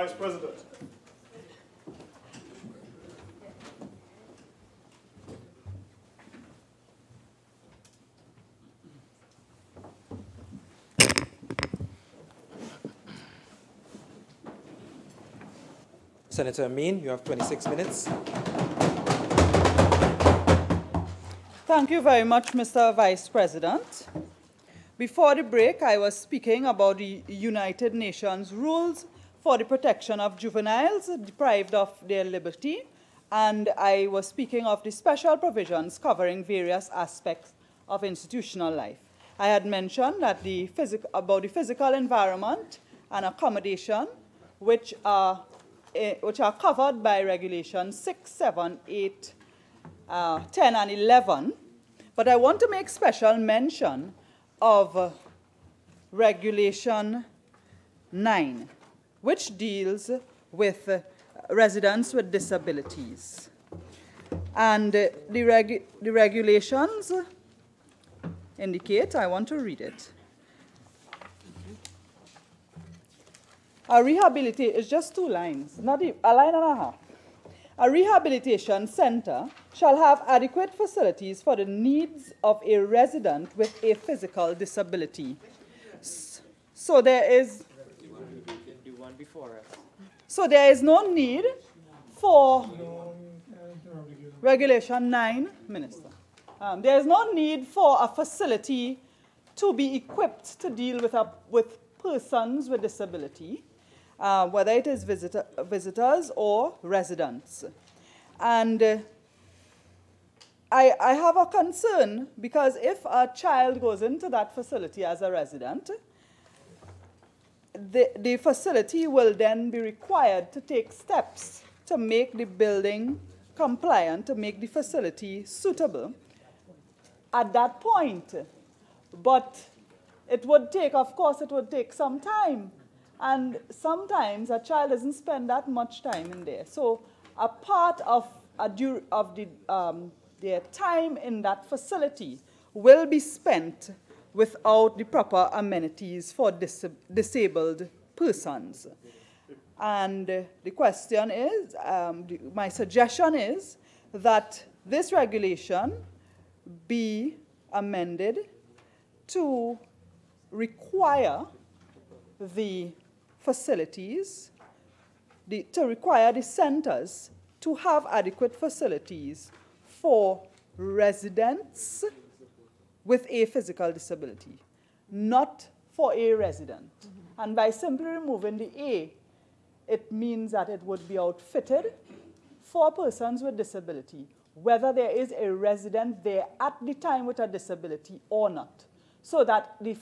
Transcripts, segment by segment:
Vice President. Senator Ameen, you have 26 minutes. Thank you very much, Mr. Vice President. Before the break, I was speaking about the United Nations rules for the protection of juveniles deprived of their liberty, and I was speaking of the special provisions covering various aspects of institutional life. I had mentioned that about the physical environment and accommodation, which are covered by Regulations 6, 7, 8, 10, and 11. But I want to make special mention of Regulation 9, which deals with residents with disabilities. And the regulations indicate, I want to read it. A rehabilitation is just 2 lines, not a line and a half. A rehabilitation center shall have adequate facilities for the needs of a resident with a physical disability. So there is no need for Regulation 9, Minister. There is no need for a facility to be equipped to deal with persons with disability, whether it is visitors or residents. And I have a concern because if a child goes into that facility as a resident, the facility will then be required to take steps to make the building compliant, to make the facility suitable at that point. But it would take, of course, it would take some time. And sometimes a child doesn't spend that much time in there. So a part of their time in that facility will be spent without the proper amenities for disabled persons. And the question is, my suggestion is that this regulation be amended to require the facilities, to require the centers to have adequate facilities for residents with a physical disability, not for a resident. And by simply removing the A, it means that it would be outfitted for persons with disability, whether there is a resident there at the time with a disability or not, so that the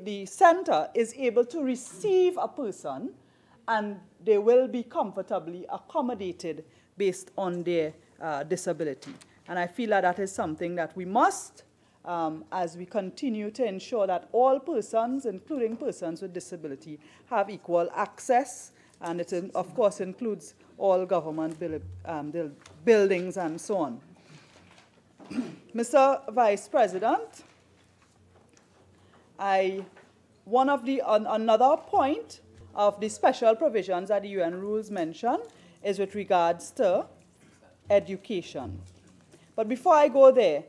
the center is able to receive a person and they will be comfortably accommodated based on their disability. And I feel that that is something that we must, as we continue to ensure that all persons, including persons with disability, have equal access, and it, of course, includes all government buildings and so on. Mr. Vice President, another point of the special provisions that the UN rules mention is with regards to education. But before I go there,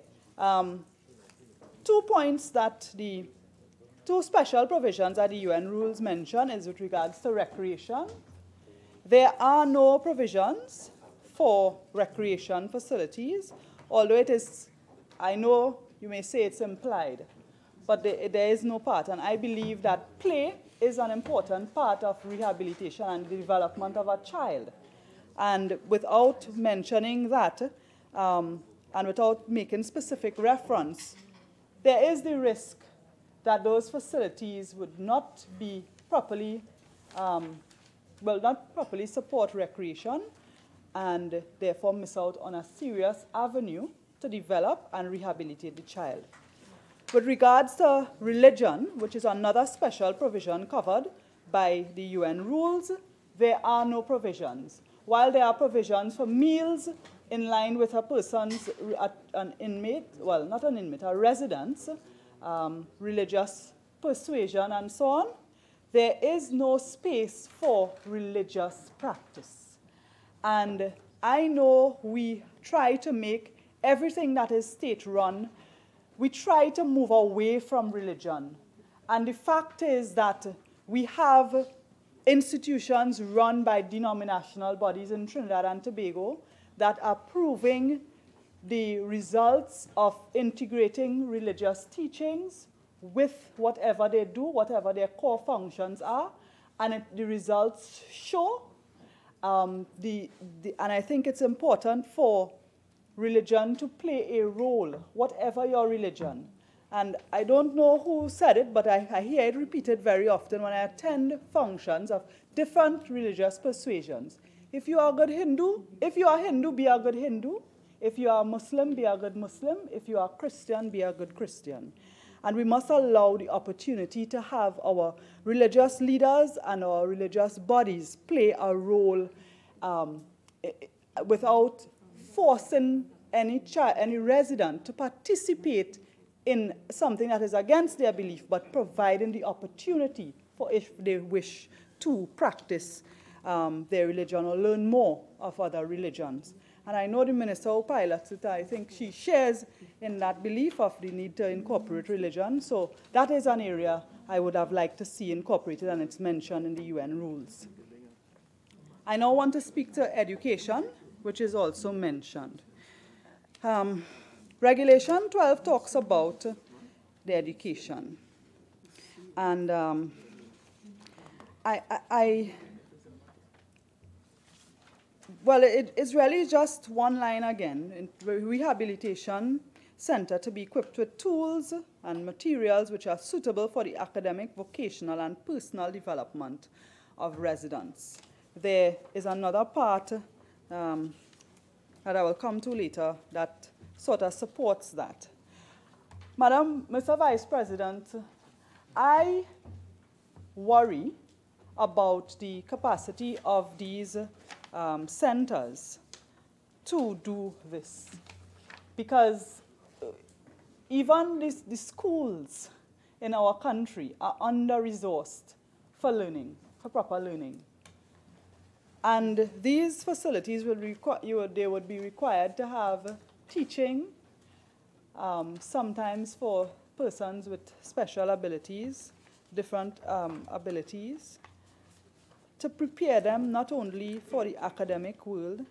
2 points that the 2 special provisions that the UN rules mention is with regards to recreation. There are no provisions for recreation facilities, although it is, I know you may say it's implied, but there is no part. And I believe that play is an important part of rehabilitation and the development of a child. And without mentioning that, and without making specific reference, there is the risk that those facilities would not be properly, will not properly support recreation and therefore miss out on a serious avenue to develop and rehabilitate the child. With regards to religion, which is another special provision covered by the UN rules, there are no provisions. While there are provisions for meals in line with a person's, an inmate, well, not an inmate, a resident's religious persuasion and so on, there is no space for religious practice. And I know we try to make everything that is state-run, we try to move away from religion. And the fact is that we have institutions run by denominational bodies in Trinidad and Tobago that are proving the results of integrating religious teachings with whatever they do, whatever their core functions are, and the results show. And I think it's important for religion to play a role, whatever your religion. And I don't know who said it, but I hear it repeated very often when I attend functions of different religious persuasions. If you are a good Hindu, if you are Hindu, be a good Hindu. If you are Muslim, be a good Muslim. If you are Christian, be a good Christian. And we must allow the opportunity to have our religious leaders and our religious bodies play a role without forcing any resident to participate in something that is against their belief, but providing the opportunity for if they wish to practice their religion or learn more of other religions. And I know the minister who pilots it, I think she shares in that belief of the need to incorporate religion. So that is an area I would have liked to see incorporated, and it's mentioned in the UN rules. I now want to speak to education, which is also mentioned. Regulation 12 talks about the education. And well, it's really just one line again. Rehabilitation center to be equipped with tools and materials which are suitable for the academic, vocational, and personal development of residents. There is another part that I will come to later that sort of supports that. Mr. Vice President, I worry about the capacity of these centers to do this, because even the schools in our country are under-resourced for learning, for proper learning. And these facilities they would be required to have teaching, sometimes for persons with special abilities, different abilities, to prepare them not only for the academic world,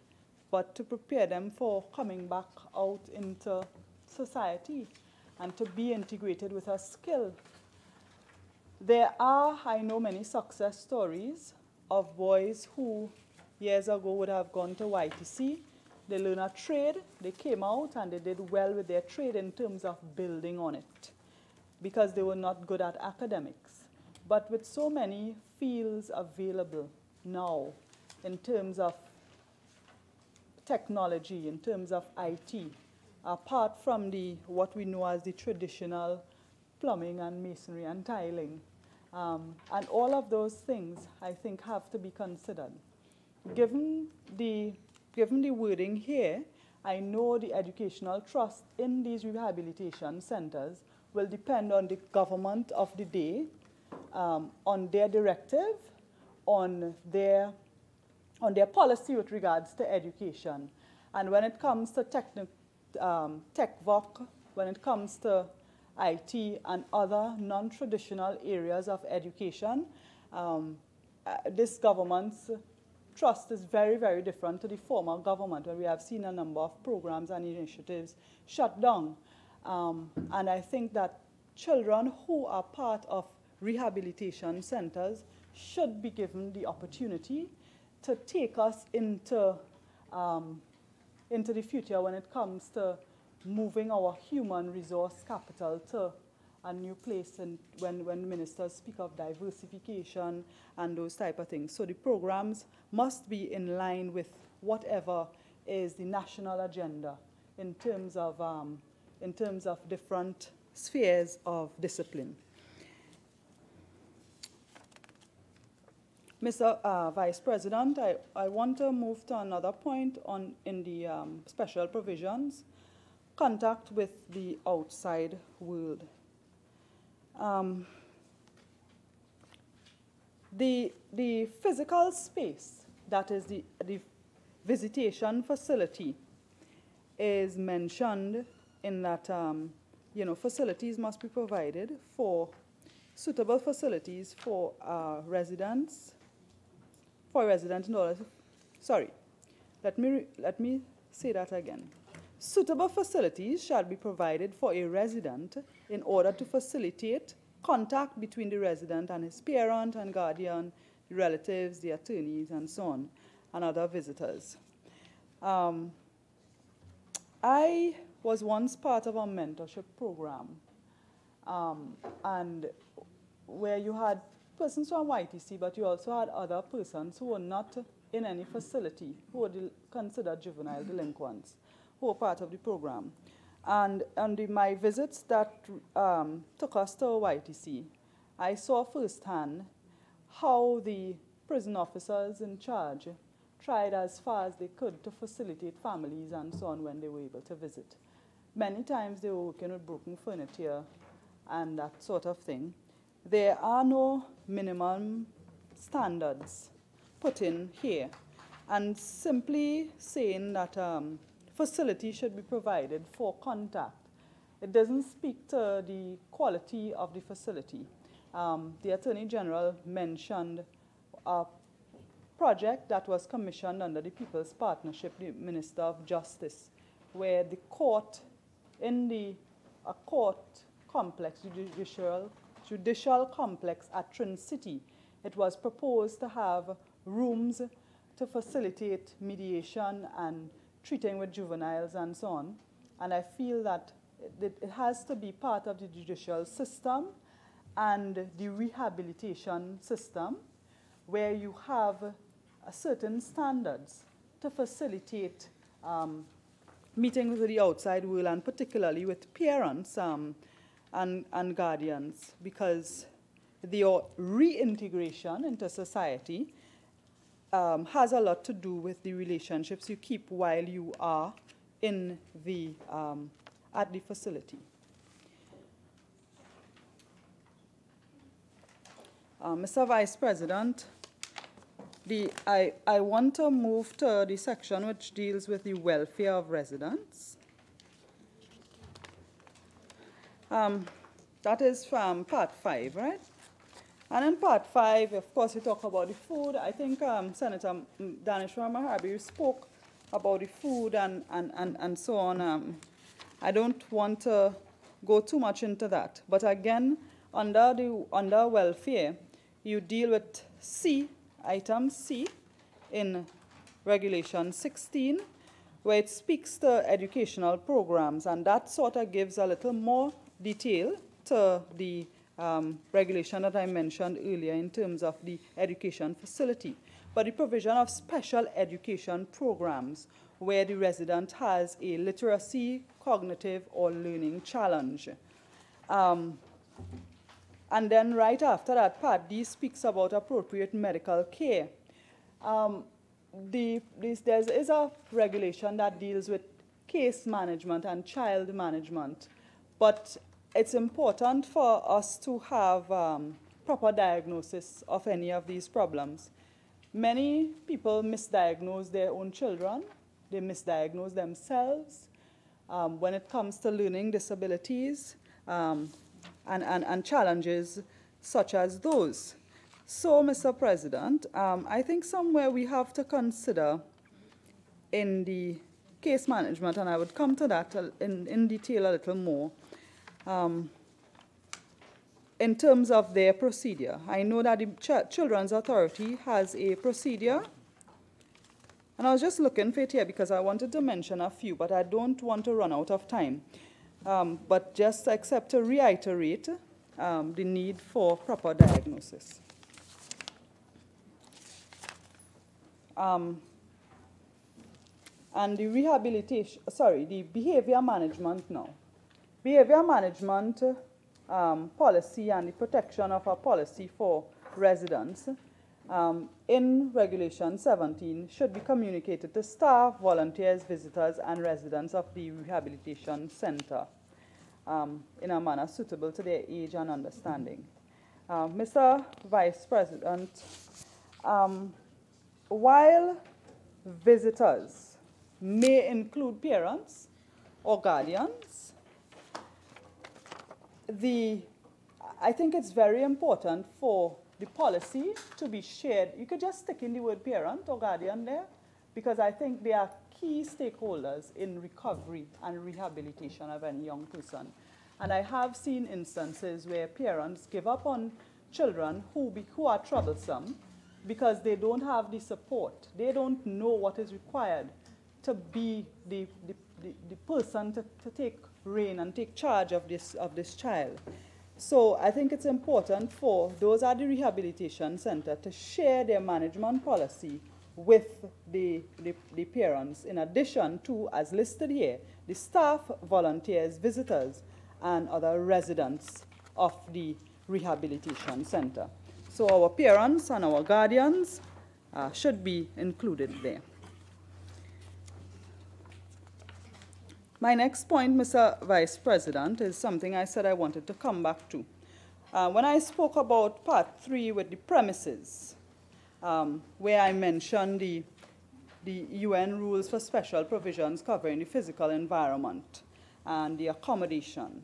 but to prepare them for coming back out into society and to be integrated with a skill. There are, I know, many success stories of boys who years ago would have gone to YTC. They learned a trade, they came out, and they did well with their trade in terms of building on it, because they were not good at academics. But with so many fields available now in terms of technology, in terms of IT, apart from what we know as the traditional plumbing and masonry and tiling, and all of those things, I think, have to be considered. Given the wording here, I know the educational trust in these rehabilitation centers will depend on the government of the day, on their directive, on their policy with regards to education. And when it comes to TechVoc, when it comes to IT and other non-traditional areas of education, this government's trust is very, very different to the former government, where we have seen a number of programs and initiatives shut down. And I think that children who are part of rehabilitation centers should be given the opportunity to take us into the future when it comes to moving our human resource capital to a new place, and when ministers speak of diversification and those type of things. So the programs must be in line with whatever is the national agenda in terms of different spheres of discipline. Mr. Vice President, I want to move to another point in the special provisions, contact with the outside world. The physical space, that is the visitation facility, is mentioned in that, facilities must be provided for, suitable facilities for residents, for residents in order to, sorry, let me say that again. Suitable facilities shall be provided for a resident in order to facilitate contact between the resident and his parent and guardian, the relatives, the attorneys, and so on, and other visitors. I was once part of a mentorship program, and where you had persons from YTC, but you also had other persons who were not in any facility, who were considered juvenile delinquents, who were part of the program. And my visits that took us to YTC, I saw firsthand how the prison officers in charge tried as far as they could to facilitate families and so on when they were able to visit. Many times they were working with broken furniture and that sort of thing. There are no minimum standards put in here. And simply saying that facilities should be provided for contact, it doesn't speak to the quality of the facility. The Attorney General mentioned a project that was commissioned under the People's Partnership, the Minister of Justice, where the court, in the court complex, judicial complex at Trin City, it was proposed to have rooms to facilitate mediation and treating with juveniles and so on. And I feel that it has to be part of the judicial system and the rehabilitation system, where you have certain standards to facilitate meetings with the outside world, and particularly with parents and guardians, because the reintegration into society has a lot to do with the relationships you keep while you are in the, at the facility. Mr. Vice President, I want to move to the section which deals with the welfare of residents. That is from Part 5, right? And in Part 5, of course, we talk about the food. I think Senator Danishwar Mahabir spoke about the food and so on. I don't want to go too much into that. But again, under welfare, you deal with C, item C, in Regulation 16, where it speaks to educational programs, and that sort of gives a little more detail to the regulation that I mentioned earlier in terms of the education facility. But the provision of special education programs where the resident has a literacy, cognitive, or learning challenge. And then right after that, Part D speaks about appropriate medical care. There is a regulation that deals with case management and child management, but it's important for us to have proper diagnosis of any of these problems. Many people misdiagnose their own children. They misdiagnose themselves when it comes to learning disabilities and challenges such as those. So, Mr. President, I think somewhere we have to consider in the case management, and I would come to that in detail a little more, in terms of their procedure. I know that the Children's Authority has a procedure, and I was just looking for it here because I wanted to mention a few, but I don't want to run out of time. But just except to reiterate the need for proper diagnosis. And the rehabilitation, sorry, the behavior management now. Behavior management policy and the protection of a policy for residents in Regulation 17 should be communicated to staff, volunteers, visitors, and residents of the rehabilitation center in a manner suitable to their age and understanding. Mr. Vice President, while visitors may include parents or guardians, I think it's very important for the policy to be shared. You could just stick in the word parent or guardian there, because I think they are key stakeholders in recovery and rehabilitation of any young person. And I have seen instances where parents give up on children who are troublesome because they don't have the support. They don't know what is required to be the person to take reign and take charge of this child. So I think it's important for those at the rehabilitation center to share their management policy with the parents, in addition to, as listed here, the staff, volunteers, visitors, and other residents of the rehabilitation center. So our parents and our guardians should be included there. My next point, Mr. Vice President, is something I said I wanted to come back to. When I spoke about part 3 with the premises, where I mentioned the UN rules for special provisions covering the physical environment and the accommodation.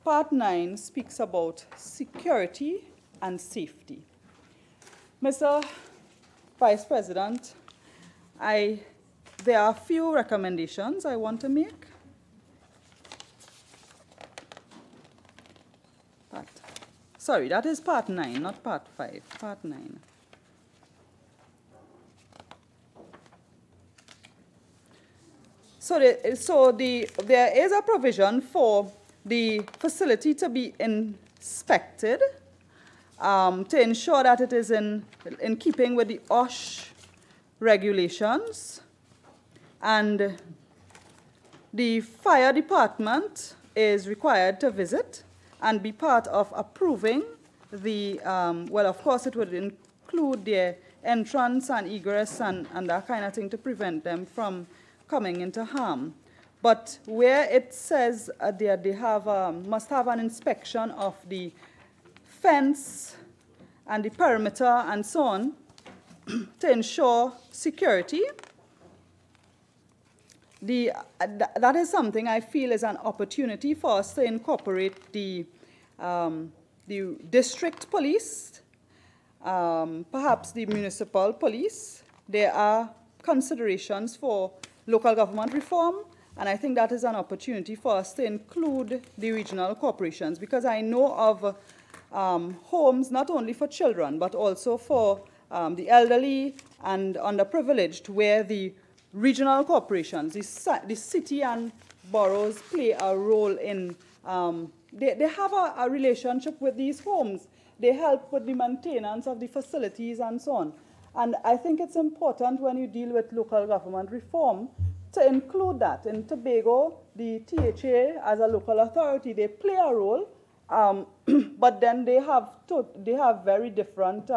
Part 9 speaks about security and safety. Mr. Vice President, there are a few recommendations I want to make. Sorry, that is part 9, not part 5, part 9. So there is a provision for the facility to be inspected to ensure that it is in keeping with the OSH regulations. And the fire department is required to visit and be part of approving the, well, of course, it would include their entrance and egress and that kind of thing to prevent them from coming into harm. But where it says they must have an inspection of the fence and the perimeter and so on to ensure security, that is something I feel is an opportunity for us to incorporate the district police, perhaps the municipal police. There are considerations for local government reform, and I think that is an opportunity for us to include the regional corporations, because I know of homes not only for children, but also for the elderly and underprivileged, where the regional corporations, the city and boroughs play a role in, they have a relationship with these homes. They help with the maintenance of the facilities and so on. And I think it's important when you deal with local government reform to include that. In Tobago, the THA as a local authority, they play a role, but then they have very different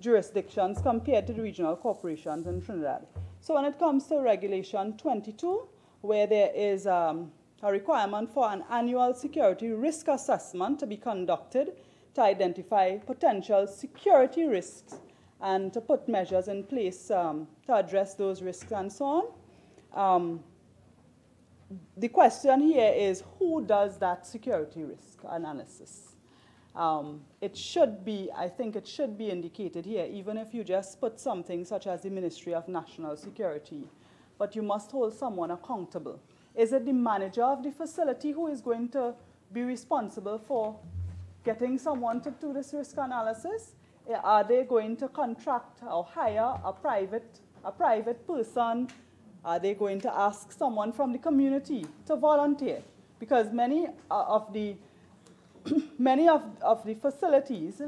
jurisdictions compared to the regional corporations in Trinidad. So when it comes to Regulation 22, where there is a requirement for an annual security risk assessment to be conducted to identify potential security risks and to put measures in place to address those risks and so on. The question here is, who does that security risk analysis? It should be, I think it should be indicated here, even if you just put something such as the Ministry of National Security, but you must hold someone accountable. Is it the manager of the facility who is going to be responsible for getting someone to do this risk analysis? Are they going to contract or hire a private person? Are they going to ask someone from the community to volunteer? Because many of the facilities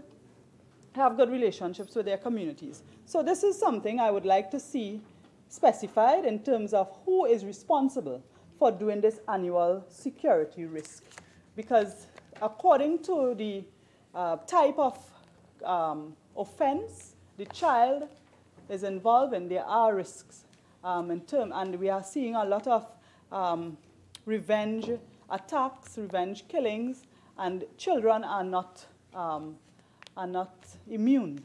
have good relationships with their communities. So this is something I would like to see specified in terms of who is responsible for doing this annual security risk. Because according to the type of offense the child is involved in, there are risks and we are seeing a lot of revenge attacks, revenge killings, and children are not are not immune.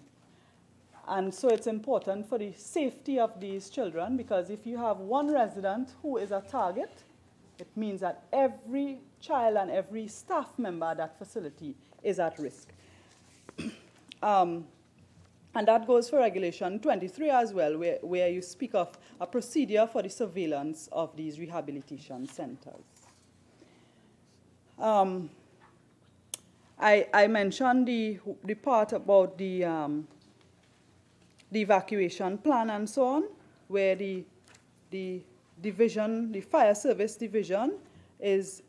And so it's important for the safety of these children, because if you have one resident who is a target, it means that every child and every staff member at that facility is at risk. And that goes for Regulation 23 as well, where you speak of a procedure for the surveillance of these rehabilitation centers. I mentioned the part about the evacuation plan and so on, where the division, the fire service division, is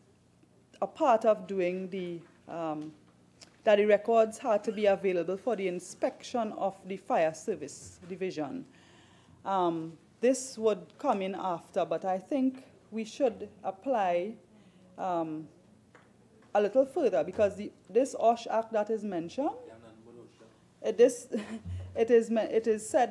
a part of doing that the records had to be available for the inspection of the fire service division. This would come in after, but I think we should apply a little further, because this OSH Act that is mentioned, it is said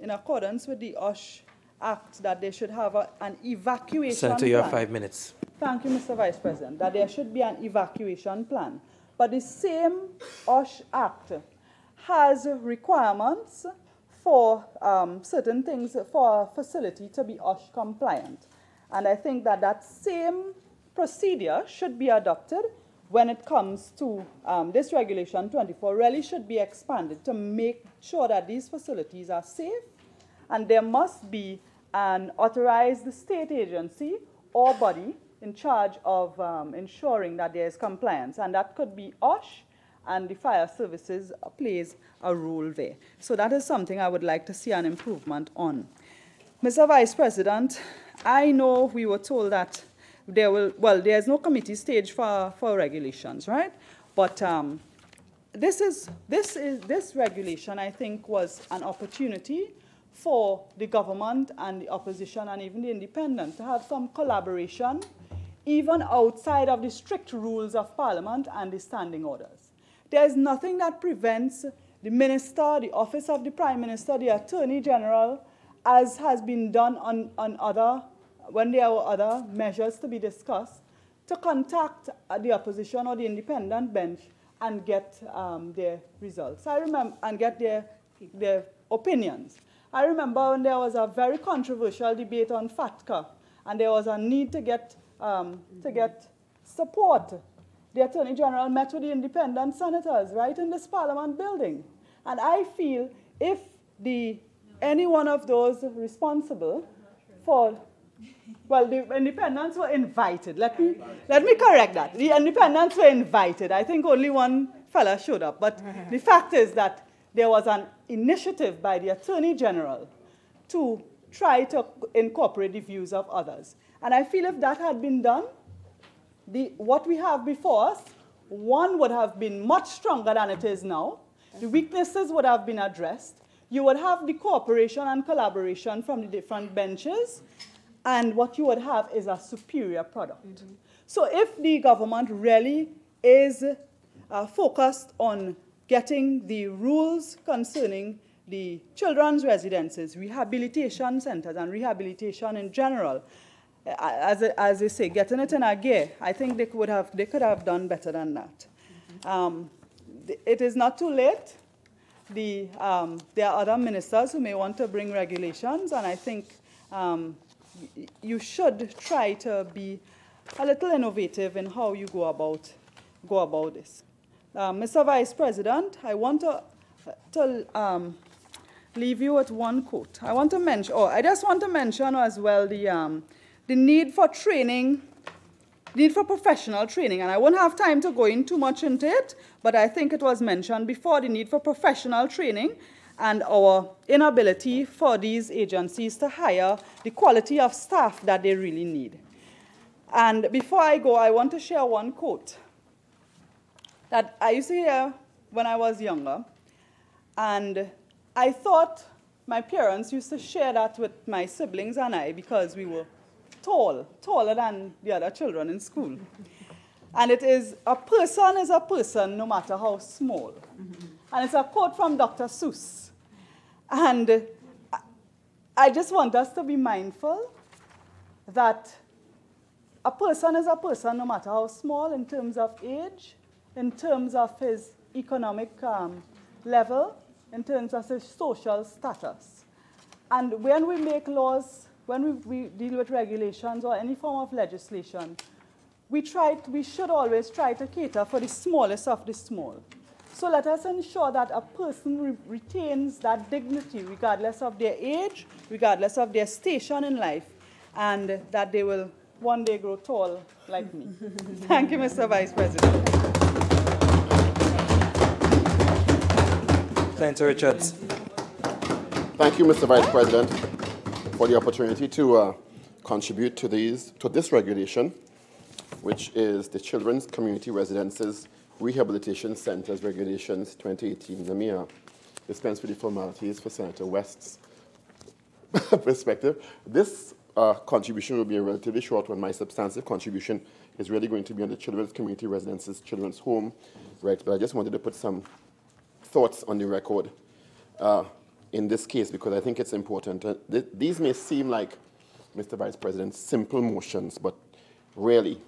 in accordance with the OSH Act that they should have an evacuation Senator, plan. you have 5 minutes. Thank you, Mr. Vice President, that there should be an evacuation plan. But the same OSH Act has requirements for certain things for a facility to be OSH compliant. And I think that that same procedure should be adopted when it comes to this Regulation 24, really should be expanded to make sure that these facilities are safe, and there must be an authorized state agency or body in charge of ensuring that there is compliance, and that could be OSH, and the fire services plays a role there. So that is something I would like to see an improvement on. Mr. Vice President, I know we were told that there's no committee stage for regulations, right? But this regulation, I think, was an opportunity for the government and the opposition and even the independent to have some collaboration, even outside of the strict rules of Parliament and the standing orders. There's nothing that prevents the minister, the office of the Prime Minister, the Attorney General, as has been done when there were other measures to be discussed, to contact the opposition or the independent bench and get their results. I remember, and get their opinions. I remember when there was a very controversial debate on FATCA, and there was a need to get support. The Attorney General met with the independent senators right in this Parliament building. And I feel if any one of those responsible for, well, the independents were invited. Let me correct that. The independents were invited. I think only one fella showed up. But the fact is that there was an initiative by the Attorney General to try to incorporate the views of others. And I feel if that had been done, what we have before us, one, would have been much stronger than it is now. The weaknesses would have been addressed. You would have the cooperation and collaboration from the different benches, and what you would have is a superior product. Mm-hmm. So if the government really is focused on getting the rules concerning the children's residences, rehabilitation centers, and rehabilitation in general, as they say, getting it in a gear, I think they could have done better than that. Mm-hmm. It is not too late. There are other ministers who may want to bring regulations, and I think you should try to be a little innovative in how you go about this. Mr. Vice President, I want to leave you with one quote. I just want to mention as well the need for training, need for professional training, and I won't have time to go in too much into it, but I think it was mentioned before, the need for professional training and our inability for these agencies to hire the quality of staff that they really need. And before I go, I want to share one quote that I used to hear when I was younger, and I thought my parents used to share that with my siblings and I because we were taller than the other children in school. And it is, a person is a person no matter how small. Mm-hmm. And it's a quote from Dr. Seuss. And I just want us to be mindful that a person is a person no matter how small in terms of age, in terms of his economic level, in terms of the social status. And when we make laws, when we deal with regulations or any form of legislation, we should always try to cater for the smallest of the small. So let us ensure that a person retains that dignity regardless of their age, regardless of their station in life, and that they will one day grow tall like me. Thank you, Mr. Vice President. Senator Richards. Thank you, Mr. Vice President, for the opportunity to contribute to this regulation, which is the Children's Community Residences Rehabilitation Centers Regulations 2018. Let me dispense with the formalities for Senator West's perspective. This contribution will be a relatively short one. My substantive contribution is really going to be on the Children's Community Residences, Children's Home, right? But I just wanted to put some thoughts on the record in this case because I think it's important. These may seem like, Mr. Vice President, simple motions, but really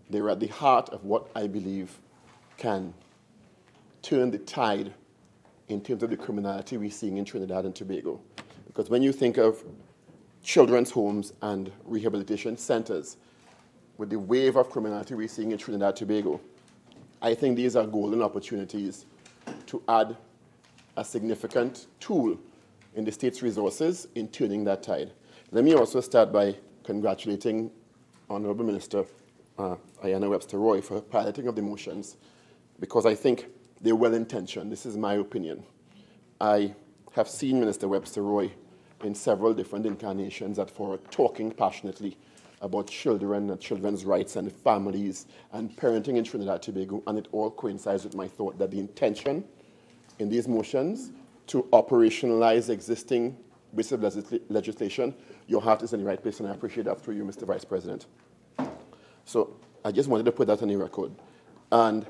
they're at the heart of what I believe can turn the tide in terms of the criminality we're seeing in Trinidad and Tobago. Because when you think of children's homes and rehabilitation centers, with the wave of criminality we're seeing in Trinidad and Tobago, I think these are golden opportunities to add a significant tool in the state's resources in turning that tide. Let me also start by congratulating Honorable Minister Ayanna Webster-Roy for piloting of the motions, because I think they're well-intentioned. This is my opinion. I have seen Minister Webster-Roy in several different incarnations at Fora talking passionately about children and children's rights and families and parenting in Trinidad and Tobago, and it all coincides with my thought that the intention in these motions to operationalize existing bits of legislation, your heart is in the right place, and I appreciate that through you, Mr. Vice President. So I just wanted to put that on the record. And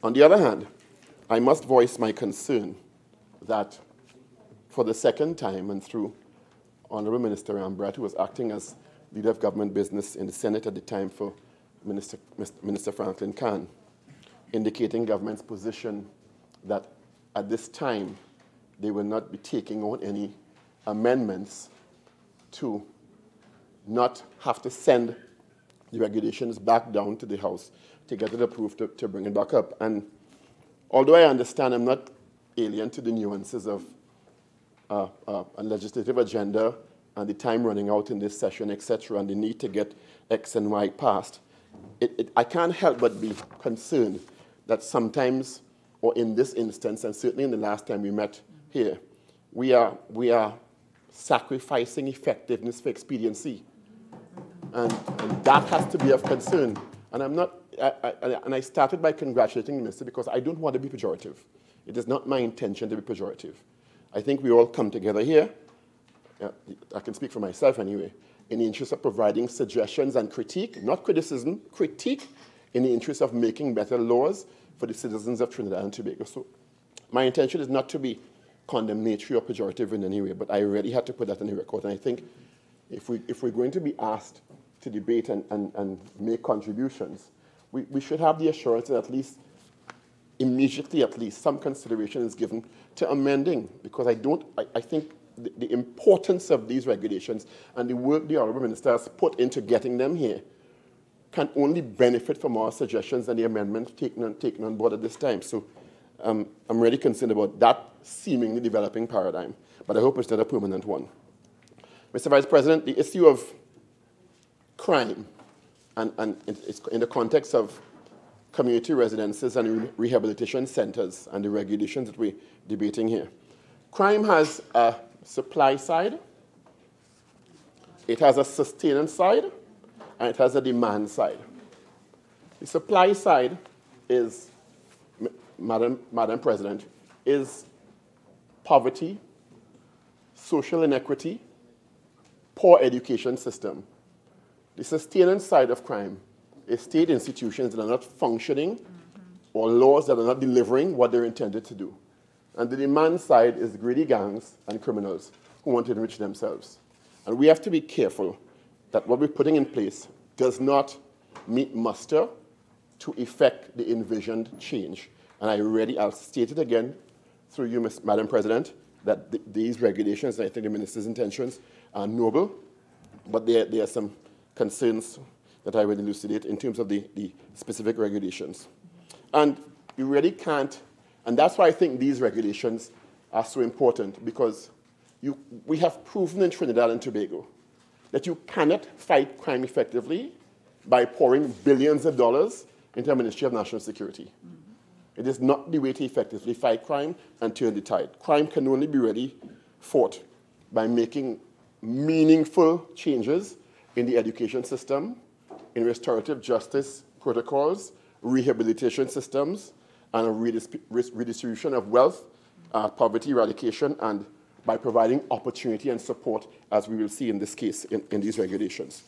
on the other hand, I must voice my concern that for the second time and through Honorable Minister Ambrat, who was acting as leader of government business in the Senate at the time for Minister Franklin Khan, indicating government's position that at this time they will not be taking on any amendments to not have to send the regulations back down to the House to get it approved to bring it back up. And although I understand I'm not alien to the nuances of a legislative agenda and the time running out in this session, etc., and the need to get X and Y passed, I can't help but be concerned that sometimes, or in this instance, and certainly in the last time we met here, we are sacrificing effectiveness for expediency. And that has to be of concern. And I'm not, and I started by congratulating the minister because I don't want to be pejorative. It is not my intention to be pejorative. I think we all come together here, I can speak for myself anyway, in the interest of providing suggestions and critique, not criticism, critique in the interest of making better laws for the citizens of Trinidad and Tobago. So my intention is not to be condemnatory or pejorative in any way, but I really had to put that on the record. And I think if we're going to be asked to debate and make contributions, we should have the assurance that at least immediately, at least, some consideration is given to amending, because I think the importance of these regulations and the work the Honourable Minister has put into getting them here can only benefit from our suggestions and the amendments taken on board at this time. So I'm really concerned about that seemingly developing paradigm, but I hope it's not a permanent one. Mr. Vice President, the issue of crime, and it's in the context of community residences and rehabilitation centers and the regulations that we're debating here. Crime has a supply side, it has a sustenance side, and it has a demand side. The supply side is, Madam President, is poverty, social inequity, poor education system. The sustenance side of crime is state institutions that are not functioning or laws that are not delivering what they're intended to do. And the demand side is greedy gangs and criminals who want to enrich themselves. And we have to be careful that what we're putting in place does not meet muster to effect the envisioned change. And I'll state it again through you, Madam President, that these regulations, I think the Minister's intentions are noble, but there are some concerns that I will elucidate in terms of the specific regulations. And you really can't, and that's why I think these regulations are so important, because we have proven in Trinidad and Tobago that you cannot fight crime effectively by pouring billions of dollars into a Ministry of National Security. It is not the way to effectively fight crime and turn the tide. Crime can only be really fought by making meaningful changes in the education system, in restorative justice protocols, rehabilitation systems, and a redistribution of wealth, poverty eradication, and by providing opportunity and support, as we will see in this case in these regulations.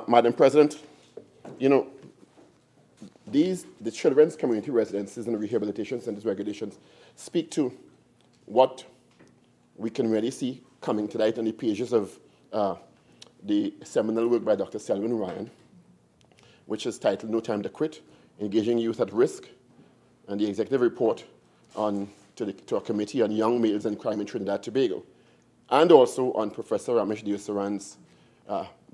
Madam President, you know, the children's community residences and rehabilitation centers regulations speak to what we can really see coming to light on the pages of the seminal work by Dr. Selwyn Ryan, which is titled No Time to Quit, Engaging Youth at Risk, and the executive report to a committee on young males and crime in Trinidad and Tobago, and also on Professor Ramesh Deosaran's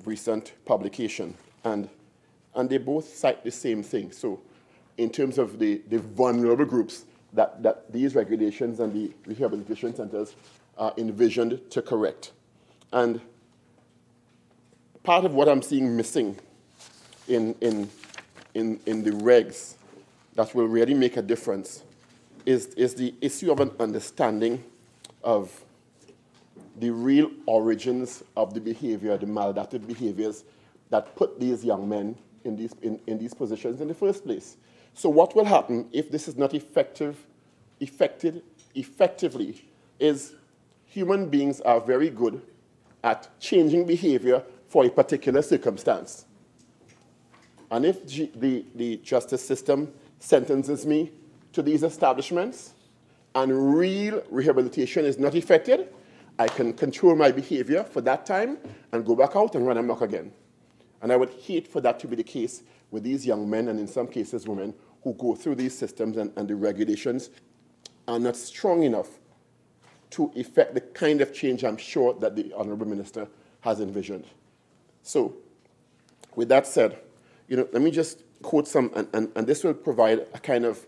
recent publication. And they both cite the same thing. So in terms of the vulnerable groups that these regulations and the rehabilitation centers are envisioned to correct. And part of what I'm seeing missing in the regs that will really make a difference is the issue of an understanding of the real origins of the behavior, the maladaptive behaviors that put these young men in these positions in the first place. So what will happen if this is not effected effectively is human beings are very good at changing behavior for a particular circumstance. And if the justice system sentences me to these establishments and real rehabilitation is not effected, I can control my behavior for that time and go back out and run amok again. And I would hate for that to be the case with these young men, and in some cases women, who go through these systems and the regulations are not strong enough to effect the kind of change I'm sure that the Honorable Minister has envisioned. So, with that said, you know, let me just quote some, and this will provide a kind of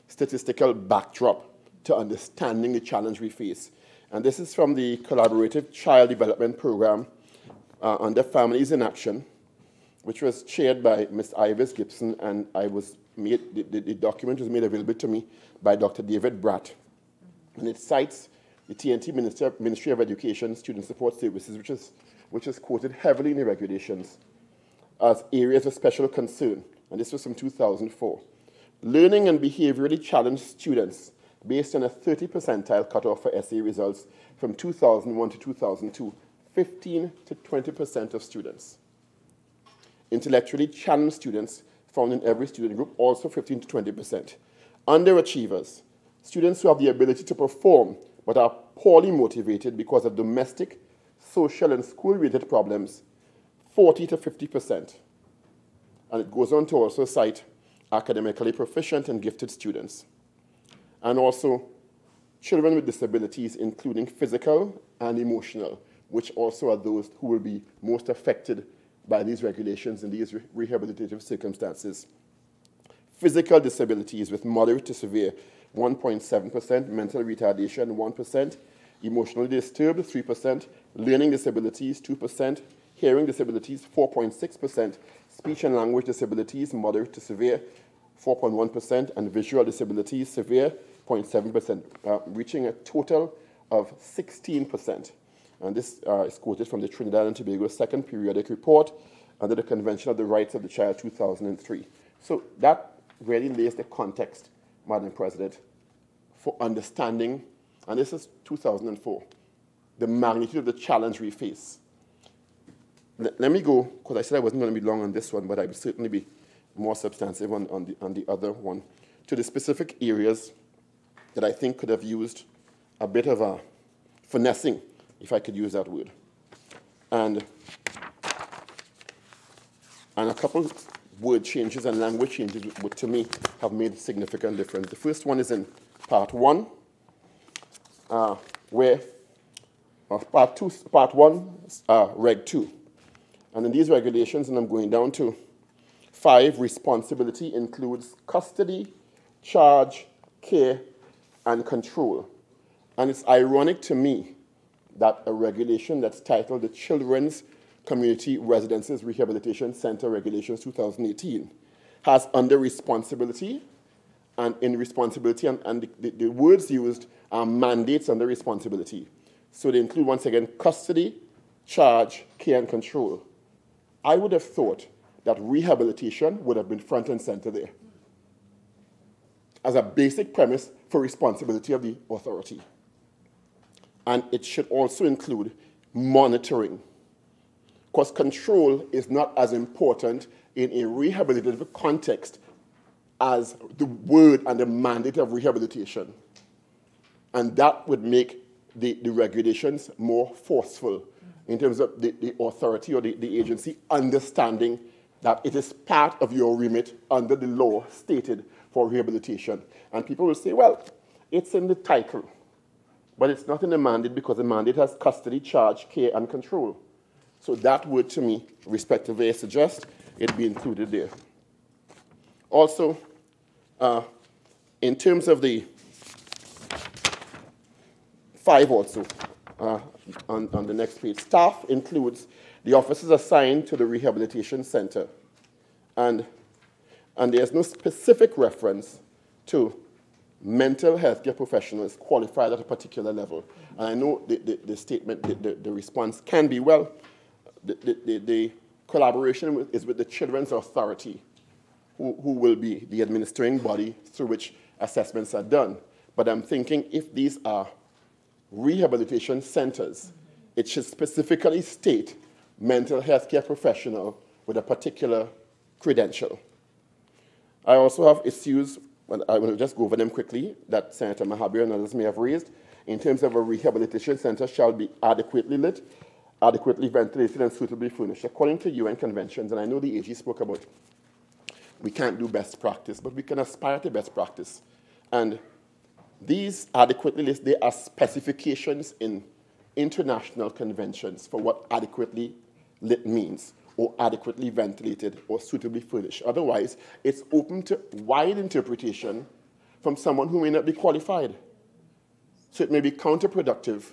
statistical backdrop to understanding the challenge we face. And this is from the Collaborative Child Development Program under Families in Action, which was chaired by Ms. Ivis Gibson, and the document was made available to me by Dr. David Bratt. And it cites the TNT Ministry of Education Student Support Services, which is quoted heavily in the regulations as areas of special concern, and this was from 2004. Learning and behaviorally challenged students based on a 30 percentile cutoff for essay results from 2001 to 2002, 15 to 20% of students. Intellectually challenged students found in every student group, also 15 to 20%. Underachievers, students who have the ability to perform but are poorly motivated because of domestic, social, and school-related problems, 40 to 50%. And it goes on to also cite academically proficient and gifted students. And also children with disabilities, including physical and emotional, which also are those who will be most affected by these regulations in these rehabilitative circumstances. Physical disabilities with moderate to severe, 1.7%, mental retardation, 1%, emotionally disturbed, 3%, learning disabilities, 2%, hearing disabilities, 4.6%, speech and language disabilities, moderate to severe, 4.1%, and visual disabilities, severe, 0.7%, reaching a total of 16%. And this is quoted from the Trinidad and Tobago Second Periodic Report under the Convention of the Rights of the Child 2003. So that really lays the context, Madam President, for understanding, and this is 2004, the magnitude of the challenge we face. Let me go, because I said I wasn't going to be long on this one, but I will certainly be more substantive on the other one, to the specific areas that I think could have used a bit of a finessing, if I could use that word. And a couple word changes and language changes would, to me, have made a significant difference. The first one is in Part 1, Part 1, Reg 2. And in these regulations, and I'm going down to 5, responsibility includes custody, charge, care, and control. And it's ironic to me that a regulation that's titled the Children's Community Residences Rehabilitation Center Regulations 2018 has under responsibility, and in responsibility, and the words used are mandates under responsibility. So they include, once again, custody, charge, care, and control. I would have thought that rehabilitation would have been front and center there as a basic premise for responsibility of the authority. And it should also include monitoring, because control is not as important in a rehabilitative context as the word and the mandate of rehabilitation. And that would make the regulations more forceful in terms of the authority or the agency understanding that it is part of your remit under the law stated for rehabilitation. And people will say, well, it's in the title, but it's not in the mandate because the mandate has custody, charge, care, and control. So that would, to me, respectively, I suggest it be included there. Also, in terms of the 5 also, on the next page, staff includes the officers assigned to the rehabilitation center. And there's no specific reference to mental health care professionals qualified at a particular level. And I know the statement, the response can be, well, the collaboration is with the Children's Authority, who will be the administering body through which assessments are done. But I'm thinking if these are rehabilitation centers, it should specifically state mental health care professional with a particular credential. I also have issues, and I will just go over them quickly, that Senator Mahabir and others may have raised. In terms of a rehabilitation center shall be adequately lit, adequately ventilated, and suitably furnished. According to UN conventions, and I know the AG spoke about, we can't do best practice, but we can aspire to best practice. And these adequately lit, there are specifications in international conventions for what adequately lit means, or adequately ventilated, or suitably furnished. Otherwise, it's open to wide interpretation from someone who may not be qualified. So it may be counterproductive,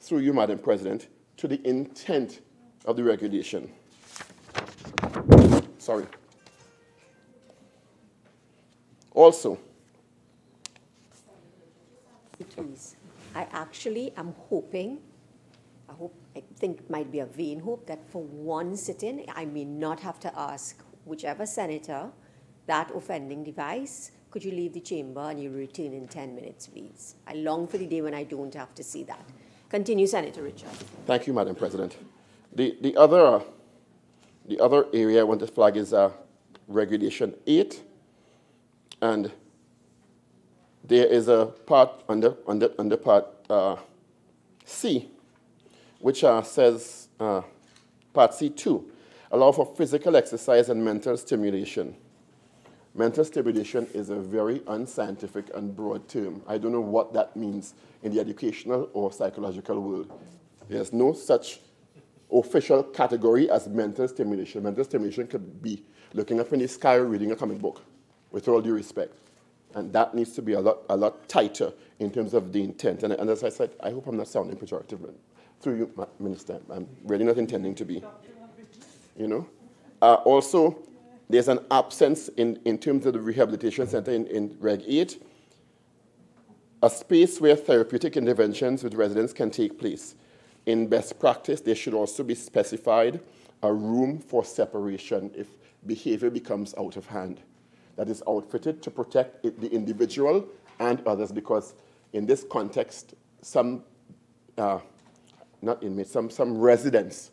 through you, Madam President, to the intent of the regulation. Sorry. Also, please, I actually am hoping, I think it might be a vain hope, that for one sitting, I may not have to ask whichever senator that offending device, could you leave the chamber and you return in 10 minutes, please? I long for the day when I don't have to see that. Continue, Senator Richard. Thank you, Madam President. The other area I want to flag is Regulation 8, and there is a part under Part C, which says, Part C2, allow for physical exercise and mental stimulation. Mental stimulation is a very unscientific and broad term. I don't know what that means in the educational or psychological world. There's no such official category as mental stimulation. Mental stimulation could be looking up in the sky or reading a comic book, with all due respect. And that needs to be a lot tighter in terms of the intent. And as I said, I hope I'm not sounding pejorative, through you, Minister. I'm really not intending to be. You know? Also, there's an absence in terms of the rehabilitation center in Reg 8, a space where therapeutic interventions with residents can take place. In best practice, there should also be specified a room for separation if behavior becomes out of hand, that is outfitted to protect the individual and others, because in this context, some residents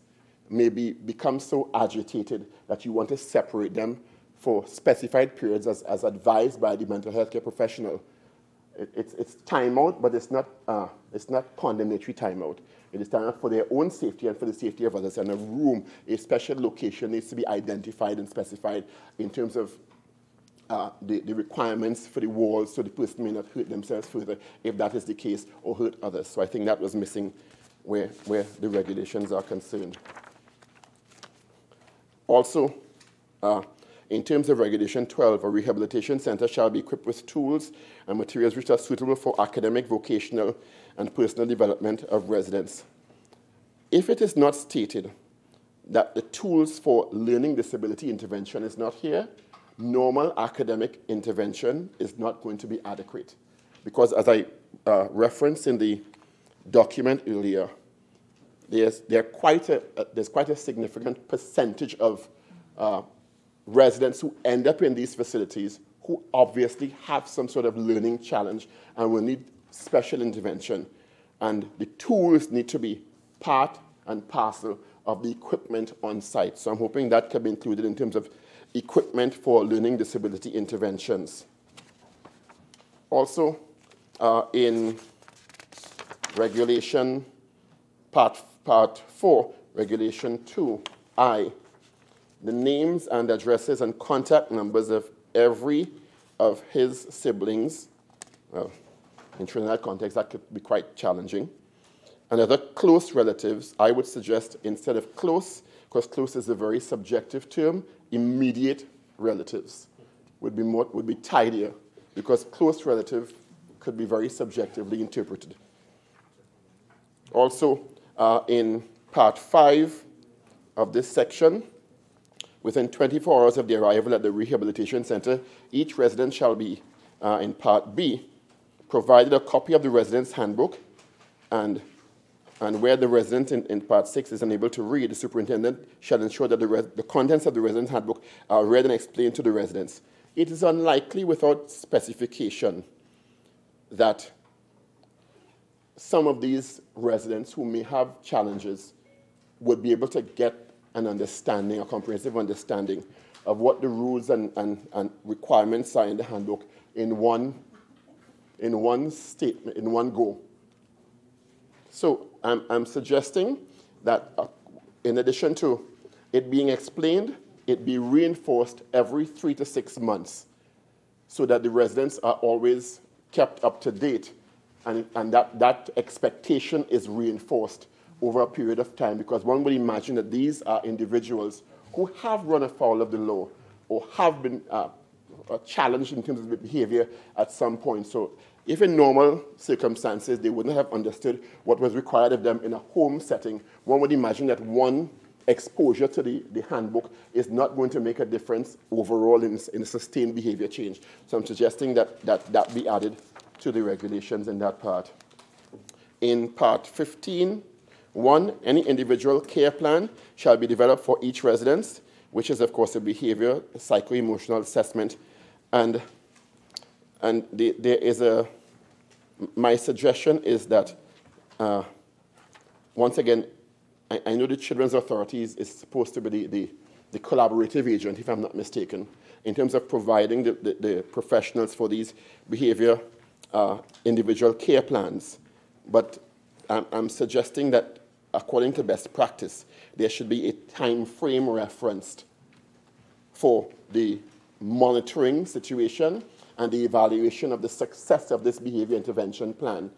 may become so agitated that you want to separate them for specified periods as advised by the mental health care professional. it's timeout, but it's not condemnatory timeout. It is timeout for their own safety and for the safety of others. And a room, a special location needs to be identified and specified in terms of the requirements for the walls so the person may not hurt themselves further if that is the case, or hurt others. So I think that was missing where the regulations are concerned. Also, in terms of Regulation 12, a rehabilitation center shall be equipped with tools and materials which are suitable for academic, vocational, and personal development of residents. If it is not stated that the tools for learning disability intervention is not here, normal academic intervention is not going to be adequate. Because as I referenced in the document earlier, there's quite a significant percentage of residents who end up in these facilities who obviously have some sort of learning challenge and will need special intervention. And the tools need to be part and parcel of the equipment on site. So I'm hoping that can be included in terms of equipment for learning disability interventions. Also, in Regulation Part 4, Regulation 2I, the names and addresses and contact numbers of every of his siblings, well, in Trinidad context, that could be quite challenging, and other close relatives, I would suggest instead of close, because close is a very subjective term, immediate relatives would be tidier, because close relative could be very subjectively interpreted. Also, in Part 5 of this section, within 24 hours of the arrival at the rehabilitation center, each resident shall be, in Part B, provided a copy of the resident's handbook, and where the resident in Part 6 is unable to read, the superintendent shall ensure that the contents of the resident's handbook are read and explained to the residents. It is unlikely without specification that some of these residents who may have challenges would be able to get an understanding, a comprehensive understanding of what the rules and requirements are in the handbook in one statement, in one go. So I'm suggesting that in addition to it being explained, it be reinforced every 3 to 6 months so that the residents are always kept up to date, and that expectation is reinforced over a period of time, because one would imagine that these are individuals who have run afoul of the law or have been challenged in terms of their behavior at some point. So if in normal circumstances they wouldn't have understood what was required of them in a home setting, one would imagine that one exposure to the handbook is not going to make a difference overall in sustained behavior change. So I'm suggesting that be added to the regulations in that part. In Part 15, 1, any individual care plan shall be developed for each residence, which is, of course, a behavior, psycho-emotional assessment. And there is my suggestion is that, once again, I know the Children's Authorities is supposed to be the collaborative agent, if I'm not mistaken, in terms of providing the professionals for these behavior individual care plans. But I'm suggesting that, according to best practice, there should be a time frame referenced for the monitoring situation and the evaluation of the success of this behavior intervention plan.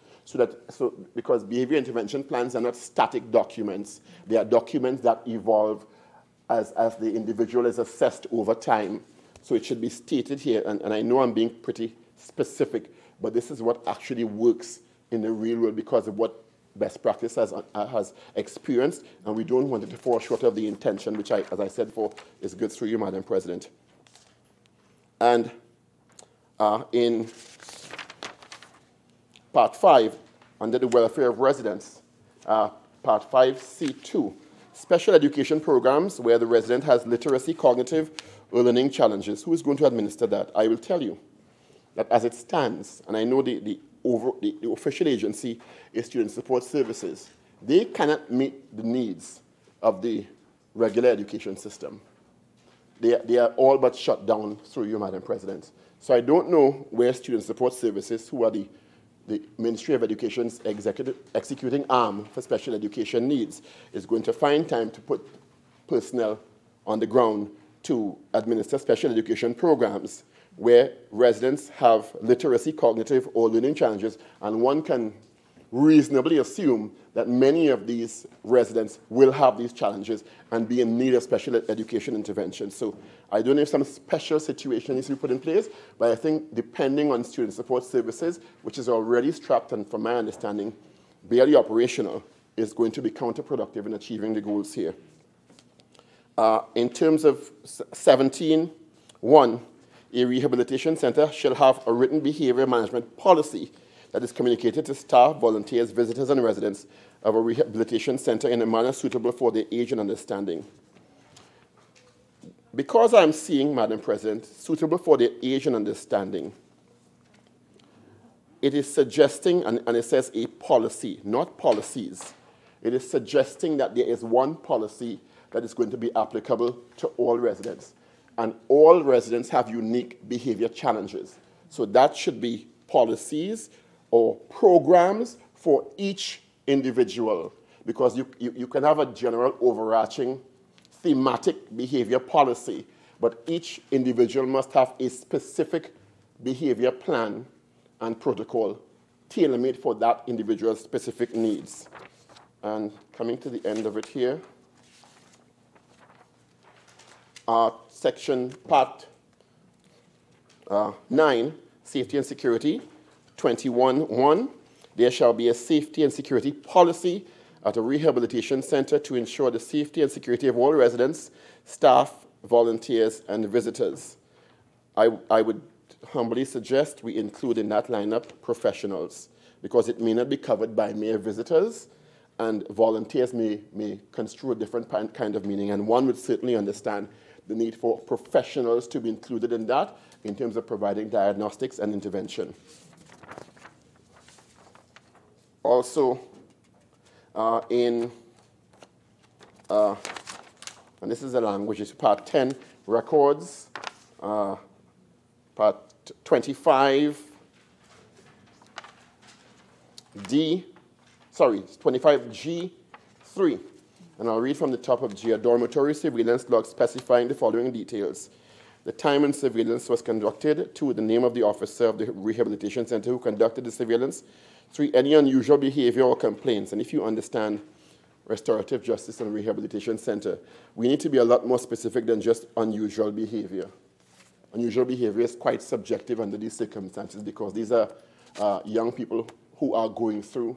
Because behavior intervention plans are not static documents, they are documents that evolve as the individual is assessed over time. So it should be stated here, and I know I'm being pretty specific, but this is what actually works in the real world because of what best practice has experienced, and we don't want it to fall short of the intention, which, as I said before, is good through you, Madam President. And in Part 5, under the welfare of residents, Part 5C2, special education programs where the resident has literacy, cognitive, or learning challenges. Who is going to administer that? I will tell you that as it stands, and I know the official agency is Student Support Services, they cannot meet the needs of the regular education system. They are all but shut down through you, Madam President. So I don't know where Student Support Services, who are the Ministry of Education's executing arm for special education needs, is going to find time to put personnel on the ground to administer special education programs where residents have literacy, cognitive, or learning challenges, and one can reasonably assume that many of these residents will have these challenges and be in need of special education intervention. So I don't know if some special situation needs to be put in place, but I think depending on Student Support Services, which is already strapped and, from my understanding, barely operational, is going to be counterproductive in achieving the goals here. In terms of 17.1, a rehabilitation center shall have a written behavior management policy that is communicated to staff, volunteers, visitors, and residents of a rehabilitation center in a manner suitable for their age and understanding. Because I'm seeing, Madam President, suitable for their age and understanding, it is suggesting, and it says a policy, not policies. It is suggesting that there is one policy that is going to be applicable to all residents. And all residents have unique behavior challenges. So that should be policies or programs for each individual, because you can have a general overarching thematic behavior policy, but each individual must have a specific behavior plan and protocol tailor-made for that individual's specific needs. And coming to the end of it here, section part 9, safety and security, 21.1, there shall be a safety and security policy at a rehabilitation center to ensure the safety and security of all residents, staff, volunteers, and visitors. I would humbly suggest we include in that lineup professionals, because it may not be covered by mere visitors, and volunteers may construe a different kind of meaning, and one would certainly understand the need for professionals to be included in that in terms of providing diagnostics and intervention. Also, and this is the language, it's part 10, records, part 25, 25G3. And I'll read from the top of G, a dormitory surveillance log specifying the following details. The time when surveillance was conducted, 2, the name of the officer of the rehabilitation center who conducted the surveillance, 3, any unusual behavior or complaints. And if you understand restorative justice and rehabilitation center, we need to be a lot more specific than just unusual behavior. Unusual behavior is quite subjective under these circumstances, because these are young people who are going through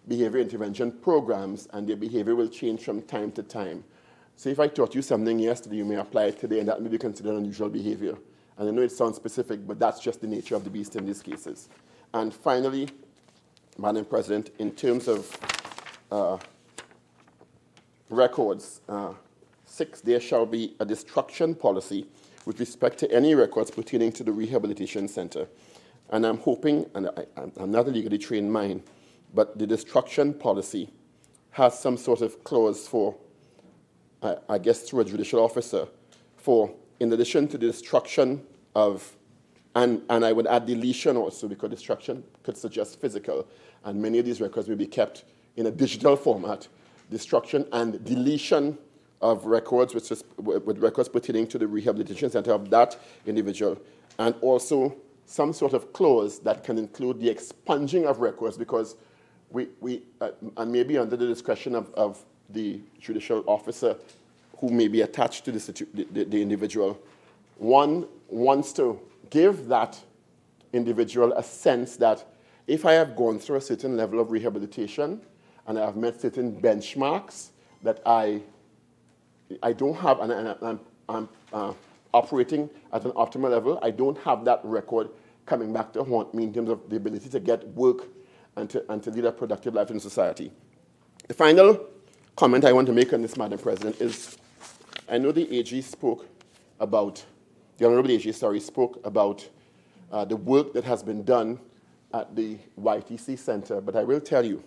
behavior intervention programs, and their behavior will change from time to time. So if I taught you something yesterday, you may apply it today, and that may be considered unusual behavior. And I know it sounds specific, but that's just the nature of the beast in these cases. And finally, Madam President, in terms of records, 6, there shall be a destruction policy with respect to any records pertaining to the rehabilitation center. And I'm hoping, and I'm not a legally trained mind, but the destruction policy has some sort of clause for, I guess through a judicial officer, for, in addition to the destruction of, and I would add deletion also, because destruction could suggest physical, and many of these records may be kept in a digital format, destruction and deletion of records with records pertaining to the rehabilitation center of that individual, and also some sort of clause that can include the expunging of records, because and maybe under the discretion of the judicial officer who may be attached to the individual, one wants to give that individual a sense that if I have gone through a certain level of rehabilitation and I have met certain benchmarks that I don't have, and I'm operating at an optimal level, I don't have that record coming back to haunt me in terms of the ability to get work and to lead a productive life in society. The final comment I want to make on this, Madam President, is I know the AG spoke about, the Honorable AG, sorry, spoke about the work that has been done at the YTC Center, but I will tell you,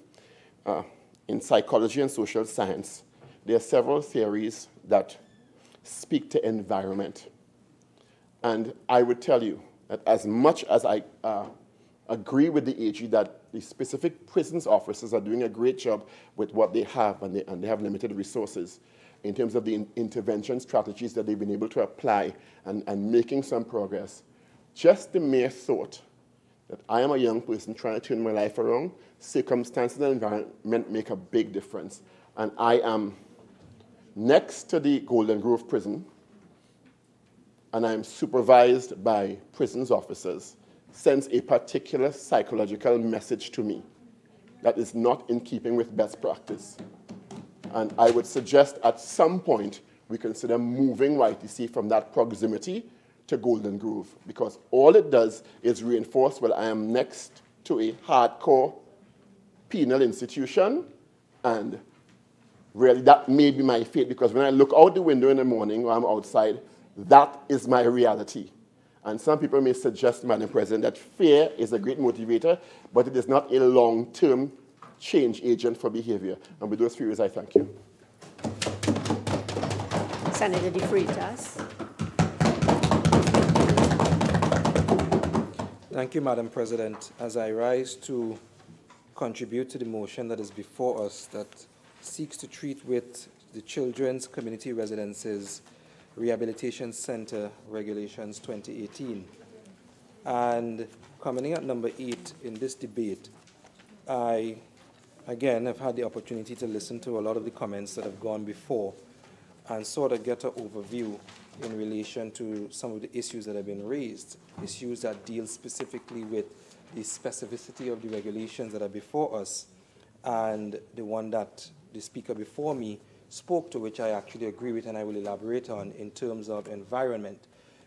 in psychology and social science, there are several theories that speak to environment. And I would tell you, that as much as I agree with the AG that the specific prisons officers are doing a great job with what they have, and they have limited resources in terms of the intervention strategies that they've been able to apply and making some progress. Just the mere thought that I am a young person trying to turn my life around, circumstances and environment make a big difference. And I am next to the Golden Grove prison, and I am supervised by prisons officers, sends a particular psychological message to me that is not in keeping with best practice. And I would suggest at some point we consider moving YTC from that proximity to Golden Grove, because all it does is reinforce, well, I am next to a hardcore penal institution, and really that may be my fate, because when I look out the window in the morning or I'm outside, that is my reality. And some people may suggest, Madam President, that fear is a great motivator, but it is not a long-term change agent for behavior. And with those few words, I thank you. Senator de Freitas. Thank you, Madam President. As I rise to contribute to the motion that is before us that seeks to treat with the Children's Community Residences Rehabilitation Center Regulations 2018. And coming at number 8 in this debate, I, again, have had the opportunity to listen to a lot of the comments that have gone before and sort of get an overview in relation to some of the issues that have been raised, issues that deal specifically with the specificity of the regulations that are before us, and the one that the speaker before me spoke to, which I actually agree with and I will elaborate on in terms of environment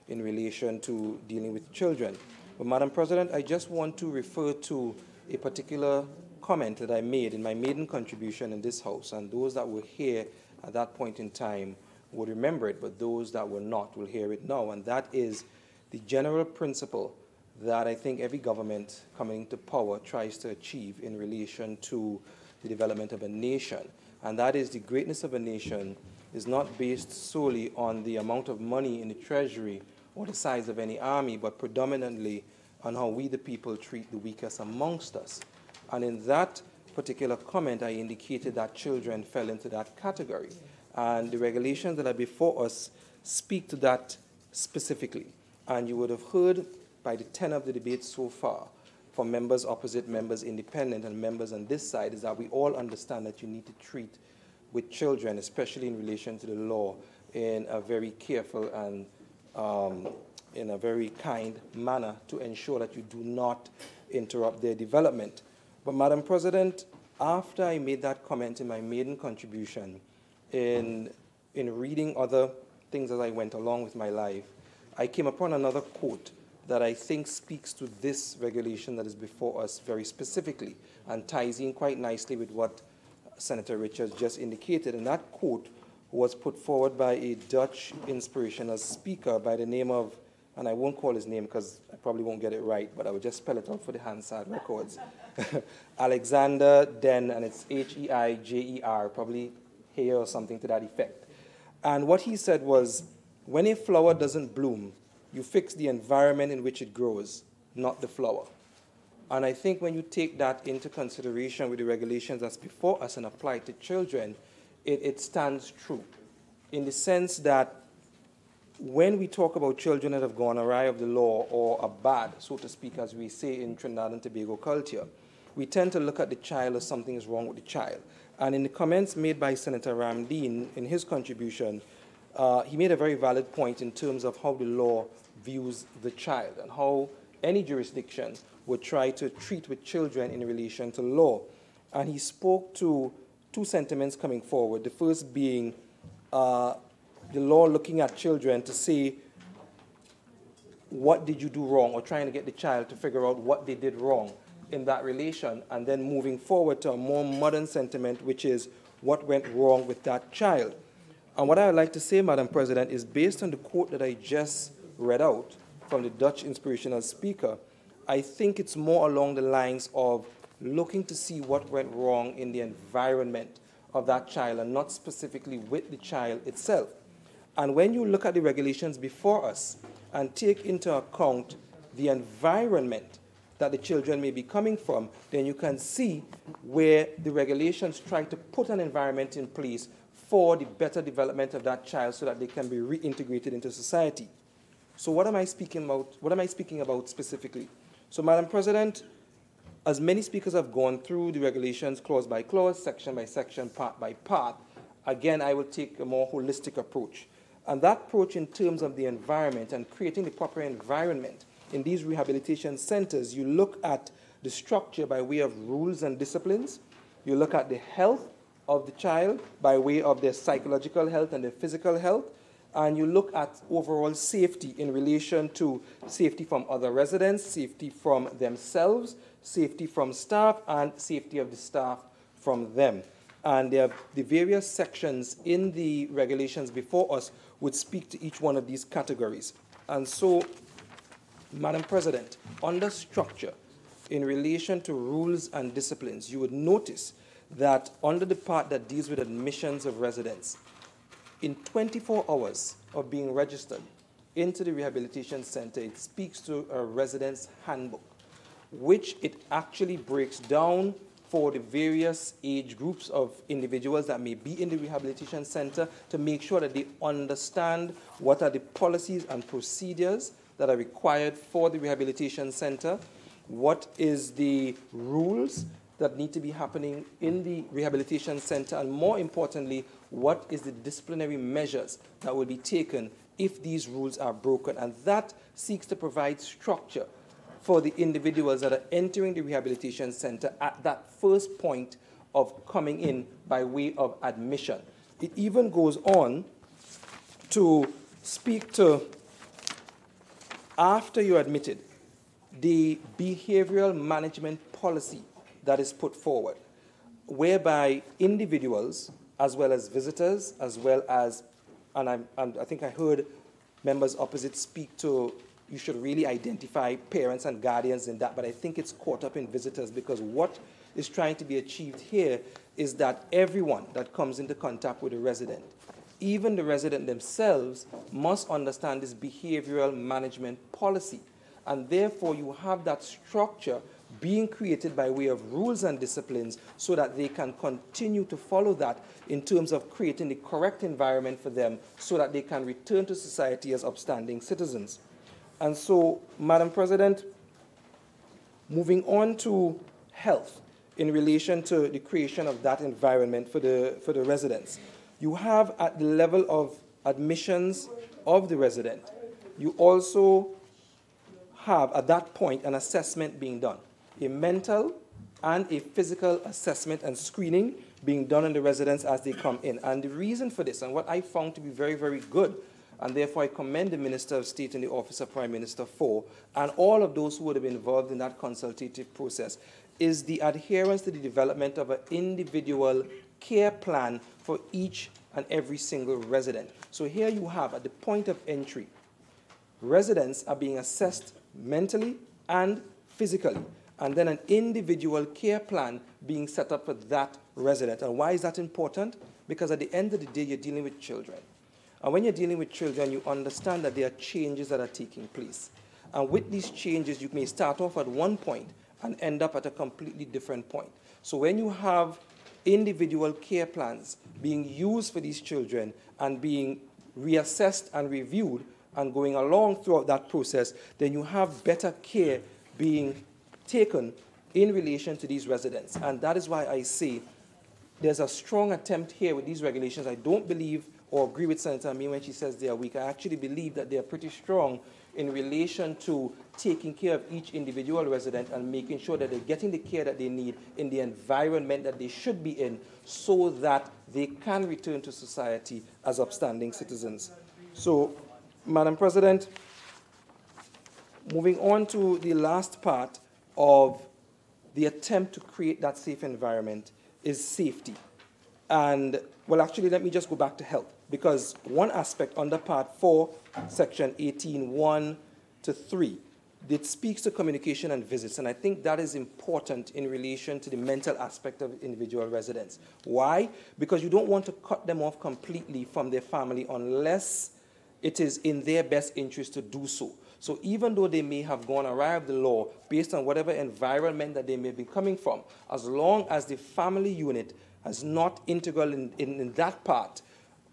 in relation to dealing with children. But Madam President, I just want to refer to a particular comment that I made in my maiden contribution in this House, and those that were here at that point in time would remember it, but those that were not will hear it now, and that is the general principle that I think every government coming to power tries to achieve in relation to the development of a nation, and that is the greatness of a nation is not based solely on the amount of money in the treasury or the size of any army, but predominantly on how we the people treat the weakest amongst us. And in that particular comment, I indicated that children fell into that category. And the regulations that are before us speak to that specifically. And you would have heard by the tenor of the debate so far, from members opposite, members independent, and members on this side, is that we all understand that you need to treat with children, especially in relation to the law, in a very careful and in a very kind manner to ensure that you do not interrupt their development. But Madam President, after I made that comment in my maiden contribution, in reading other things as I went along with my life, I came upon another quote that I think speaks to this regulation that is before us very specifically and ties in quite nicely with what Senator Richards just indicated. And that quote was put forward by a Dutch inspirational speaker by the name of, and I won't call his name because I probably won't get it right, but I will just spell it out for the Hansard records. Alexander Den, and it's Heijer, probably here or something to that effect. And what he said was, when a flower doesn't bloom, you fix the environment in which it grows, not the flower. And I think when you take that into consideration with the regulations that's before us and apply it to children, it stands true in the sense that when we talk about children that have gone awry of the law or are bad, so to speak, as we say in Trinidad and Tobago culture, we tend to look at the child as something is wrong with the child. And in the comments made by Senator Ramdeen in his contribution, he made a very valid point in terms of how the law views the child and how any jurisdiction would try to treat with children in relation to law. And he spoke to two sentiments coming forward, the first being the law looking at children to say, what did you do wrong, or trying to get the child to figure out what they did wrong in that relation, and then moving forward to a more modern sentiment, which is what went wrong with that child. And what I would like to say, Madam President, is based on the quote that I just read out from the Dutch inspirational speaker, I think it's more along the lines of looking to see what went wrong in the environment of that child and not specifically with the child itself. And when you look at the regulations before us and take into account the environment that the children may be coming from, then you can see where the regulations try to put an environment in place for the better development of that child so that they can be reintegrated into society. So what am I speaking about? What am I speaking about specifically? So, Madam President, as many speakers have gone through the regulations clause by clause, section by section, part by part, again, I will take a more holistic approach. And that approach in terms of the environment and creating the proper environment in these rehabilitation centers, you look at the structure by way of rules and disciplines. You look at the health of the child by way of their psychological health and their physical health. And you look at overall safety in relation to safety from other residents, safety from themselves, safety from staff, and safety of the staff from them. And the various sections in the regulations before us would speak to each one of these categories. And so, Madam President, under structure, in relation to rules and disciplines, you would notice that under the part that deals with admissions of residents, in 24 hours of being registered into the rehabilitation center, it speaks to a resident's handbook, which it actually breaks down for the various age groups of individuals that may be in the rehabilitation center to make sure that they understand what are the policies and procedures that are required for the rehabilitation center, what is the rules that need to be happening in the rehabilitation center, and more importantly, what is the disciplinary measures that will be taken if these rules are broken. And that seeks to provide structure for the individuals that are entering the rehabilitation center at that first point of coming in by way of admission. It even goes on to speak to, after you're admitted, the behavioral management policy that is put forward, whereby individuals, as well as visitors, as well as, and I think I heard members opposite speak to, you should really identify parents and guardians in that, but I think it's caught up in visitors, because what is trying to be achieved here is that everyone that comes into contact with a resident, even the resident themselves, must understand this behavioral management policy. And therefore, you have that structure being created by way of rules and disciplines so that they can continue to follow that in terms of creating the correct environment for them so that they can return to society as upstanding citizens. And so, Madam President, moving on to health in relation to the creation of that environment for the residents. You have at the level of admissions of the resident, you also have at that point an assessment being done, a mental and a physical assessment and screening being done on the residents as they come in. And the reason for this, and what I found to be very, very good, and therefore I commend the Minister of State in the Office of Prime Minister for, and all of those who would have been involved in that consultative process, is the adherence to the development of an individual care plan for each and every single resident. So here you have, at the point of entry, residents are being assessed mentally and physically, and then an individual care plan being set up for that resident. And why is that important? Because at the end of the day, you're dealing with children. And when you're dealing with children, you understand that there are changes that are taking place. And with these changes, you may start off at one point and end up at a completely different point. So when you have individual care plans being used for these children and being reassessed and reviewed and going along throughout that process, then you have better care being taken in relation to these residents. And that is why I say there's a strong attempt here with these regulations. I don't believe or agree with Senator Ameen when she says they are weak. I actually believe that they are pretty strong in relation to taking care of each individual resident and making sure that they're getting the care that they need in the environment that they should be in so that they can return to society as upstanding citizens. So, Madam President, moving on to the last part of the attempt to create that safe environment is safety. And, well, actually, let me just go back to health, because one aspect under Part 4, Section 18(1) to 3, it speaks to communication and visits, and I think that is important in relation to the mental aspect of individual residents. Why? Because you don't want to cut them off completely from their family unless it is in their best interest to do so. So even though they may have gone awry of the law based on whatever environment that they may be coming from, as long as the family unit is not integral in that part,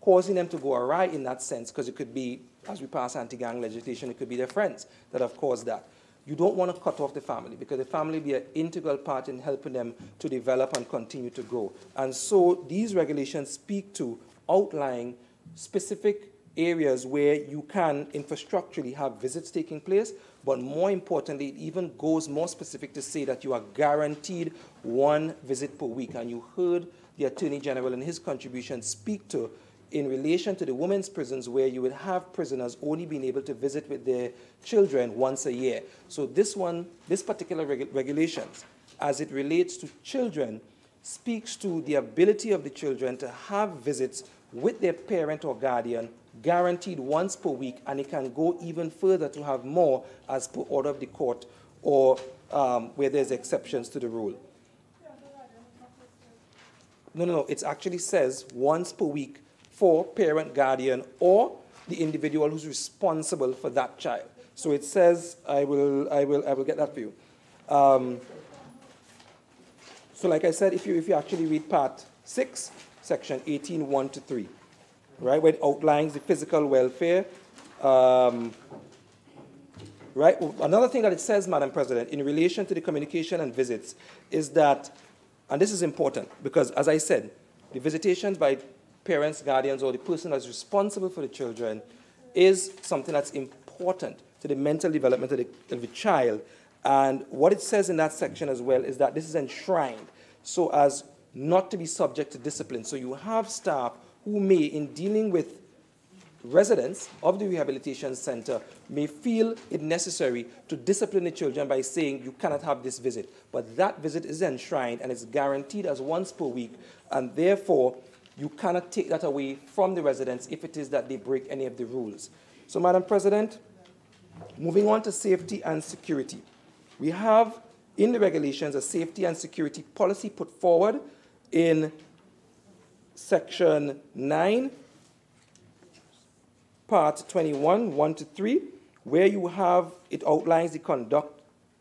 causing them to go awry in that sense, because it could be, as we pass anti-gang legislation, it could be their friends that have caused that. You don't want to cut off the family, because the family will be an integral part in helping them to develop and continue to grow. And so these regulations speak to outlying specific areas where you can infrastructurally have visits taking place, but more importantly, it even goes more specific to say that you are guaranteed 1 visit per week. And you heard the Attorney General in his contribution speak to in relation to the women's prisons, where you would have prisoners only being able to visit with their children once a year. So this particular regulations, as it relates to children, speaks to the ability of the children to have visits with their parent or guardian guaranteed once per week, and it can go even further to have more as per order of the court, or where there's exceptions to the rule. No, it actually says once per week for parent, guardian, or the individual who's responsible for that child. So it says, I will get that for you. So like I said, if you actually read part 6, section 18, 1 to 3, right, where it outlines the physical welfare. Right. Another thing that it says, Madam President, in relation to the communication and visits is that, and this is important, because as I said, the visitations by parents, guardians, or the person that's responsible for the children is something that's important to the mental development of the child. And what it says in that section as well is that this is enshrined so as not to be subject to discipline. So you have staff who may, in dealing with residents of the rehabilitation center, may feel it necessary to discipline the children by saying you cannot have this visit. But that visit is enshrined and it's guaranteed as once per week, and therefore you cannot take that away from the residents if it is that they break any of the rules. So, Madam President, moving on to safety and security. We have in the regulations a safety and security policy put forward in section 9, part 21, 1 to 3, where you have, it outlines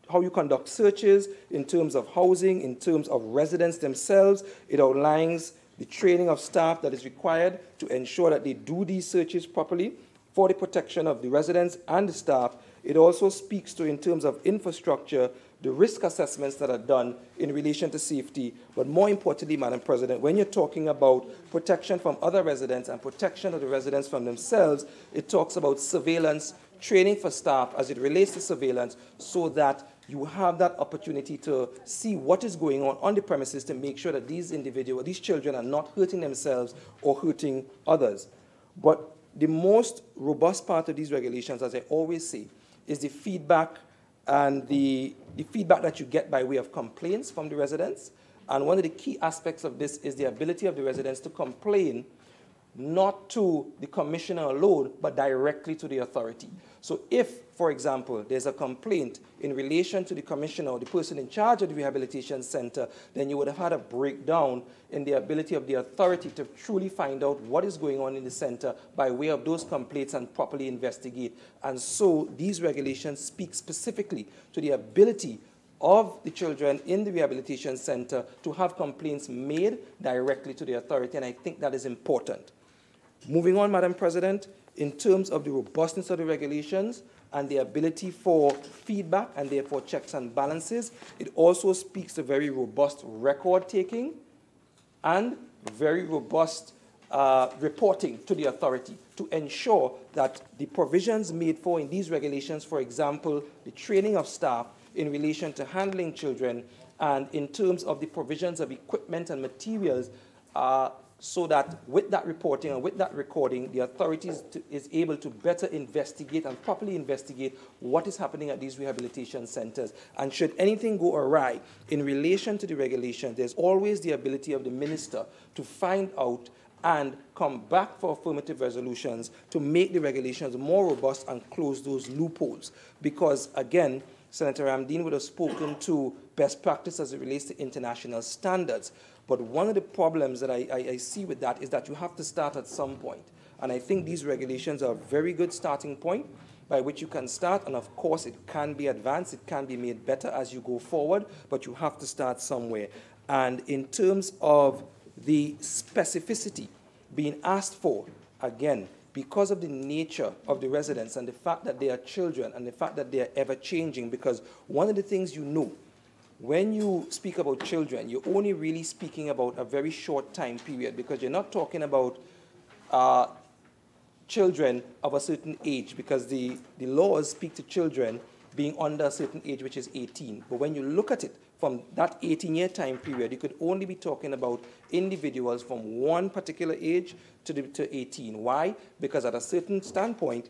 how you conduct searches in terms of housing, in terms of residents themselves. It outlines the training of staff that is required to ensure that they do these searches properly for the protection of the residents and the staff. It also speaks to, in terms of infrastructure, the risk assessments that are done in relation to safety. But more importantly, Madam President, when you're talking about protection from other residents and protection of the residents from themselves, it talks about surveillance, training for staff as it relates to surveillance, so that you have that opportunity to see what is going on the premises to make sure that these children are not hurting themselves or hurting others. But the most robust part of these regulations, as I always say, is the feedback and the feedback that you get by way of complaints from the residents. And one of the key aspects of this is the ability of the residents to complain not to the commissioner alone, but directly to the authority. So if, for example, there's a complaint in relation to the commissioner or the person in charge of the rehabilitation center, then you would have had a breakdown in the ability of the authority to truly find out what is going on in the center by way of those complaints and properly investigate. And so these regulations speak specifically to the ability of the children in the rehabilitation center to have complaints made directly to the authority, and I think that is important. Moving on, Madam President, in terms of the robustness of the regulations and the ability for feedback and therefore checks and balances, it also speaks to very robust record taking and very robust reporting to the authority to ensure that the provisions made for in these regulations, for example, the training of staff in relation to handling children and in terms of the provisions of equipment and materials, so that with that reporting and with that recording, the authorities is able to better investigate and properly investigate what is happening at these rehabilitation centers. And should anything go awry in relation to the regulation, there's always the ability of the minister to find out and come back for affirmative resolutions to make the regulations more robust and close those loopholes. Because again, Senator Ameen would have spoken to best practice as it relates to international standards. But one of the problems that I see with that is that you have to start at some point. And I think these regulations are a very good starting point by which you can start, and of course it can be advanced, it can be made better as you go forward, but you have to start somewhere. And in terms of the specificity being asked for, again, because of the nature of the residents and the fact that they are children and the fact that they are ever changing, because one of the things you know, when you speak about children, you're only really speaking about a very short time period, because you're not talking about children of a certain age, because the laws speak to children being under a certain age, which is 18. But when you look at it from that 18-year time period, you could only be talking about individuals from one particular age to 18. Why? Because at a certain standpoint,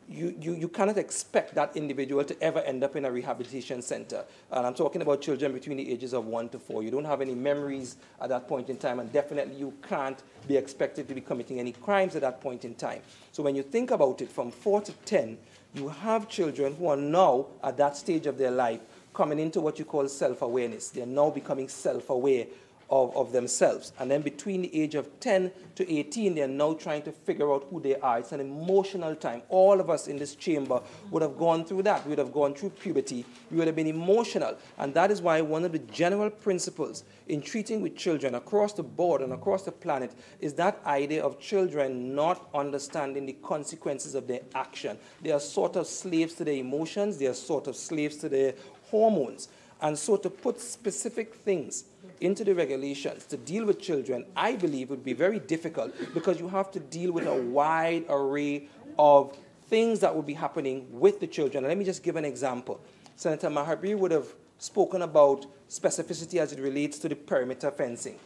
you cannot expect that individual to ever end up in a rehabilitation center. And I'm talking about children between the ages of 1 to 4. You don't have any memories at that point in time, and definitely you can't be expected to be committing any crimes at that point in time. So when you think about it, from 4 to 10, you have children who are now at that stage of their life coming into what you call self-awareness. They're now becoming self-aware of themselves. And then between the age of 10 to 18, they're now trying to figure out who they are. It's an emotional time. All of us in this chamber would have gone through that. We would have gone through puberty. We would have been emotional. And that is why one of the general principles in treating with children across the board and across the planet is that idea of children not understanding the consequences of their action. They are sort of slaves to their emotions. They are sort of slaves to their hormones. And so to put specific things into the regulations to deal with children, I believe would be very difficult, because you have to deal with a wide array of things that will be happening with the children. And let me just give an example. Senator Mahabir would have spoken about specificity as it relates to the perimeter fencing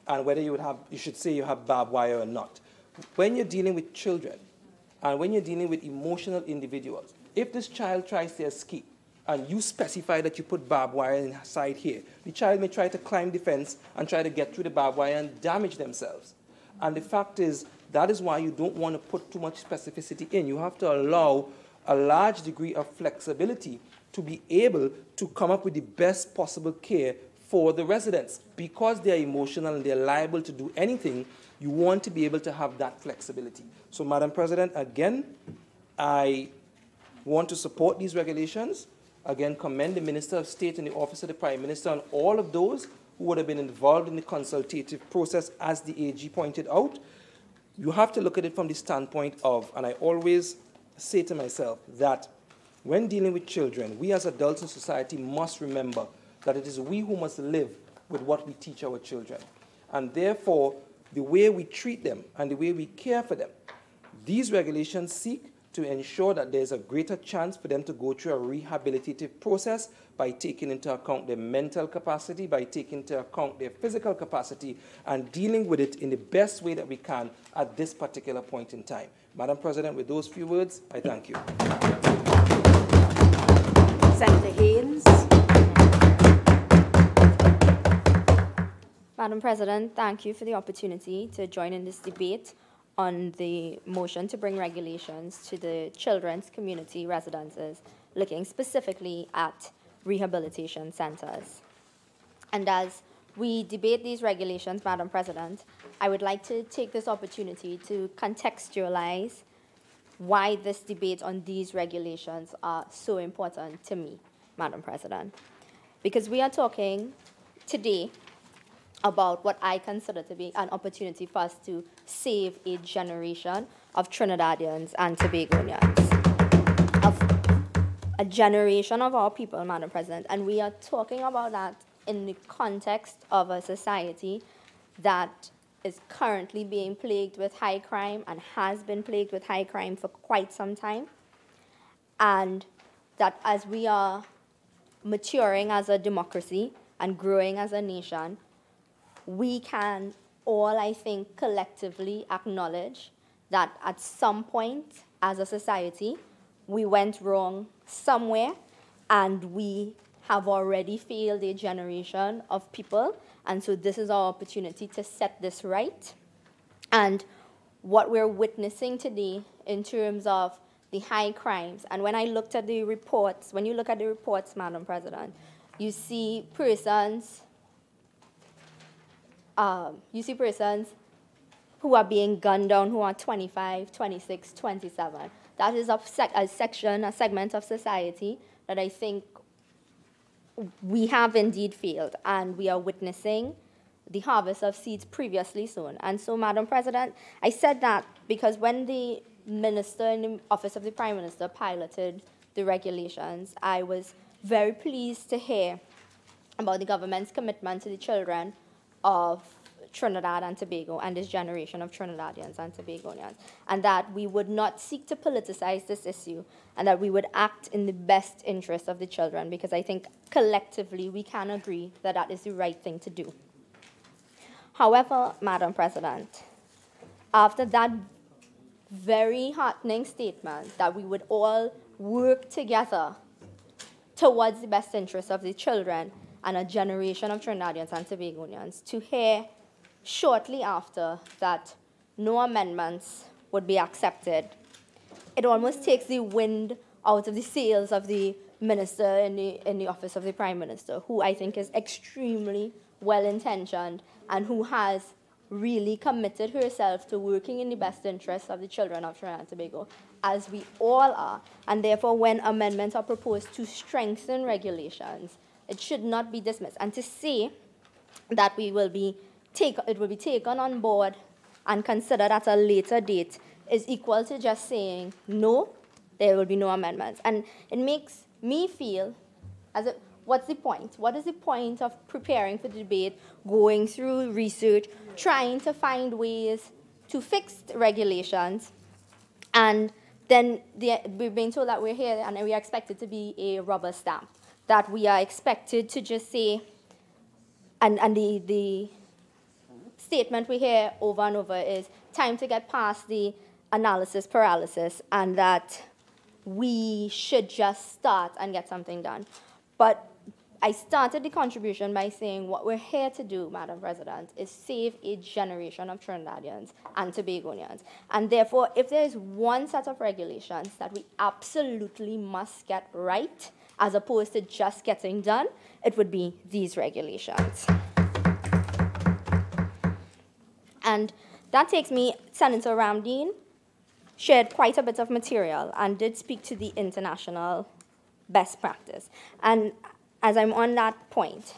and whether you should say you have barbed wire or not. When you're dealing with children and when you're dealing with emotional individuals, if this child tries to escape, and you specify that you put barbed wire inside here, the child may try to climb the fence and try to get through the barbed wire and damage themselves. And the fact is, that is why you don't want to put too much specificity in. You have to allow a large degree of flexibility to be able to come up with the best possible care for the residents. Because they're emotional and they're liable to do anything, you want to be able to have that flexibility. So, Madam President, again, I want to support these regulations. Again, commend the Minister of State and the Office of the Prime Minister and all of those who would have been involved in the consultative process, as the AG pointed out. You have to look at it from the standpoint of, and I always say to myself that when dealing with children, we as adults in society must remember that it is we who must live with what we teach our children. And therefore, the way we treat them and the way we care for them, these regulations seek to ensure that there's a greater chance for them to go through a rehabilitative process by taking into account their mental capacity, by taking into account their physical capacity, and dealing with it in the best way that we can at this particular point in time. Madam President, with those few words, I thank you. Senator Haynes. Madam President, thank you for the opportunity to join in this debate on the motion to bring regulations to the children's community residences, looking specifically at rehabilitation centers. And as we debate these regulations, Madam President, I would like to take this opportunity to contextualize why this debate on these regulations are so important to me, Madam President. Because we are talking today about what I consider to be an opportunity for us to save a generation of Trinidadians and Tobagonians, of a generation of our people, Madam President. And we are talking about that in the context of a society that is currently being plagued with high crime and has been plagued with high crime for quite some time. And that as we are maturing as a democracy and growing as a nation, we can all, I think, collectively acknowledge that at some point as a society, we went wrong somewhere, and we have already failed a generation of people. And so this is our opportunity to set this right. And what we're witnessing today in terms of the high crimes, and when I looked at the reports, when you look at the reports, Madam President, you see persons who are being gunned down who are 25, 26, 27. That is a segment of society that I think we have indeed failed, and we are witnessing the harvest of seeds previously sown. And so, Madam President, I said that because when the minister in the office of the Prime Minister piloted the regulations, I was very pleased to hear about the government's commitment to the children of Trinidad and Tobago and this generation of Trinidadians and Tobagonians, and that we would not seek to politicize this issue, and that we would act in the best interest of the children, because I think collectively we can agree that that is the right thing to do. However, Madam President, after that very heartening statement that we would all work together towards the best interest of the children and a generation of Trinidadians and Tobagonians, to hear shortly after that no amendments would be accepted, it almost takes the wind out of the sails of the minister in the office of the Prime Minister, who I think is extremely well-intentioned and who has really committed herself to working in the best interests of the children of Trinidad and Tobago, as we all are. And therefore, when amendments are proposed to strengthen regulations, it should not be dismissed. And to say that it will be taken on board and considered at a later date is equal to just saying, no, there will be no amendments. And it makes me feel as if, what's the point? What is the point of preparing for the debate, going through research, trying to find ways to fix regulations, and then we're being told that we're here and we are expected to be a rubber stamp, that we are expected to just say, and the statement we hear over and over is time to get past the analysis paralysis, and that we should just start and get something done. But I started the contribution by saying what we're here to do, Madam President, is save a generation of Trinidadians and Tobagonians. And therefore, if there is one set of regulations that we absolutely must get right, as opposed to just getting done, it would be these regulations. And that takes me, Senator Ramdeen shared quite a bit of material and did speak to the international best practice. And as I'm on that point,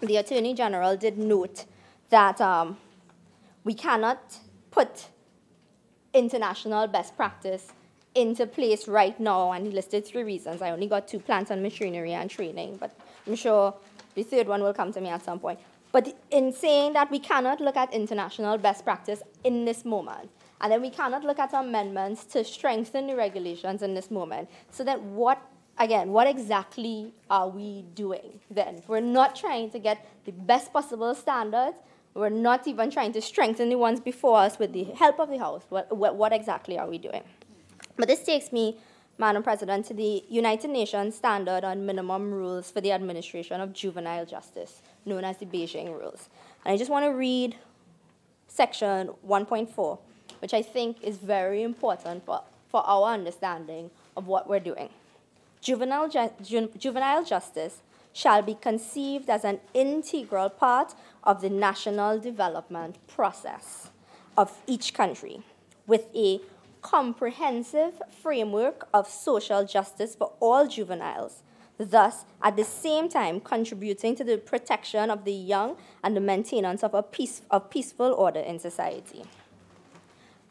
the Attorney General did note that we cannot put international best practice into place right now, and he listed 3 reasons. I only got 2, plant and machinery and training, but I'm sure the 3rd one will come to me at some point. But in saying that we cannot look at international best practice in this moment, and then we cannot look at amendments to strengthen the regulations in this moment, so then what exactly are we doing then? We're not trying to get the best possible standards. We're not even trying to strengthen the ones before us with the help of the House. What exactly are we doing? But this takes me, Madam President, to the United Nations Standard on Minimum Rules for the Administration of Juvenile Justice, known as the Beijing Rules. And I just want to read section 1.4, which I think is very important for our understanding of what we're doing. Juvenile justice shall be conceived as an integral part of the national development process of each country, with a comprehensive framework of social justice for all juveniles, thus at the same time contributing to the protection of the young and the maintenance of peaceful order in society.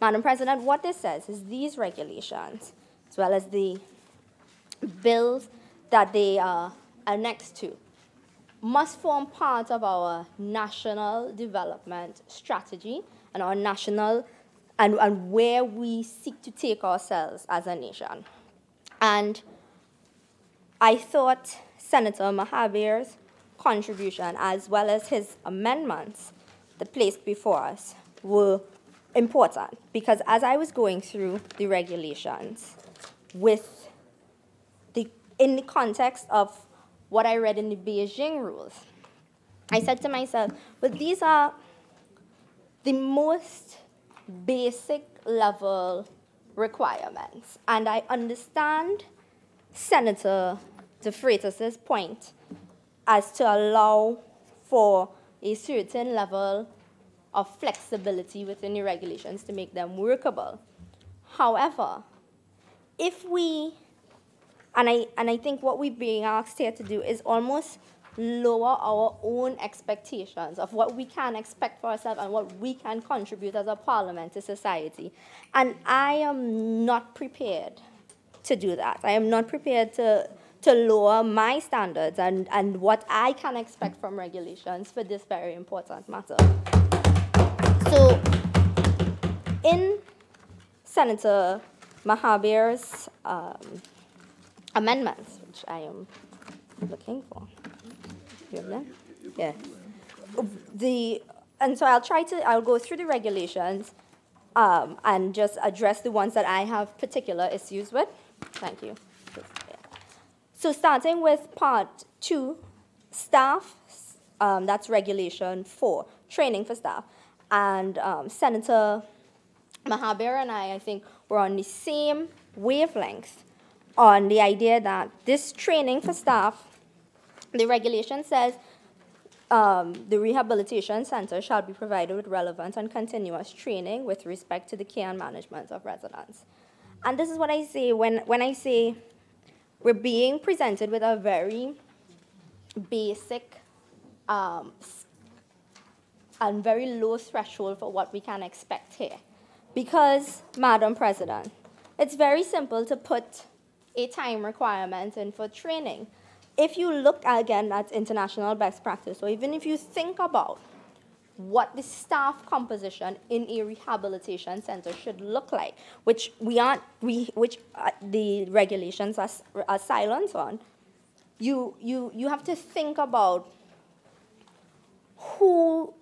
Madam President, what this says is these regulations, as well as the bills that they are annexed to, must form part of our national development strategy and our national and where we seek to take ourselves as a nation. And I thought Senator Mahavir's contribution, as well as his amendments that placed before us, were important, because as I was going through the regulations in the context of what I read in the Beijing rules, I said to myself, well, these are the most basic level requirements. And I understand Senator de Freitas' point as to allow for a certain level of flexibility within the regulations to make them workable. However, if we, and I think what we're being asked here to do is almost lower our own expectations of what we can expect for ourselves and what we can contribute as a parliament to society. And I am not prepared to do that. I am not prepared to lower my standards and what I can expect from regulations for this very important matter. So, in Senator Mahabir's amendments, which I am looking for. You have that? Yeah. And so I'll go through the regulations and just address the ones that I have particular issues with. Thank you. So starting with part 2, staff, that's regulation 4, training for staff. And Senator Mahabir and I think, were on the same wavelength on the idea that this training for staff, the regulation says the Rehabilitation Center shall be provided with relevant and continuous training with respect to the care and management of residents. And this is what I say when I say we're being presented with a very basic and very low threshold for what we can expect here. Because, Madam President, it's very simple to put a time requirement in for training. If you look, again, at international best practice, or even if you think about what the staff composition in a rehabilitation center should look like, which the regulations are silent on, you have to think about who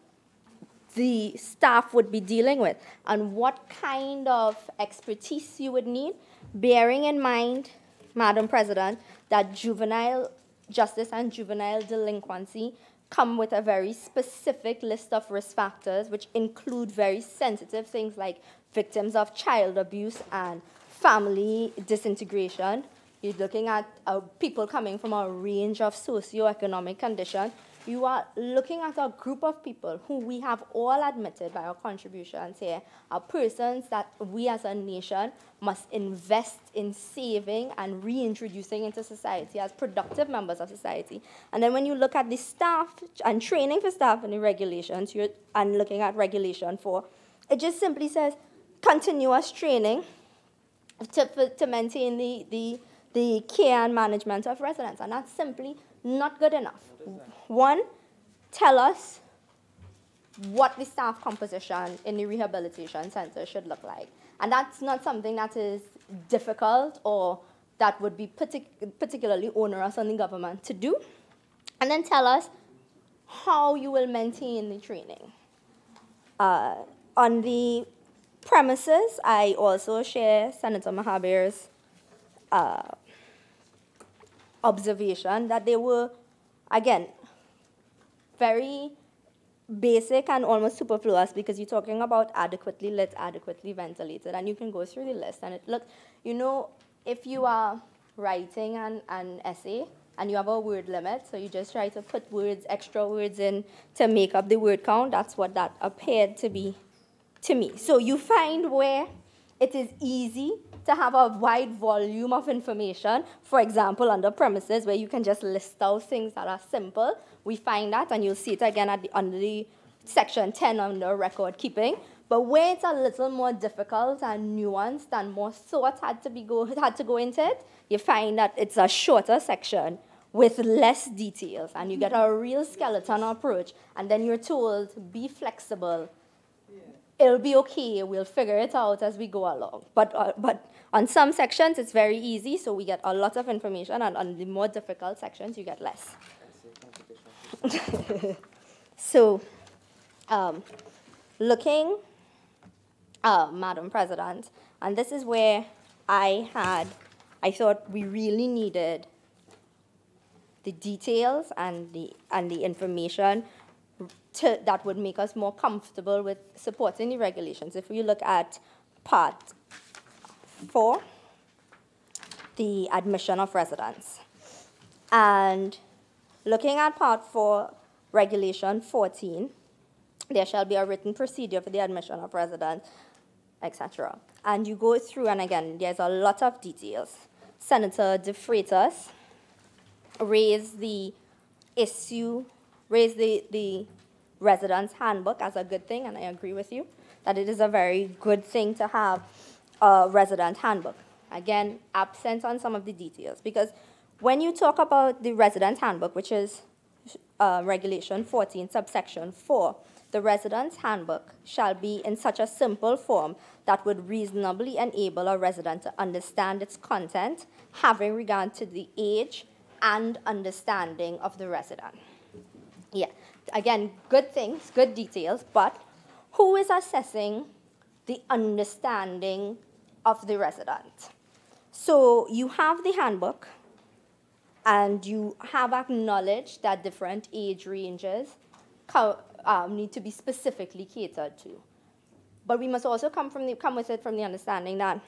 the staff would be dealing with and what kind of expertise you would need, bearing in mind, Madam President, that juvenile justice and juvenile delinquency come with a very specific list of risk factors, which include very sensitive things like victims of child abuse and family disintegration. You're looking at people coming from a range of socioeconomic conditions. You are looking at a group of people who we have all admitted by our contributions here are persons that we as a nation must invest in saving and reintroducing into society as productive members of society. And then when you look at the staff and training for staff and the regulations, and looking at Regulation 4, it just simply says continuous training to maintain the care and management of residents. And that's simply not good enough. One, tell us what the staff composition in the rehabilitation center should look like. And that's not something that is difficult or that would be particularly onerous on the government to do. And then tell us how you will maintain the training. On the premises, I also share Senator Mahabir's observation that they were, again, very basic and almost superfluous because you're talking about adequately lit, adequately ventilated, and you can go through the list and it looks, if you are writing an essay and you have a word limit, so you just try to put extra words in to make up the word count, that's what that appeared to be to me. So you find where it is easy to have a wide volume of information, for example, under premises, where you can just list out things that are simple. We find that, and you'll see it again under the section 10 under record keeping. But where it's a little more difficult and nuanced and more thought had to go into it, you find that it's a shorter section with less details, and you get a real skeleton approach, and then you're told, be flexible. It'll be okay, we'll figure it out as we go along. But on some sections, it's very easy, so we get a lot of information, and on the more difficult sections, you get less. So, looking, Madam President, and this is where I thought we really needed the details and the information that would make us more comfortable with supporting the regulations. If we look at part 4, the admission of residents, and looking at part 4, regulation 14, There shall be a written procedure for the admission of residents, etc. And you go through, and again, there's a lot of details. Senator de Freitas raised the issue, raised the residence handbook as a good thing, and I agree with you that it is a very good thing to have a resident handbook. Again, absent on some of the details, because when you talk about the resident handbook, which is Regulation 14, subsection 4, the residence handbook shall be in such a simple form that would reasonably enable a resident to understand its content, having regard to the age and understanding of the resident. Yeah, again, good things, good details, but who is assessing the understanding of the resident? So you have the handbook, and you have acknowledged that different age ranges need to be specifically catered to. But we must also come with it from the understanding that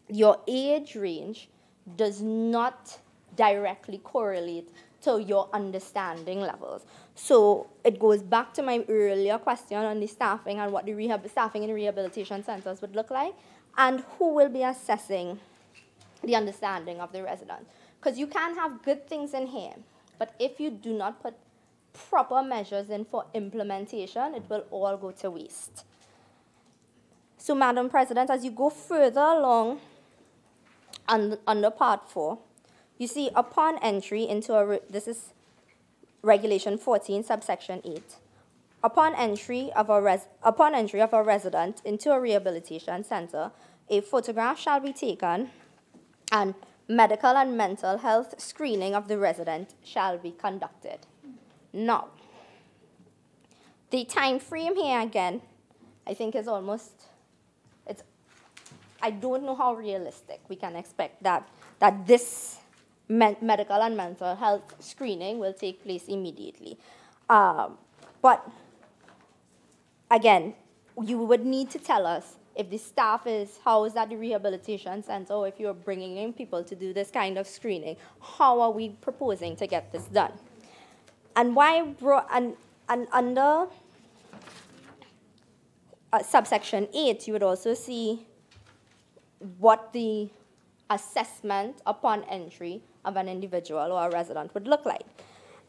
your age range does not directly correlate to your understanding levels. So it goes back to my earlier question on the staffing and what the staffing in the rehabilitation centers would look like, and who will be assessing the understanding of the resident. Because you can have good things in here, but if you do not put proper measures in for implementation, it will all go to waste. So, Madam President, as you go further along under Part 4, you see upon entry into this is Regulation 14, subsection 8. Upon entry of a resident into a rehabilitation center, a photograph shall be taken, and medical and mental health screening of the resident shall be conducted. Now, the time frame here again, I think is almost, I don't know how realistic we can expect that this medical and mental health screening will take place immediately. But again, you would need to tell us if the staff is housed at the rehabilitation center, or if you're bringing in people to do this kind of screening, how are we proposing to get this done? And under subsection 8, you would also see what the assessment upon entry of an individual or a resident would look like.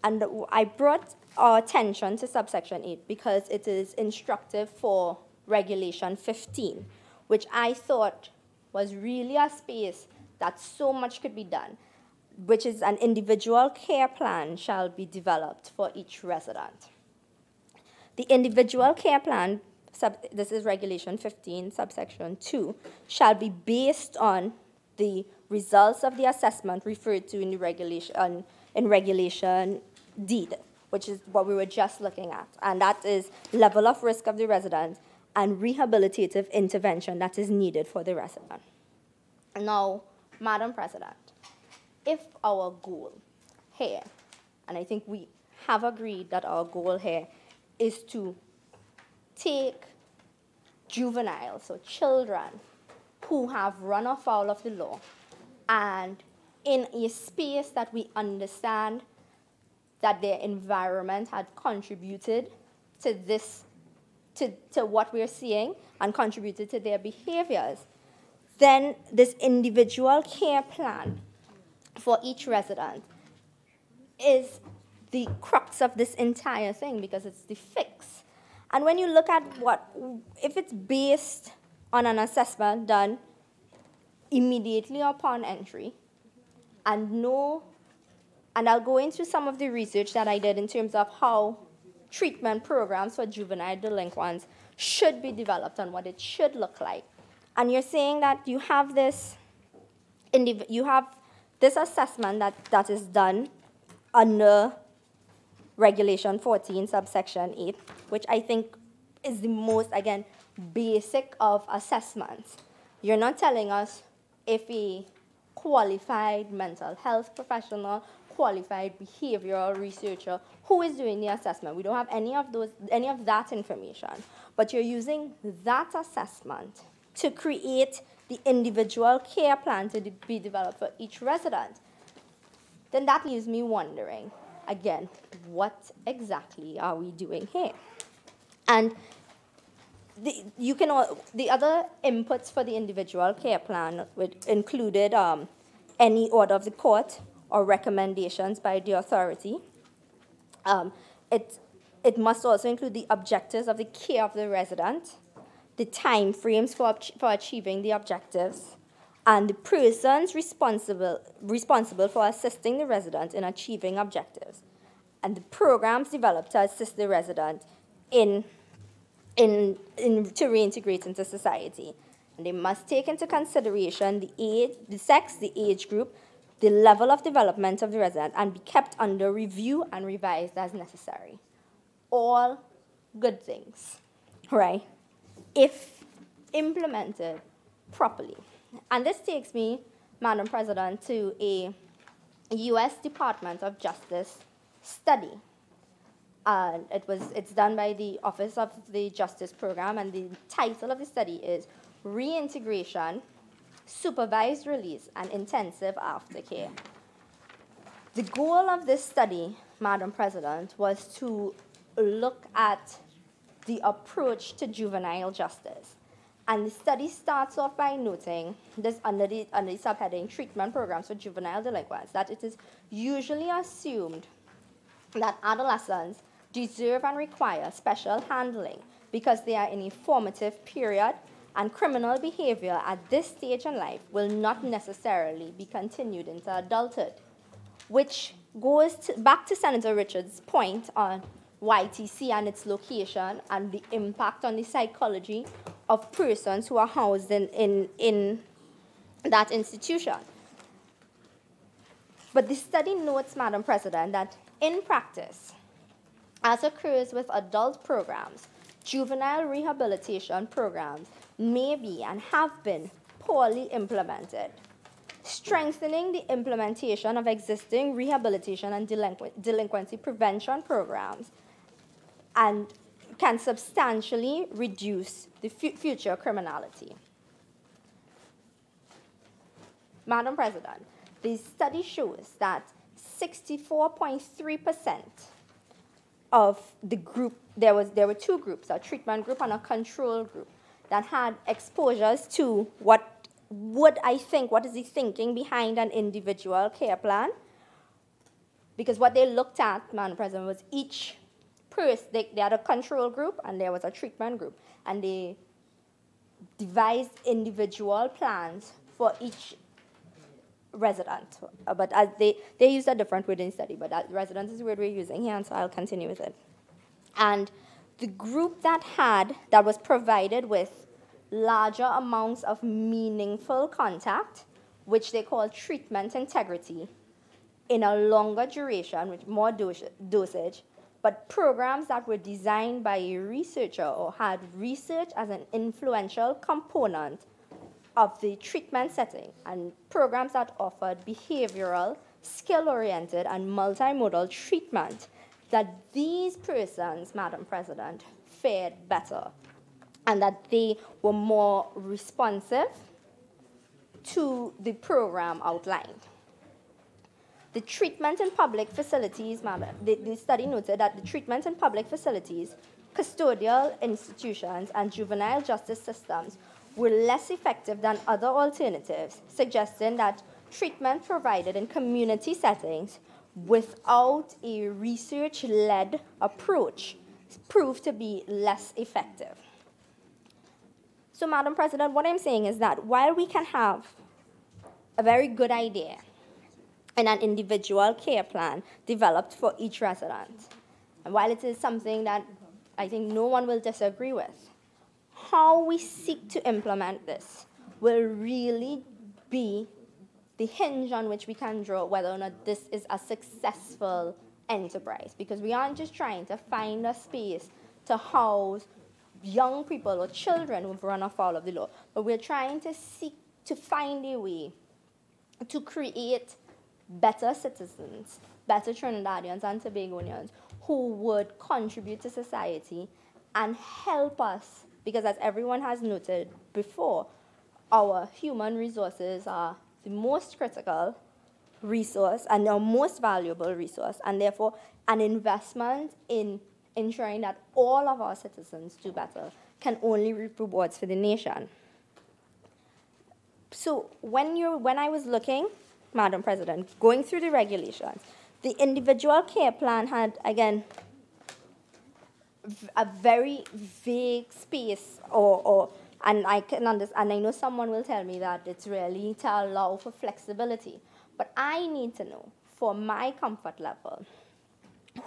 And I brought our attention to subsection 8 because it is instructive for Regulation 15, which I thought was really a space that so much could be done, which is an individual care plan shall be developed for each resident. The individual care plan, this is Regulation 15, subsection 2, shall be based on the results of the assessment referred to in the Regulation D, which is what we were just looking at, and that is level of risk of the resident and rehabilitative intervention that is needed for the resident. Now, Madam President, if our goal here, and I think we have agreed that our goal here is to take juveniles, so children who have run afoul of the law, and in a space that we understand that their environment had contributed to this, to what we're seeing and contributed to their behaviors, then this individual care plan for each resident is the crux of this entire thing, because it's the fix. And when you look at if it's based on an assessment done immediately upon entry, and I'll go into some of the research that I did in terms of how treatment programs for juvenile delinquents should be developed and what it should look like. And you're saying that you have this assessment that is done under Regulation 14, subsection 8, which I think is the most, again, basic of assessments. You're not telling us if a qualified mental health professional, qualified behavioral researcher, who is doing the assessment. We don't have any of that information, but you're using that assessment to create the individual care plan to be developed for each resident. Then that leaves me wondering, again, what exactly are we doing here? And the other inputs for the individual care plan included any order of the court or recommendations by the authority. It must also include the objectives of the care of the resident, the time frames for achieving the objectives, and the persons responsible for assisting the resident in achieving objectives, and the programs developed to assist the resident to reintegrate into society. And they must take into consideration the age, the sex, the age group, the level of development of the resident, and be kept under review and revised as necessary. All good things, right? If implemented properly. And this takes me, Madam President, to a U.S. Department of Justice study. And it's done by the Office of the Justice Program, and the title of the study is Reintegration, Supervised Release, and Intensive Aftercare. The goal of this study, Madam President, was to look at the approach to juvenile justice. And the study starts off by noting this under the subheading Treatment Programs for Juvenile Delinquents, that it is usually assumed that adolescents deserve and require special handling because they are in a formative period, and criminal behavior at this stage in life will not necessarily be continued into adulthood, which goes back to Senator Richards' point on YTC and its location and the impact on the psychology of persons who are housed in that institution. But the study notes, Madam President, that in practice, as occurs with adult programs, juvenile rehabilitation programs may be and have been poorly implemented. Strengthening the implementation of existing rehabilitation and delinquency prevention programs and can substantially reduce the future criminality. Madam President, the study shows that 64.3% of the group, there were two groups, a treatment group and a control group, that had exposures to what is the thinking behind an individual care plan. Because what they looked at, Madam President, was each person, they had a control group and there was a treatment group, and they devised individual plans for each resident. But as they used a different word in study, but that resident is the word we're using here, and so I'll continue with it. And the group that was provided with larger amounts of meaningful contact, which they call treatment integrity, in a longer duration with more dosage, but programs that were designed by a researcher or had research as an influential component of the treatment setting, and programs that offered behavioral, skill-oriented, and multimodal treatment, that these persons, Madam President, fared better, and that they were more responsive to the program outlined. The treatment in public facilities, the study noted that the treatment in public facilities, custodial institutions, and juvenile justice systems were less effective than other alternatives, suggesting that treatment provided in community settings without a research-led approach proved to be less effective. So, Madam President, what I'm saying is that while we can have a very good idea and an individual care plan developed for each resident, and while it is something that I think no one will disagree with, how we seek to implement this will really be the hinge on which we can draw whether or not this is a successful enterprise. Because we aren't just trying to find a space to house young people or children who've run afoul of the law, but we're trying to seek to find a way to create better citizens, better Trinidadians and Tobagonians who would contribute to society and help us, because as everyone has noted before, our human resources are the most critical resource and our most valuable resource, and therefore an investment in ensuring that all of our citizens do better can only reap rewards for the nation. So when I was looking, Madam President, going through the regulations, the individual care plan had, again, a very vague space, and I can understand, and I know someone will tell me that it's really to allow for flexibility, but I need to know, for my comfort level,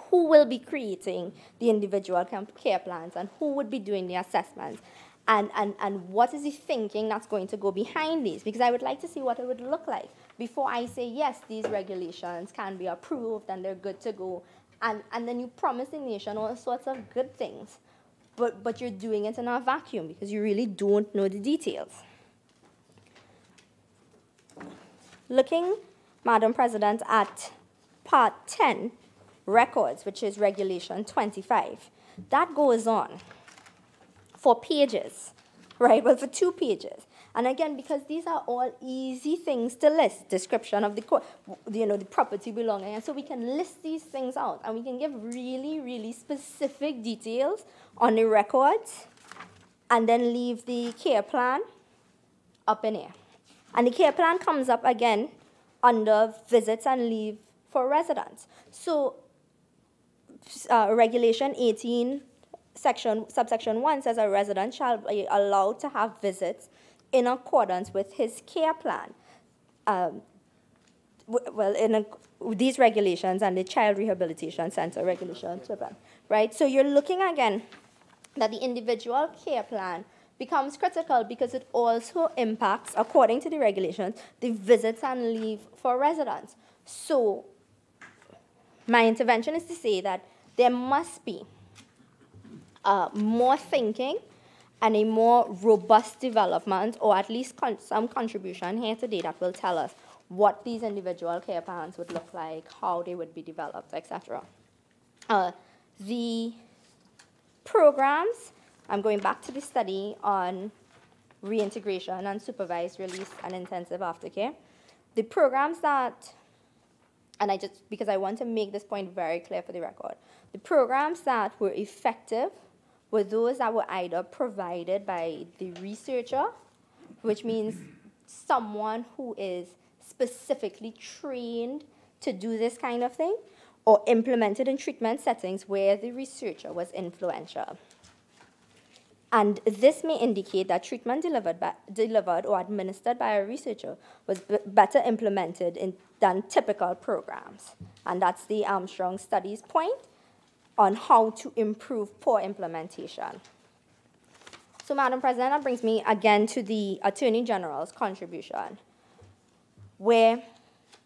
who will be creating the individual care plans and who would be doing the assessments, and what is the thinking that's going to go behind these, because I would like to see what it would look like before I say, yes, these regulations can be approved and they're good to go, and then you promise the nation all sorts of good things, but you're doing it in a vacuum because you really don't know the details. Looking, Madam President, at Part 10, records, which is Regulation 25, that goes on for pages, right? Well, for 2 pages. And again, because these are all easy things to list, description of the the property belonging, and so we can list these things out, and we can give really, really specific details on the records, and then leave the care plan up in here. And the care plan comes up again under visits and leave for residents. So Regulation 18, subsection 1 says a resident shall be allowed to have visits in accordance with his care plan. These regulations and the Child Rehabilitation Center regulation, right? So you're looking again that the individual care plan becomes critical because it also impacts, according to the regulations, the visits and leave for residents. So my intervention is to say that there must be more thinking and a more robust development, or at least some contribution here today that will tell us what these individual care plans would look like, how they would be developed, etc. The programs, I'm going back to the study on reintegration and supervised release and intensive aftercare. The programs that, and because I want to make this point very clear for the record, the programs that were effective were those that were either provided by the researcher, which means someone who is specifically trained to do this kind of thing, or implemented in treatment settings where the researcher was influential. And this may indicate that treatment delivered or administered by a researcher was better implemented than typical programs. And that's the Armstrong studies point on how to improve poor implementation. So, Madam President, that brings me again to the Attorney General's contribution, where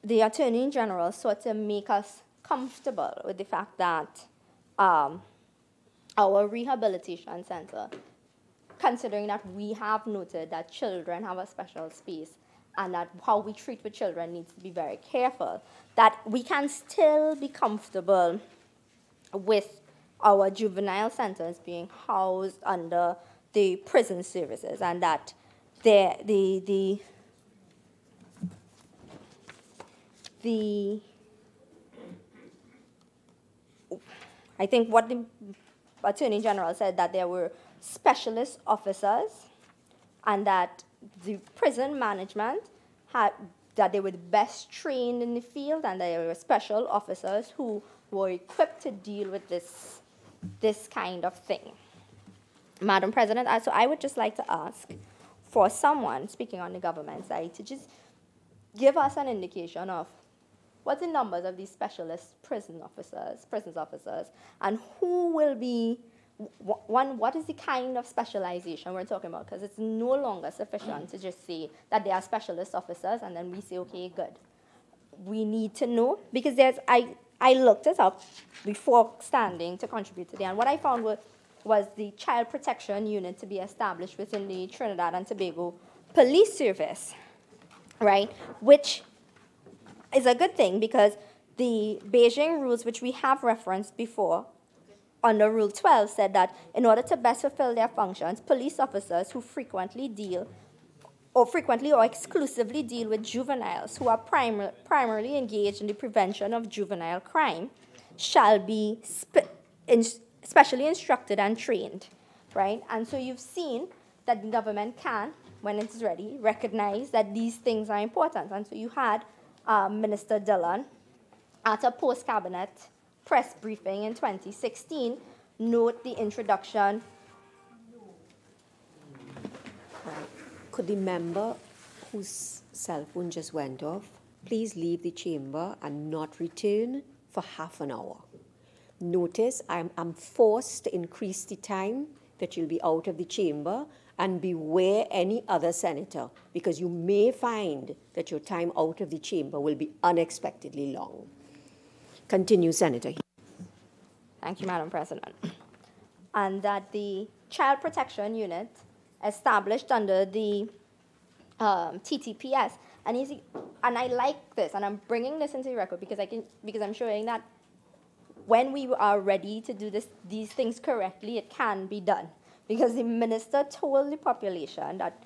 the Attorney General sought to make us comfortable with the fact that our rehabilitation center, considering that we have noted that children have a special space and that how we treat with children needs to be very careful, that we can still be comfortable with our juvenile centers being housed under the prison services, and that I think what the Attorney General said, that there were specialist officers and that the prison management that they were the best trained in the field, and there were special officers who were equipped to deal with this kind of thing. Madam President, so I would just like to ask for someone speaking on the government side to just give us an indication of what's the numbers of these specialist prison officers, and who will be, what is the kind of specialization we're talking about? Because it's no longer sufficient to just say that they are specialist officers and then we say, okay, good. We need to know, because I looked it up before standing to contribute today, and what I found was the child protection unit to be established within the Trinidad and Tobago Police Service, right? Which is a good thing, because the Beijing rules, which we have referenced before, under Rule 12, said that in order to best fulfill their functions, police officers who frequently or exclusively deal with juveniles who are primarily engaged in the prevention of juvenile crime shall be specially instructed and trained, right? And so you've seen that the government can, when it is ready, recognize that these things are important. And so you had Minister Dillon at a post-cabinet press briefing in 2016 note the introduction. Could the member whose cell phone just went off please leave the chamber and not return for half an hour? Notice I'm forced to increase the time that you'll be out of the chamber, and beware any other senator, because you may find that your time out of the chamber will be unexpectedly long. Continue, Senator. Thank you, Madam President. And that the Child Protection Unit established under the TTPS, and I like this, and I'm bringing this into the record because I'm showing that when we are ready to do these things correctly, it can be done. Because the minister told the population that,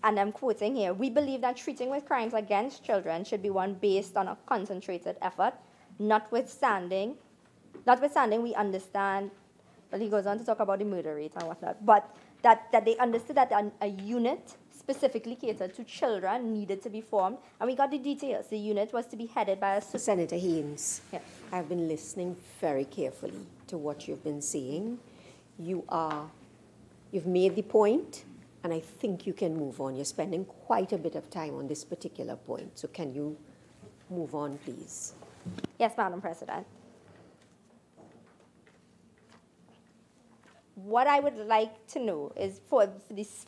and I'm quoting here, we believe that treating with crimes against children should be one based on a concentrated effort, notwithstanding we understand, but he goes on to talk about the murder rate and whatnot, but that they understood that a unit specifically catered to children needed to be formed, and we got the details. The unit was to be headed by a... Senator Haynes, yeah. I've been listening very carefully to what you've been saying. You've made the point, and I think you can move on. You're spending quite a bit of time on this particular point, so can you move on, please? Yes, Madam President. What I would like to know is for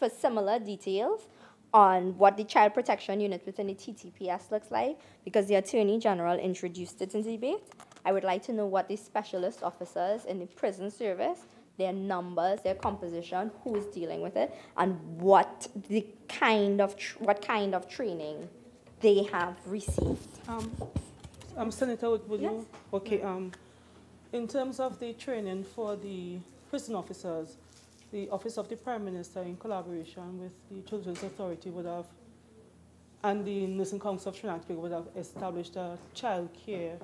similar details on what the Child Protection Unit within the TTPS looks like, because the Attorney General introduced it in the debate. I would like to know what the specialist officers in the prison service, their numbers, their composition, who is dealing with it, and what kind of training they have received. Senator, would yes. you? Okay. In terms of the training for the prison officers, the Office of the Prime Minister, in collaboration with the Children's Authority, would have, and the Nursing Council of Trinidad would have established a child care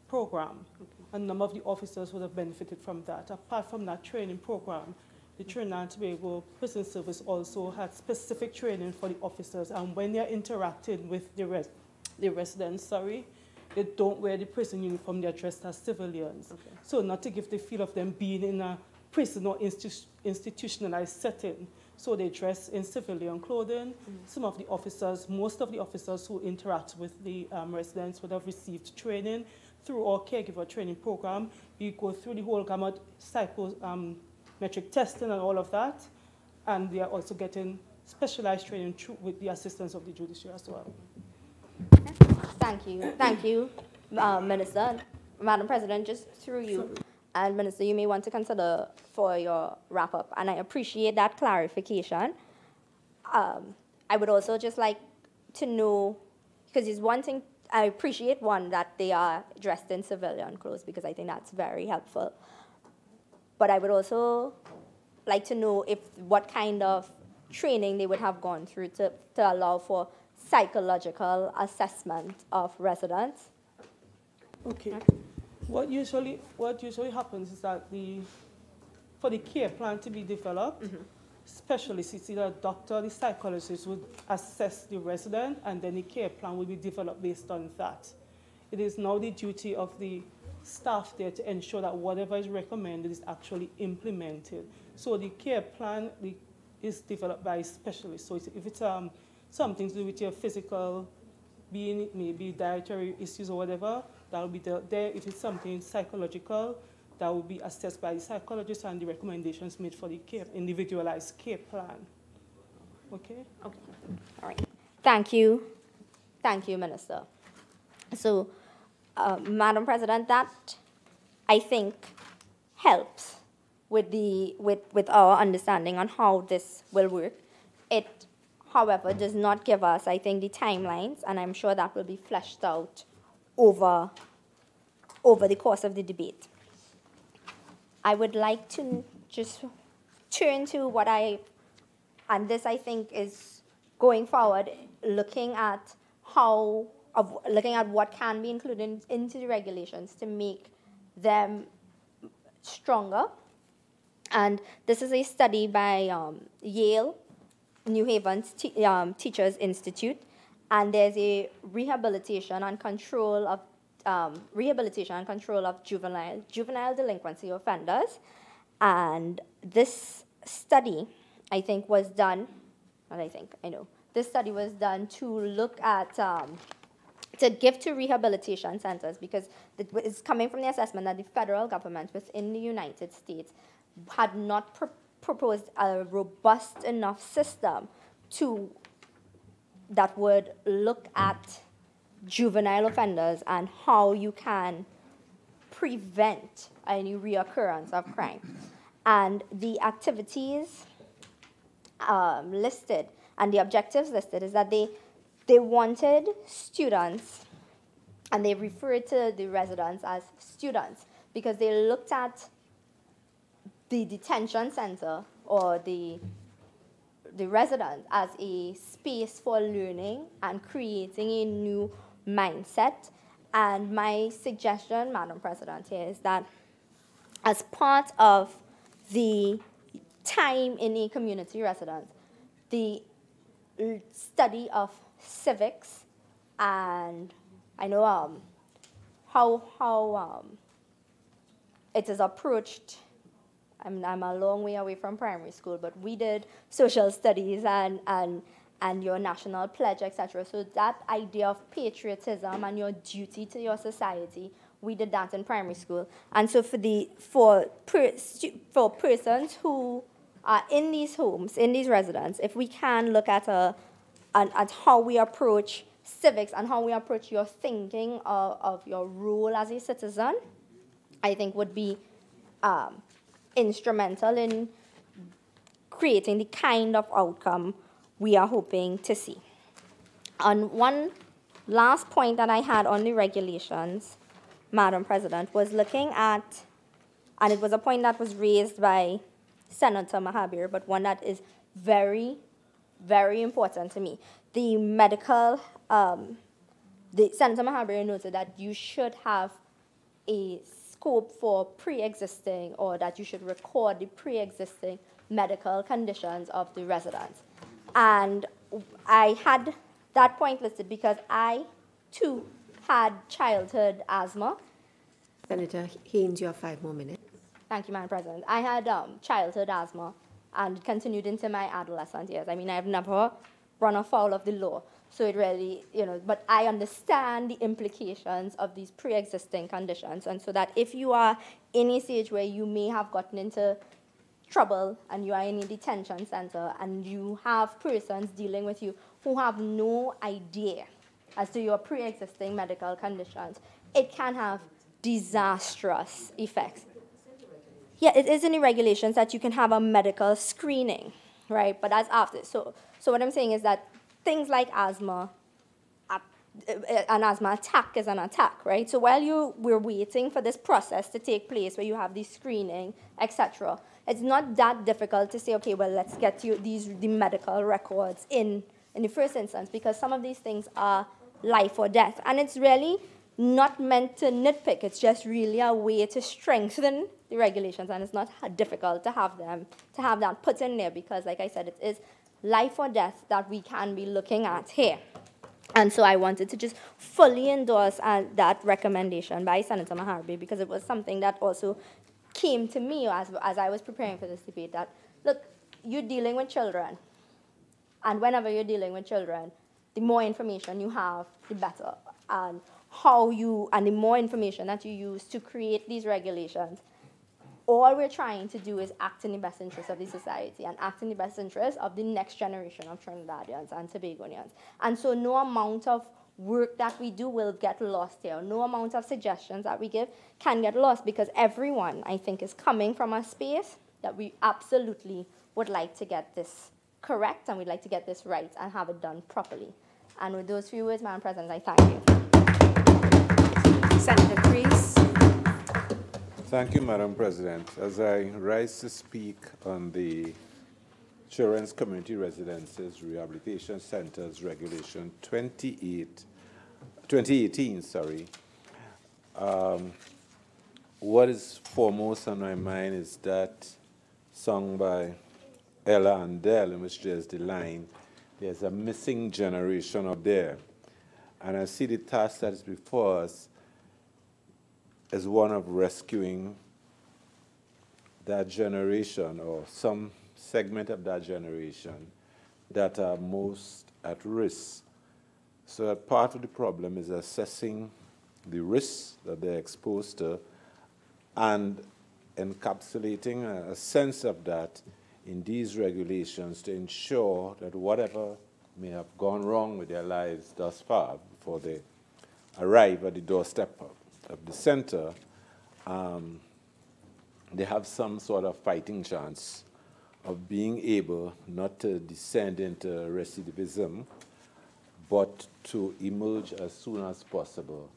program. Okay. A number of the officers would have benefited from that. Apart from that training program, the Trinidad and Tobago Prison Service also had specific training for the officers, and when they're interacting with the residents, they don't wear the prison uniform, they're dressed as civilians. Okay. So not to give the feel of them being in a prison or institutionalized setting. So they dress in civilian clothing. Some of the officers, most of the officers who interact with the residents would have received training through our caregiver training program. We go through the whole gamut, psychometric testing and all of that. And they are also getting specialized training with the assistance of the judiciary as well. Thank you, Minister. Madam President, just through you, and Minister, you may want to consider for your wrap-up, and I appreciate that clarification. I would also just like to know, because it's one thing, I appreciate one, that they are dressed in civilian clothes, because I think that's very helpful. But I would also like to know what kind of training they would have gone through to allow for psychological assessment of residents. Okay. What usually happens is that for the care plan to be developed, specialists, it's either a doctor or the psychologist would assess the resident, and then the care plan will be developed based on that. It is now the duty of the staff there to ensure that whatever is recommended is actually implemented. So the care plan is developed by specialists. So if it's something to do with your physical being, maybe dietary issues or whatever, that will be there. If it's something psychological, that will be assessed by the psychologist and the recommendations made for the individualized care plan. Okay? Okay. All right. Thank you. Thank you, Minister. So, Madam President, that, I think, helps with our understanding on how this will work. It, however, does not give us, I think, the timelines, and I'm sure that will be fleshed out over the course of the debate. I would like to just turn to and this I think is going forward, looking at what can be included into the regulations to make them stronger. And this is a study by Yale, New Haven's Teachers Institute, and there's a rehabilitation and control of juvenile delinquency offenders. And this study, I think, was done, this study was done to look at, to give to rehabilitation centers, because it's coming from the assessment that the federal government within the United States had not proposed a robust enough system that would look at juvenile offenders and how you can prevent any reoccurrence of crime. And the activities listed and the objectives listed is that they wanted students, and they referred to the residents as students, because they looked at the detention center or the resident as a space for learning and creating a new mindset. And my suggestion, Madam President, here is that as part of the time in a community residence, the study of civics, and I know how it is approached. I'm a long way away from primary school, but we did social studies and your national pledge, etc. So that idea of patriotism and your duty to your society, we did that in primary school. And so for persons who are in these homes, in these residents, if we can look at how we approach civics and how we approach your thinking of your role as a citizen, I think would be instrumental in creating the kind of outcome we are hoping to see. And one last point that I had on the regulations, Madam President, was looking at, and it was a point that was raised by Senator Mahabir, but one that is very, very important to me. The medical, Senator Mahabir noted that you should have a scope for pre-existing, or that you should record the pre-existing medical conditions of the residents. And I had that point listed because I, too, had childhood asthma. Senator Haynes, you have 5 more minutes. Thank you, Madam President. I had childhood asthma and continued into my adolescent years. I mean, I've never run afoul of the law. So it really, but I understand the implications of these pre-existing conditions. And so that if you are in a stage where you may have gotten into trouble and you are in a detention center and you have persons dealing with you who have no idea as to your pre-existing medical conditions, it can have disastrous effects. Yeah, it is in the regulations that you can have a medical screening, right? But that's after. So what I'm saying is that things like asthma, an asthma attack is an attack, right? So while we're waiting for this process to take place where you have the screening, etc., it's not that difficult to say, okay, well, let's get you the medical records in the first instance, because some of these things are life or death. And it's really not meant to nitpick. It's just really a way to strengthen the regulations, and it's not difficult to have that put in there, because, like I said, it is life or death that we can be looking at here. And so I wanted to just fully endorse that recommendation by Senator Mahabir, because it was something that also came to me as I was preparing for this debate, that, look, you're dealing with children. And whenever you're dealing with children, the more information you have, the better. And the more information that you use to create these regulations, all we're trying to do is act in the best interest of the society and act in the best interest of the next generation of Trinidadians and Tobagonians. And so no amount of work that we do will get lost here. No amount of suggestions that we give can get lost, because everyone, I think, is coming from a space that we absolutely would like to get this correct, and we'd like to get this right and have it done properly. And with those few words, Madam President, I thank you. Senator Creese. Thank you, Madam President. As I rise to speak on the Children's Community Residences Rehabilitation Centers Regulation 2018, what is foremost on my mind is that sung by Ella and Dell, in which there's the line, there's a missing generation up there. And I see the task that is before us as one of rescuing that generation, or some segment of that generation, that are most at risk. So that part of the problem is assessing the risks that they're exposed to and encapsulating a sense of that in these regulations to ensure that whatever may have gone wrong with their lives thus far before they arrive at the doorstep of the center, they have some sort of fighting chance of being able not to descend into recidivism, but to emerge as soon as possible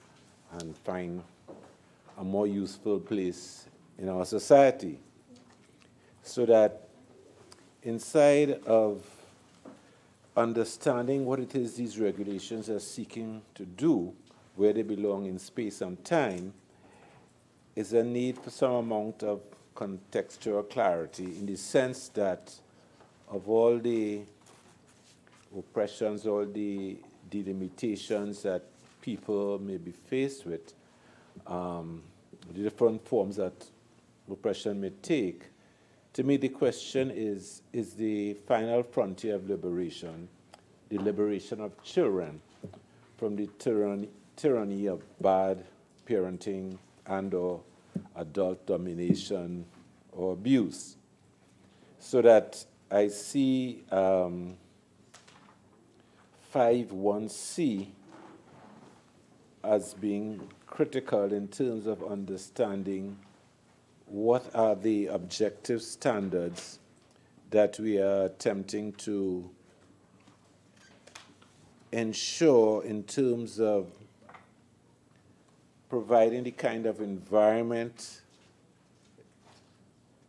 and find a more useful place in our society. So that inside of understanding what it is these regulations are seeking to do, where they belong in space and time, is a need for some amount of contextual clarity, in the sense that of all the oppressions, all the delimitations that people may be faced with, the different forms that oppression may take, to me the question is the final frontier of liberation, the liberation of children from the tyranny of bad parenting and or adult domination or abuse. So that I see 5.1c as being critical in terms of understanding what are the objective standards that we are attempting to ensure in terms of providing the kind of environment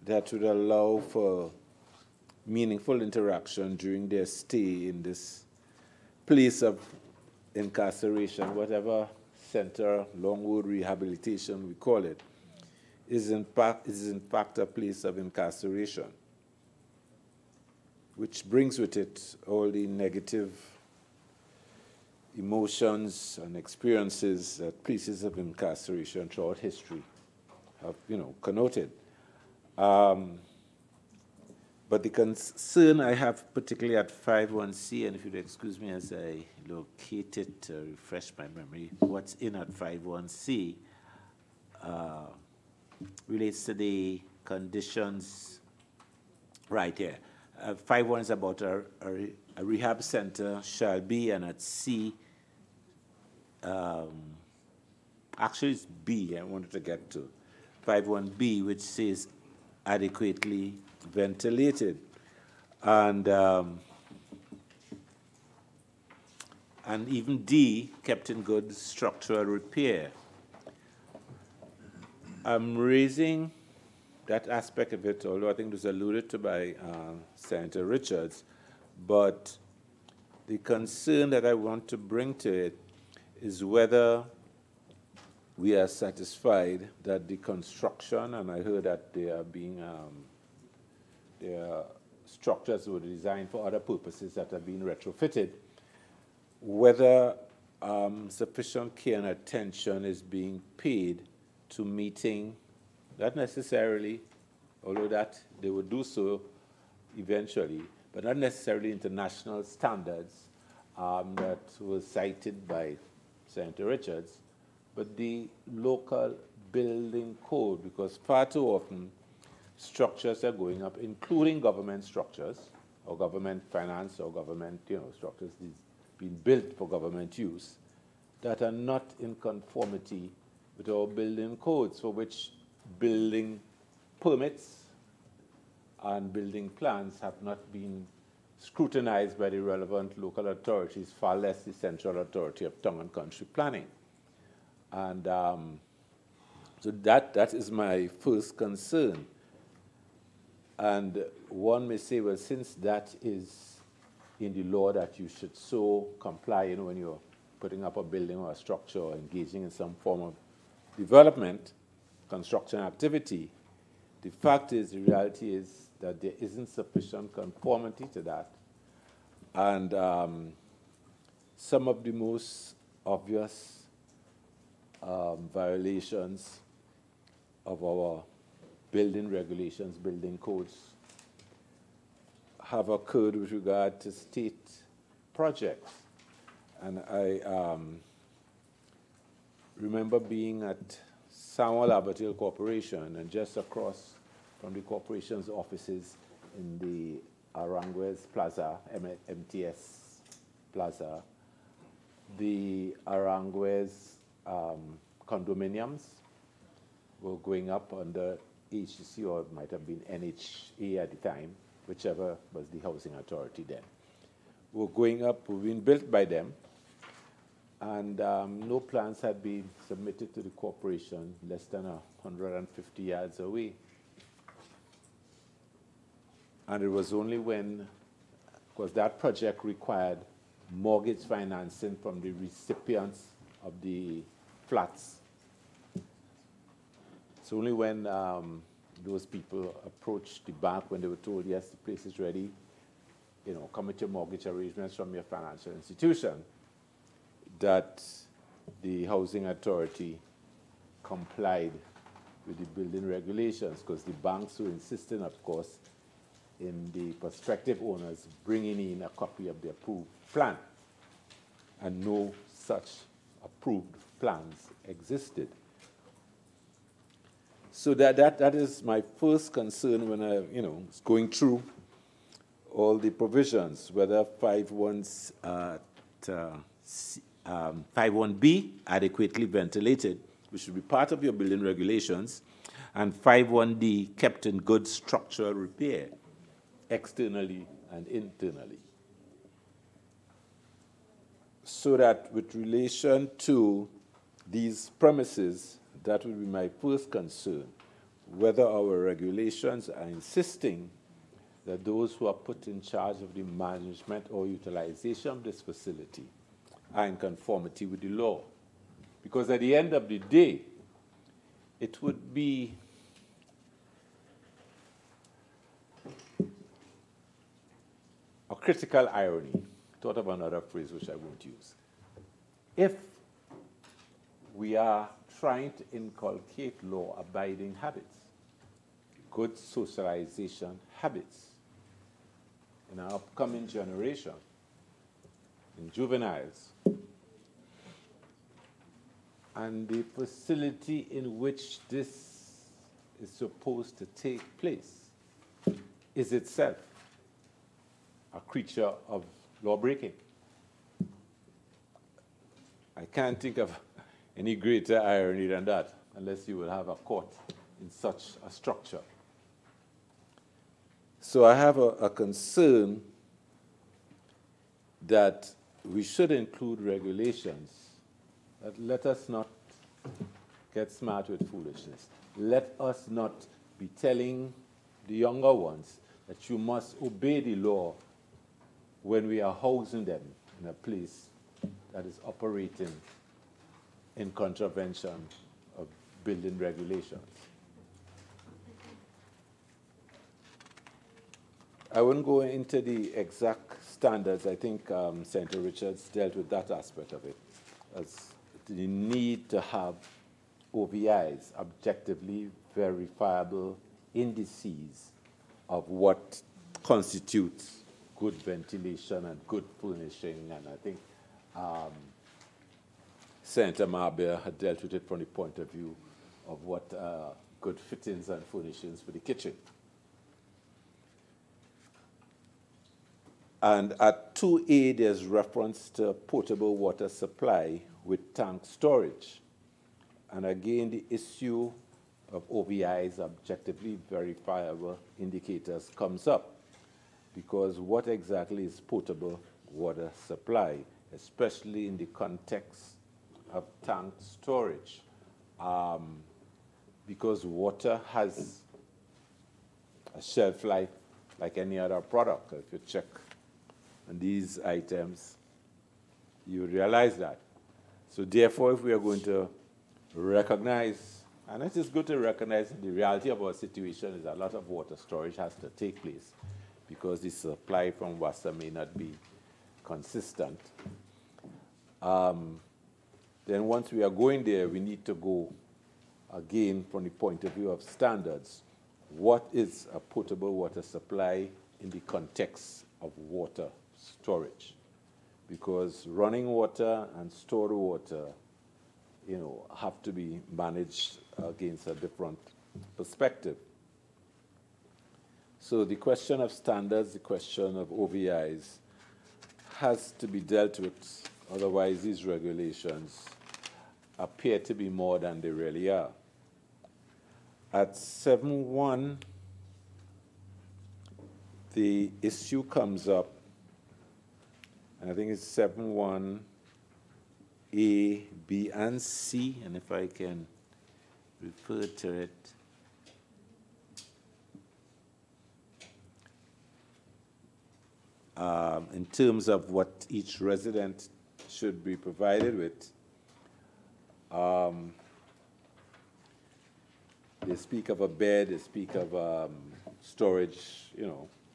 that would allow for meaningful interaction during their stay in this place of incarceration, whatever center, Longwood Rehabilitation we call it, is in fact a place of incarceration, which brings with it all the negative emotions and experiences that places of incarceration throughout history have, connoted. But the concern I have particularly at 5.1c, and if you'd excuse me as I locate it to refresh my memory, what's in at 5.1c relates to the conditions right here. 5.1 is about a rehab center shall be, and at C, actually it's B I wanted to get to. 5.1b, which says adequately ventilated. And even D, kept in good structural repair. I'm raising that aspect of it, although I think it was alluded to by Senator Richards, but the concern that I want to bring to it is whether we are satisfied that the construction, and I heard that they are being, their structures were designed for other purposes that are being retrofitted, whether sufficient care and attention is being paid to meeting, not necessarily, although that they would do so eventually, but not necessarily international standards that were cited by Senator Richards, but the local building code, because far too often structures are going up, including government structures, or government finance, or government structures being built for government use, that are not in conformity with our building codes, for which building permits and building plans have not been scrutinized by the relevant local authorities, far less the Central Authority of Town and Country Planning. And so that is my first concern. And one may say, well, since that is in the law that you should so comply, when you're putting up a building or a structure or engaging in some form of development, construction activity. The fact is, the reality is that there isn't sufficient conformity to that. And some of the most obvious violations of our building regulations, building codes, have occurred with regard to state projects. And I remember being at Samuel Abertil Corporation, and just across from the corporation's offices in the Aranguez Plaza, MTS Plaza, the Aranguez condominiums were going up under HCC, or it might have been NHA at the time, whichever was the housing authority then, were going up, were being built by them, and no plans had been submitted to the corporation less than 150 yards away. And it was only when, because that project required mortgage financing from the recipients of the flats. It's only when those people approached the bank, when they were told, yes, the place is ready, you know, come with your mortgage arrangements from your financial institution, that the housing authority complied with the building regulations, because the banks were insisting, of course, in the prospective owners bringing in a copy of the approved plan. And no such approved plans existed. So that is my first concern when I, was going through all the provisions, whether 51B, adequately ventilated, which should be part of your building regulations, and 51D, kept in good structural repair, externally and internally. So that with relation to these premises, that would be my first concern, whether our regulations are insisting that those who are put in charge of the management or utilization of this facility are in conformity with the law. Because at the end of the day, it would be a critical irony, thought of another phrase which I won't use, if we are trying to inculcate law-abiding habits, good socialization habits in our upcoming generation, in juveniles, and the facility in which this is supposed to take place is itself a creature of law-breaking. I can't think of any greater irony than that, unless you will have a court in such a structure. So I have a concern that we should include regulations that let us not get smart with foolishness. Let us not be telling the younger ones that you must obey the law when we are housing them in a place that is operating in contravention of building regulations. I wouldn't go into the exact standards. I think Senator Richards dealt with that aspect of it, as the need to have OVIs, objectively verifiable indices of what constitutes good ventilation and good furnishing. And I think Senator Marbella had dealt with it from the point of view of what good fittings and furnishings for the kitchen. And at 2A, there's reference to potable water supply with tank storage. And again, the issue of OVIs, objectively verifiable indicators, comes up. Because what exactly is potable water supply, especially in the context of tank storage? Because water has a shelf life like any other product. If you check on these items, you realize that. So therefore, if we are going to recognize And it is good to recognize that the reality of our situation is a lot of water storage has to take place because the supply from Wassa may not be consistent. Then once we are going there, we need to go again from the point of view of standards. What is a potable water supply in the context of water storage? Because running water and stored water, have to be managed against a different perspective. So the question of standards, the question of OVIs has to be dealt with, otherwise these regulations appear to be more than they really are. At 7.1, the issue comes up, and I think it's 7.1 A, B, and C, and if I can refer to it. In terms of what each resident should be provided with, they speak of a bed, they speak of storage,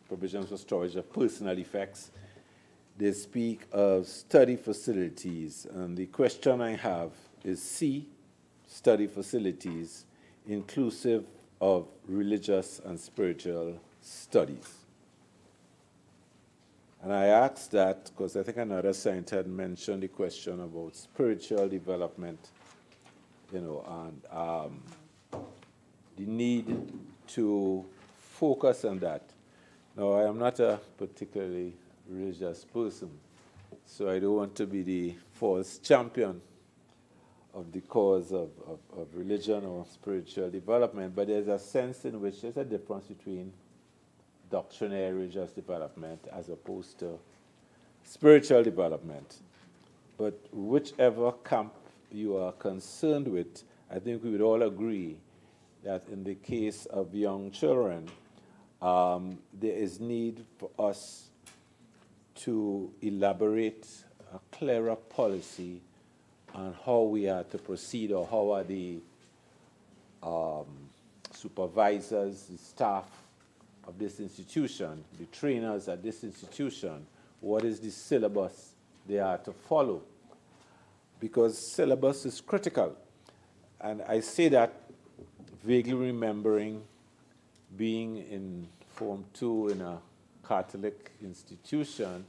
provisions for storage of personal effects. They speak of study facilities, and the question I have is C, study facilities, inclusive of religious and spiritual studies. And I asked that because I think another scientist had mentioned the question about spiritual development, and the need to focus on that. Now, I am not a particularly religious person, so I don't want to be the false champion of the cause of religion or spiritual development, but there's a sense in which there's a difference between doctrinary religious development as opposed to spiritual development. But whichever camp you are concerned with, I think we would all agree that in the case of young children, there is need for us to elaborate a clearer policy on how we are to proceed, or how are the supervisors, the staff of this institution, the trainers at this institution, what is the syllabus they are to follow? Because syllabus is critical. And I say that vaguely remembering being in Form 2 in a Catholic institution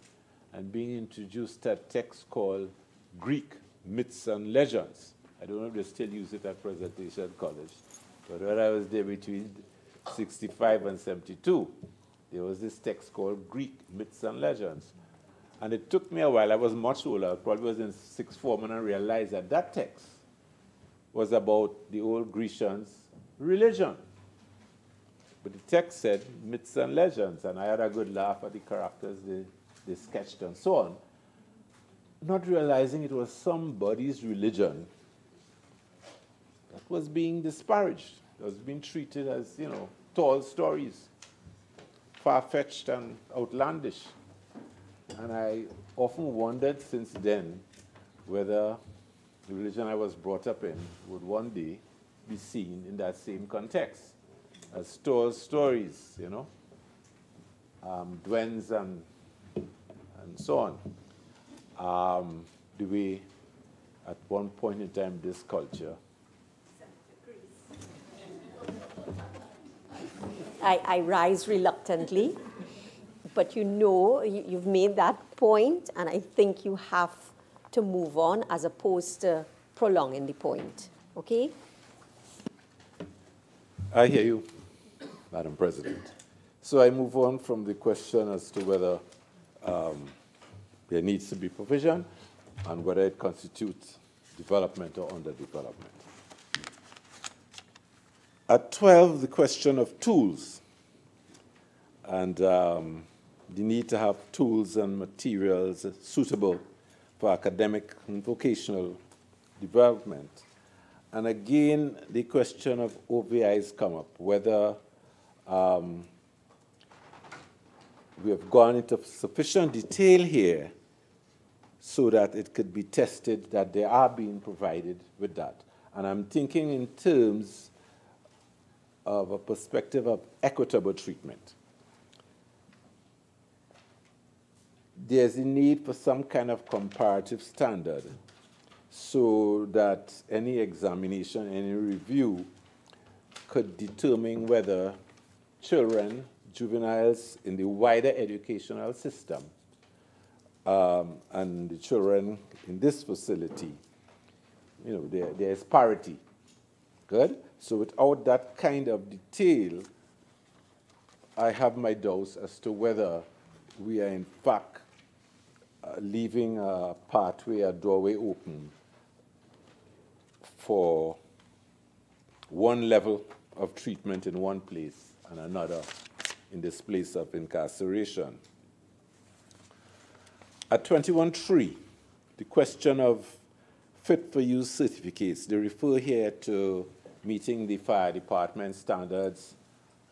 and being introduced to a text called Greek Myths and Legends. I don't know if they still use it at Presentation College, but when I was there between 65 and 72, there was this text called Greek Myths and Legends. And it took me a while. I was much older. I probably was in sixth form, and I realized that that text was about the old Grecians' religion. But the text said myths and legends, and I had a good laugh at the characters they sketched and so on, not realizing it was somebody's religion that was being disparaged. It was being treated as, tall stories, far-fetched and outlandish. And I often wondered since then whether the religion I was brought up in would one day be seen in that same context, as tall stories, duens and so on. The way, at one point in time, this culture. I rise reluctantly, but you've made that point, and I think you have to move on as opposed to prolonging the point. Okay? I hear you, Madam President. So I move on from the question as to whether there needs to be provision and whether it constitutes development or underdevelopment. At 12, the question of tools and the need to have tools and materials suitable for academic and vocational development. And again, the question of OVIs come up, whether we have gone into sufficient detail here so that it could be tested that they are being provided with that. And I'm thinking in terms of a perspective of equitable treatment. There's a need for some kind of comparative standard so that any examination, any review could determine whether children, juveniles in the wider educational system, and the children in this facility, you know, there's parity. Good? So without that kind of detail, I have my doubts as to whether we are in fact leaving a pathway, a doorway open for one level of treatment in one place and another in this place of incarceration. At 21.3, the question of fit-for-use certificates, they refer here to meeting the fire department standards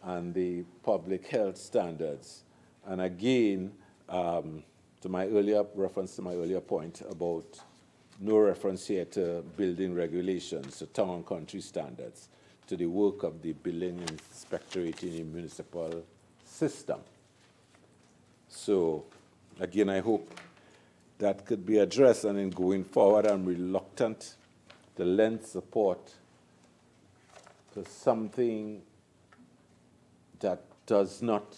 and the public health standards. And again, to my earlier reference to my earlier point about no reference here to building regulations, to town and country standards, to the work of the building inspectorate in the municipal system. So again, I hope that could be addressed, and in going forward, I'm reluctant to lend support to something that does not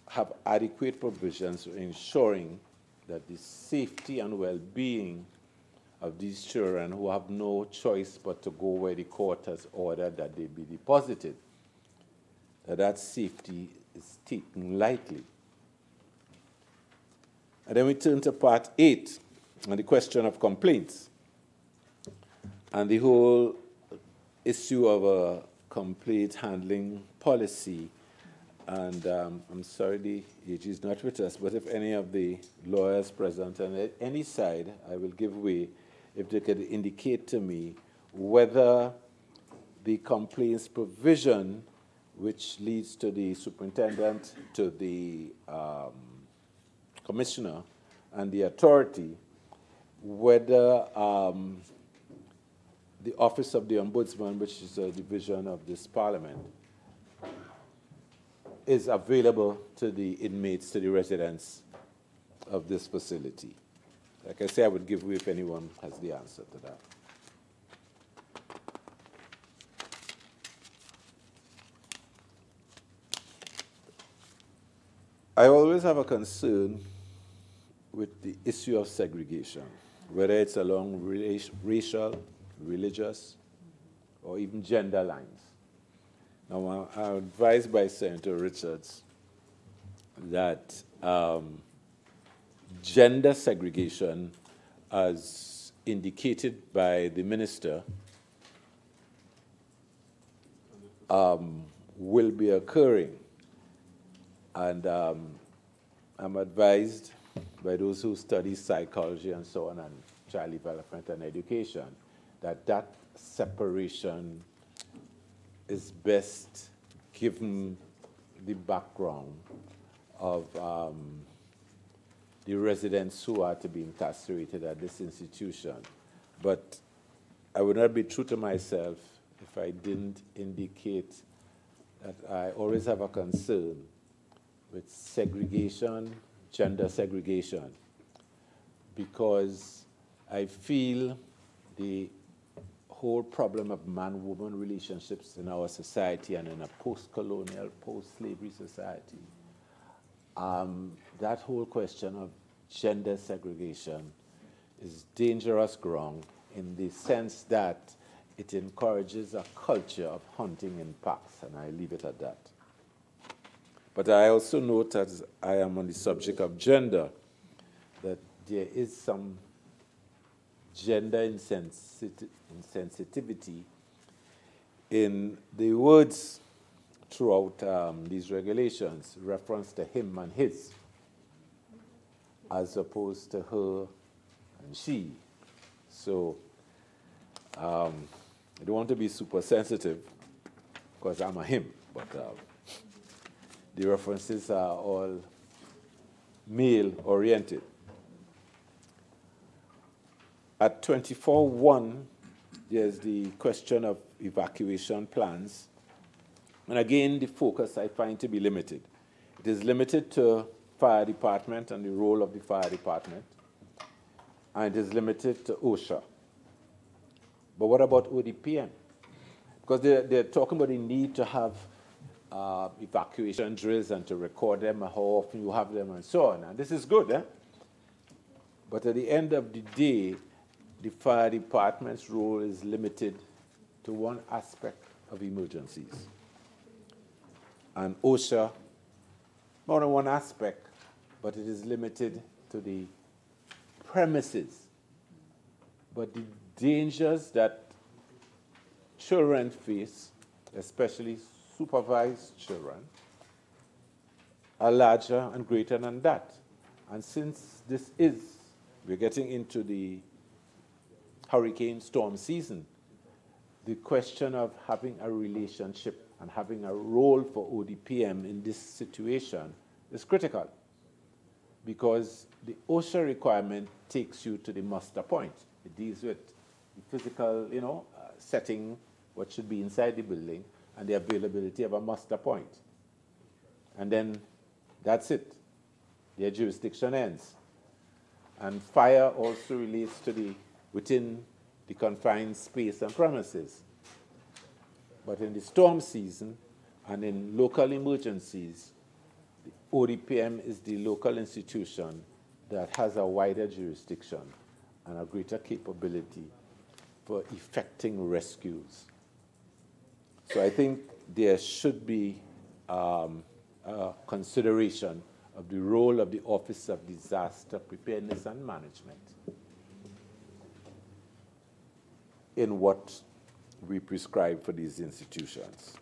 have adequate provisions for ensuring that the safety and well-being of these children who have no choice but to go where the court has ordered that they be deposited, that safety is taken lightly. And then we turn to part 8, on the question of complaints, and the whole issue of a complaint handling policy. And I'm sorry the AG is not with us, but if any of the lawyers present on any side, I will give way if they could indicate to me whether the complaints provision, which leads to the superintendent, to the commissioner, and the authority, whether the office of the ombudsman, which is a division of this parliament, is available to the inmates, to the residents of this facility. Like I say, I would give way if anyone has the answer to that. I always have a concern with the issue of segregation, whether it's along racial, religious, or even gender lines. Now, I'm advised by Senator Richards that gender segregation, as indicated by the minister, will be occurring. And I'm advised by those who study psychology and so on, and child development and education, that that separation is best given the background of the residents who are to be incarcerated at this institution. But I would not be true to myself if I didn't indicate that I always have a concern with segregation, gender segregation, because I feel the whole problem of man-woman relationships in our society and in a post-colonial, post-slavery society, that whole question of gender segregation is dangerous ground in the sense that it encourages a culture of hunting in packs, and I leave it at that. But I also note, as I am on the subject of gender, that there is some gender insensitivity in the words throughout these regulations, reference to him and his, as opposed to her and she. So I don't want to be super sensitive because I'm a him, but the references are all male-oriented. At 24.1, there's the question of evacuation plans. And again, the focus I find to be limited. It is limited to fire department and the role of the fire department. And it is limited to OSHA. But what about ODPM? Because they're talking about the need to have evacuation drills and to record them, how often you have them, and so on. And this is good, eh? But at the end of the day, the fire department's role is limited to one aspect of emergencies. And OSHA, more than one aspect, but it is limited to the premises. But the dangers that children face, especially supervised children, are larger and greater than that. And since we're getting into the hurricane storm season, the question of having a relationship and having a role for ODPM in this situation is critical, because the OSHA requirement takes you to the muster point. It deals with the physical, setting, what should be inside the building, and the availability of a muster point. And then that's it. Their jurisdiction ends. And fire also relates to within the confined space and premises. But in the storm season and in local emergencies, the ODPM is the local institution that has a wider jurisdiction and a greater capability for effecting rescues. So I think there should be a consideration of the role of the Office of Disaster Preparedness and Management in what we prescribe for these institutions.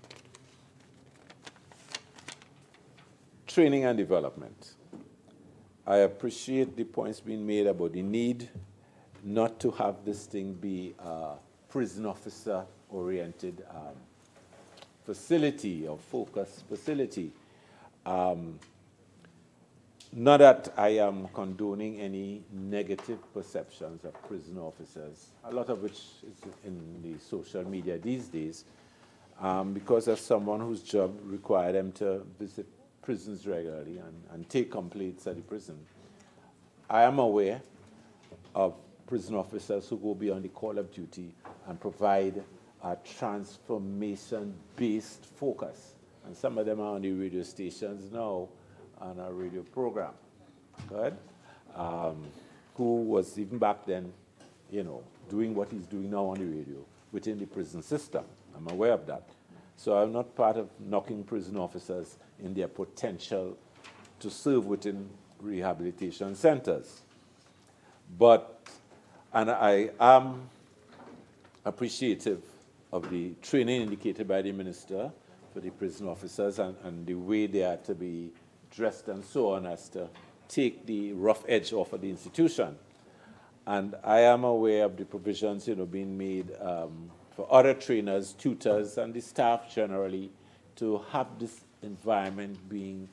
Training and development. I appreciate the points being made about the need not to have this thing be a prison officer-oriented facility or focused facility. Not that I am condoning any negative perceptions of prison officers, a lot of which is in the social media these days, because of someone whose job required them to visit prisons regularly and take complaints at the prison. I am aware of prison officers who go beyond the call of duty and provide a transformation-based focus. And some of them are on the radio stations now, on a radio program, right? Who was even back then, doing what he's doing now on the radio within the prison system. I'm aware of that. So I'm not part of knocking prison officers in their potential to serve within rehabilitation centers. And I am appreciative of the training indicated by the minister for the prison officers and the way they are to be dressed and so on as to take the rough edge off of the institution. And I am aware of the provisions, being made for other trainers, tutors, and the staff generally to have this environment being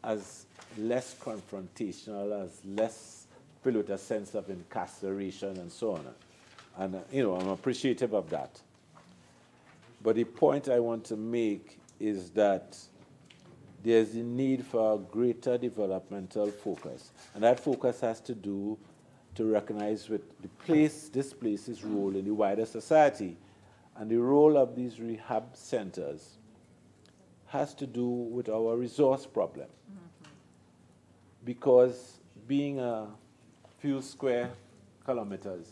as less confrontational, as less filled with a sense of incarceration and so on. And, I'm appreciative of that. But the point I want to make is that there's a need for a greater developmental focus. And that focus has to do to recognize with this place's role in the wider society. And the role of these rehab centers has to do with our resource problem. Because being a few square kilometers,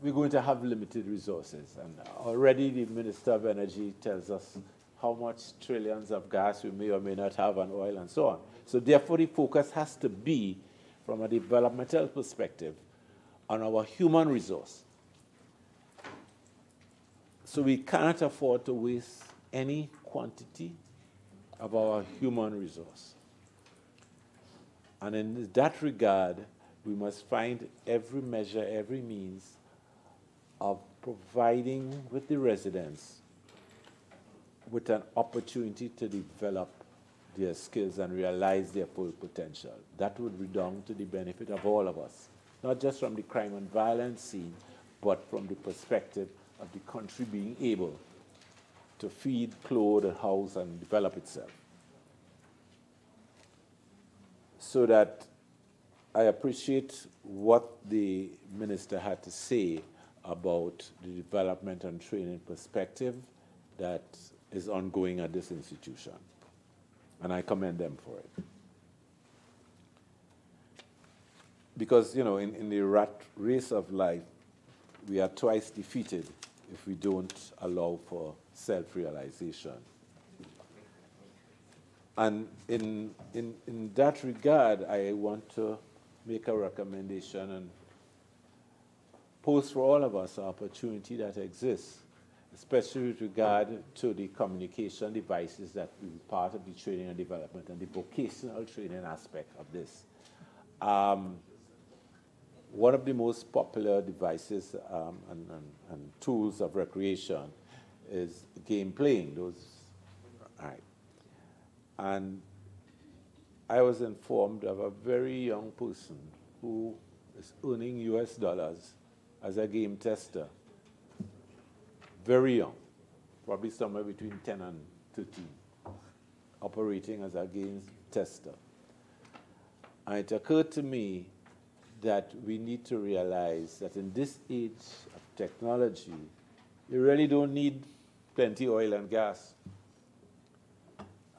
we're going to have limited resources. And already the Minister of Energy tells us how much trillions of gas we may or may not have and oil and so on. So therefore the focus has to be, from a developmental perspective, on our human resource. So we cannot afford to waste any quantity of our human resource. And in that regard, we must find every measure, every means of providing with the residents with an opportunity to develop their skills and realize their full potential. That would redound to the benefit of all of us, not just from the crime and violence scene, but from the perspective of the country being able to feed, clothe, and house, and develop itself. So that I appreciate what the minister had to say about the development and training perspective that is ongoing at this institution. And I commend them for it. Because, you know, in the rat race of life, we are twice defeated if we don't allow for self-realization. And in that regard, I want to make a recommendation and pose for all of us an opportunity that exists, especially with regard to the communication devices that will be part of the training and development and the vocational training aspect of this. One of the most popular devices and tools of recreation is game playing. Right. And I was informed of a very young person who is earning US dollars as a game tester. Very young, probably somewhere between 10 and 13, operating as a game tester. And it occurred to me that we need to realize that in this age of technology, you really don't need plenty oil and gas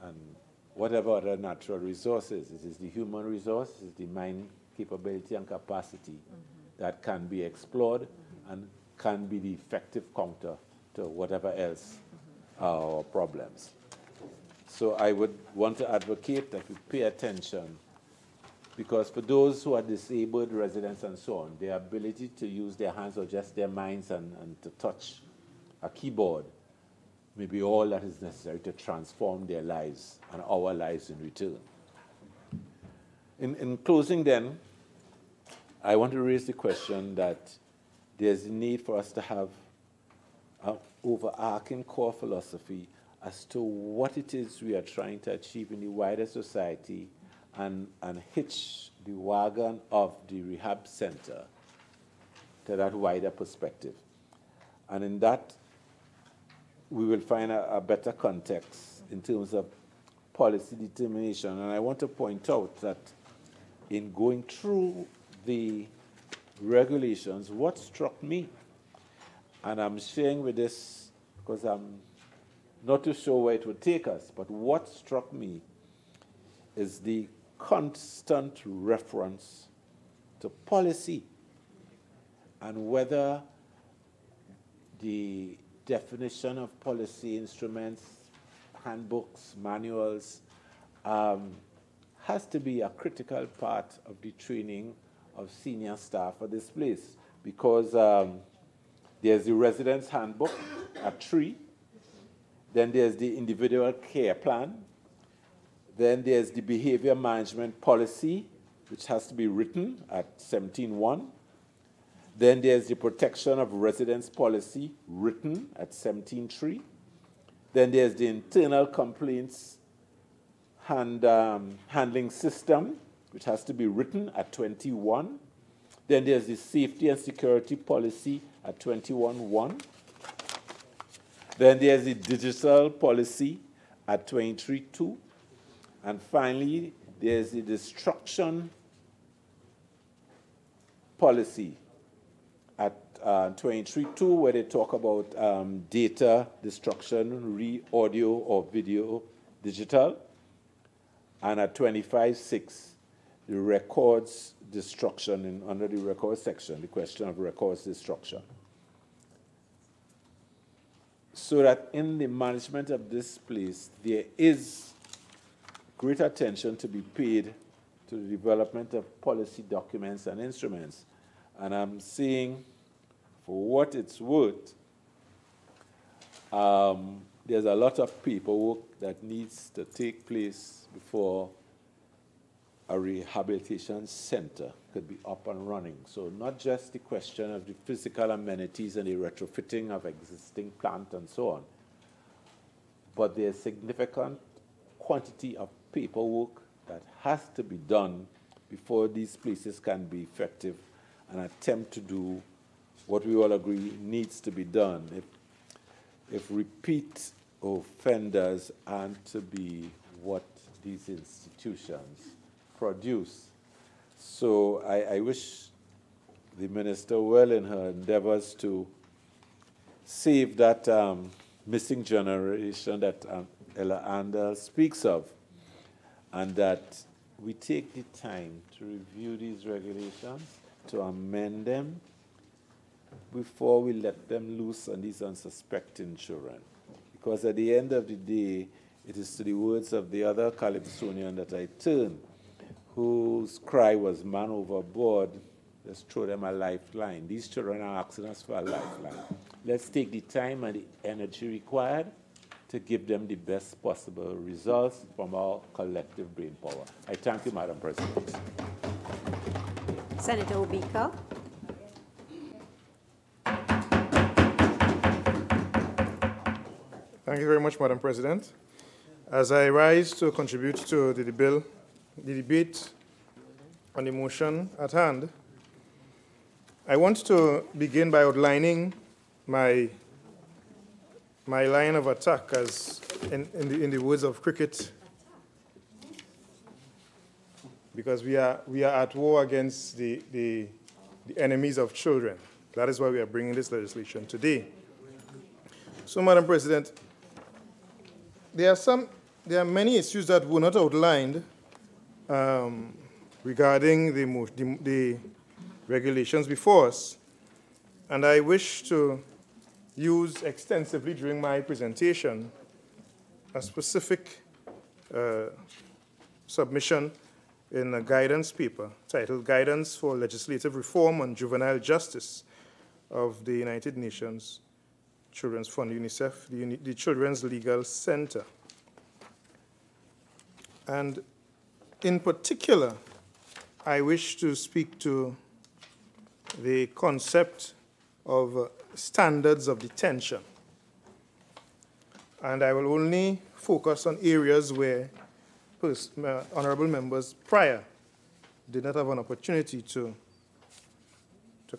and whatever other natural resources. It is the human resource, it is the mind capability and capacity that can be explored and can be the effective counter to whatever else our problems. So I would want to advocate that we pay attention, because for those who are disabled residents and so on, their ability to use their hands or just their minds and to touch a keyboard may be all that is necessary to transform their lives and our lives in return. In closing then, I want to raise the question that there's a need for us to have an overarching core philosophy as to what it is we are trying to achieve in the wider society, and hitch the wagon of the rehab center to that wider perspective. And in that, we will find a better context in terms of policy determination. And I want to point out that in going through the regulations, what struck me, and I'm sharing with this because I'm not too sure where it would take us, but what struck me is the constant reference to policy and whether the definition of policy instruments, handbooks, manuals, has to be a critical part of the training of senior staff at this place, because there's the residence handbook at 3, then there's the individual care plan, then there's the behavior management policy, which has to be written at 17.1. Then there's the protection of residence policy, written at 17.3. Then there's the internal complaints handling system, which has to be written at 21. Then there's the safety and security policy at 21.1. Then there's the digital policy at 23.2. And finally, there's the destruction policy at 23.2, where they talk about data destruction, audio or video digital. And at 25.6, the records destruction, under the records section, the question of records destruction. So that in the management of this place, there is great attention to be paid to the development of policy documents and instruments. And I'm saying, for what it's worth, there's a lot of paperwork that needs to take place before a rehabilitation center could be up and running. So not just the question of the physical amenities and the retrofitting of existing plant and so on, but there's significant quantity of paperwork that has to be done before these places can be effective and attempt to do what we all agree needs to be done if repeat offenders aren't to be what these institutions produce. So I wish the minister well in her endeavors to save that missing generation that Ella Andel speaks of, and that we take the time to review these regulations, to amend them before we let them loose on these unsuspecting children. Because at the end of the day, it is to the words of the other Calypsonian that I turn, whose cry was man overboard, let's throw them a lifeline. These children are asking us for a lifeline. Let's take the time and the energy required to give them the best possible results from our collective brain power. I thank you, Madam President. Senator Obika. Thank you very much, Madam President. As I rise to contribute to the debate on the motion at hand, I want to begin by outlining my line of attack, as in the words of cricket, because we are at war against the enemies of children. That is why we are bringing this legislation today. So, Madam President, there are many issues that were not outlined regarding the regulations before us, and I wish to use extensively during my presentation a specific submission in a guidance paper titled Guidance for Legislative Reform on Juvenile Justice of the United Nations Children's Fund, UNICEF, the Children's Legal Center. And in particular, I wish to speak to the concept of standards of detention. And I will only focus on areas where honorable members prior did not have an opportunity to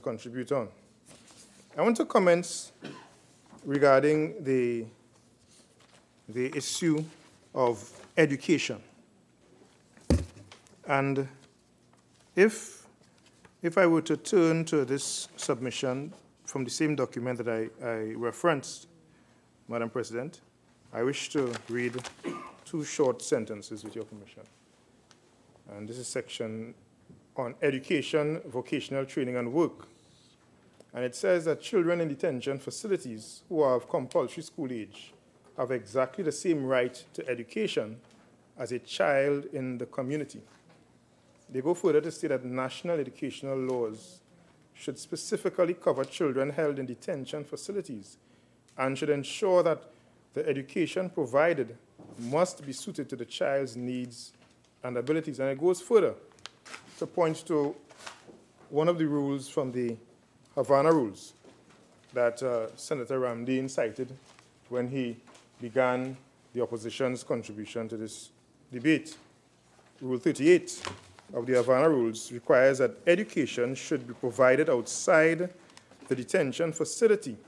contribute on. I want to comment regarding the issue of education. And if I were to turn to this submission from the same document that I referenced, Madam President, I wish to read two short sentences with your permission. And this is section on education, vocational training, and work. And it says that children in detention facilities who are of compulsory school age have exactly the same right to education as a child in the community. They go further to say that national educational laws should specifically cover children held in detention facilities and should ensure that the education provided must be suited to the child's needs and abilities. And it goes further to point to one of the rules from the Havana Rules that Senator Ramdeen cited when he began the opposition's contribution to this debate. Rule 38 of the Havana Rules requires that education should be provided outside the detention facility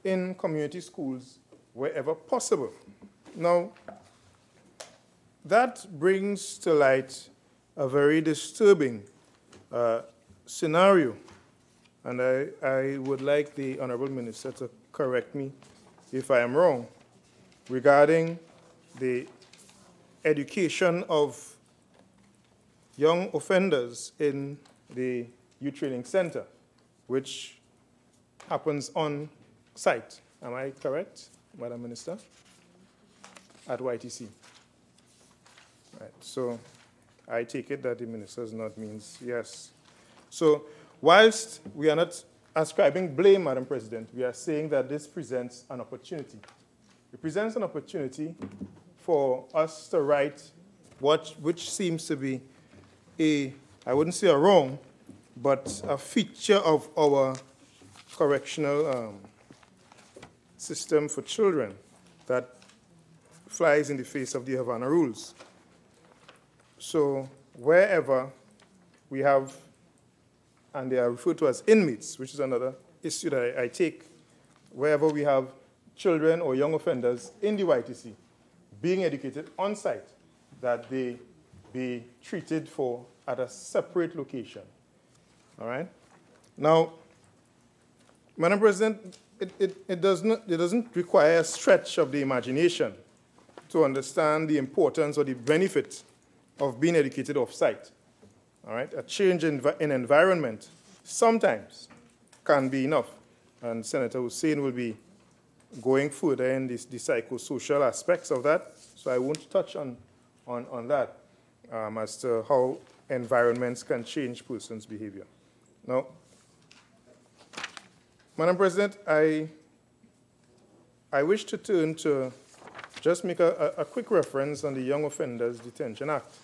in community schools wherever possible. Now, that brings to light a very disturbing scenario, and I would like the Honorable Minister to correct me if I am wrong, regarding the education of young offenders in the Youth Training Center, which happens on site. Am I correct, Madam Minister? At YTC. Right. So I take it that the minister's nod means yes. So whilst we are not ascribing blame, Madam President, we are saying that this presents an opportunity. It presents an opportunity for us to write which seems to be I wouldn't say a wrong, but a feature of our correctional system for children that flies in the face of the Havana Rules. So wherever we have, and they are referred to as inmates, which is another issue that I take wherever we have children or young offenders in the YTC being educated on site, that they be treated for at a separate location. All right? Now, Madam President, it doesn't require a stretch of the imagination to understand the importance or the benefit of being educated off-site. All right? A change in environment sometimes can be enough. And Senator Hussain will be going further in the psychosocial aspects of that, so I won't touch on that as to how environments can change persons' behavior. Now, Madam President, I wish to turn to just make a quick reference on the Young Offenders Detention Act.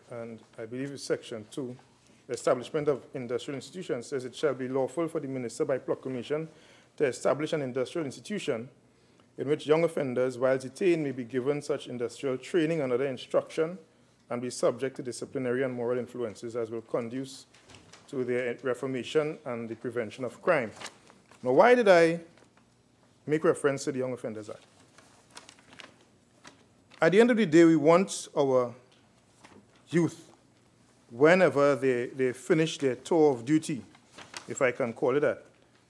And I believe it's Section 2. The establishment of industrial institutions says it shall be lawful for the minister by proclamation to establish an industrial institution in which young offenders, while detained, may be given such industrial training and other instruction and be subject to disciplinary and moral influences as will conduce to their reformation and the prevention of crime. Now, why did I make reference to the Young Offenders Act? At the end of the day, we want our youth, whenever they finish their tour of duty, if I can call it that,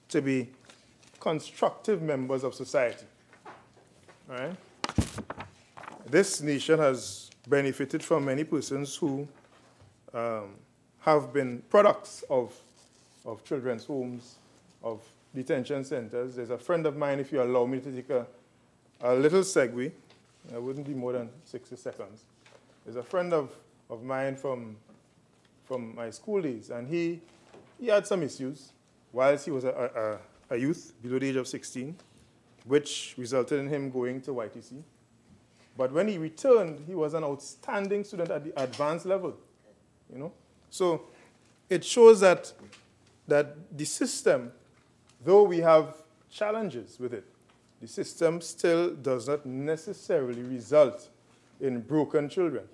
to be constructive members of society. All right? This nation has benefited from many persons who have been products of children's homes, of detention centers. There's a friend of mine, if you allow me to take a little segue, it wouldn't be more than 60 seconds. There's a friend of mine from my school days, and he had some issues whilst he was a youth below the age of 16, which resulted in him going to YTC. But when he returned, he was an outstanding student at the advanced level, you know. So it shows that the system, though we have challenges with it, the system still does not necessarily result in broken children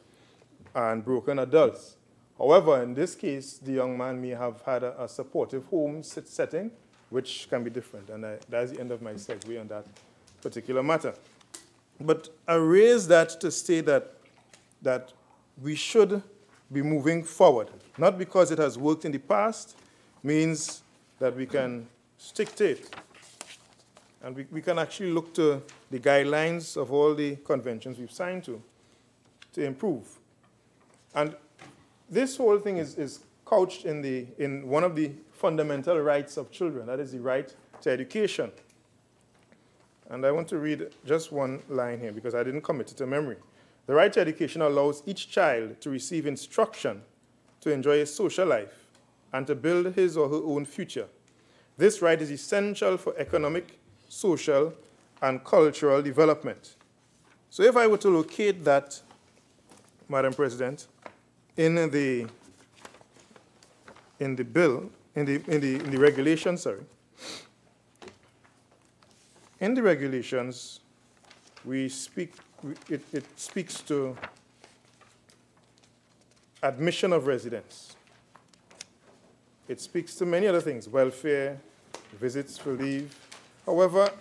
and broken adults. However, in this case, the young man may have had a supportive home setting, which can be different. And that's the end of my segue on that particular matter. But I raise that to say that we should be moving forward. Not because it has worked in the past means that we can stick to it. And we can actually look to the guidelines of all the conventions we've signed to improve. And this whole thing is couched in one of the fundamental rights of children, that is the right to education. And I want to read just one line here because I didn't commit it to memory. The right to education allows each child to receive instruction to enjoy a social life and to build his or her own future. This right is essential for economic, social, and cultural development. So if I were to locate that, Madam President, in the regulations, sorry. In the regulations, it speaks to admission of residents. It speaks to many other things, welfare, visits for leave. However,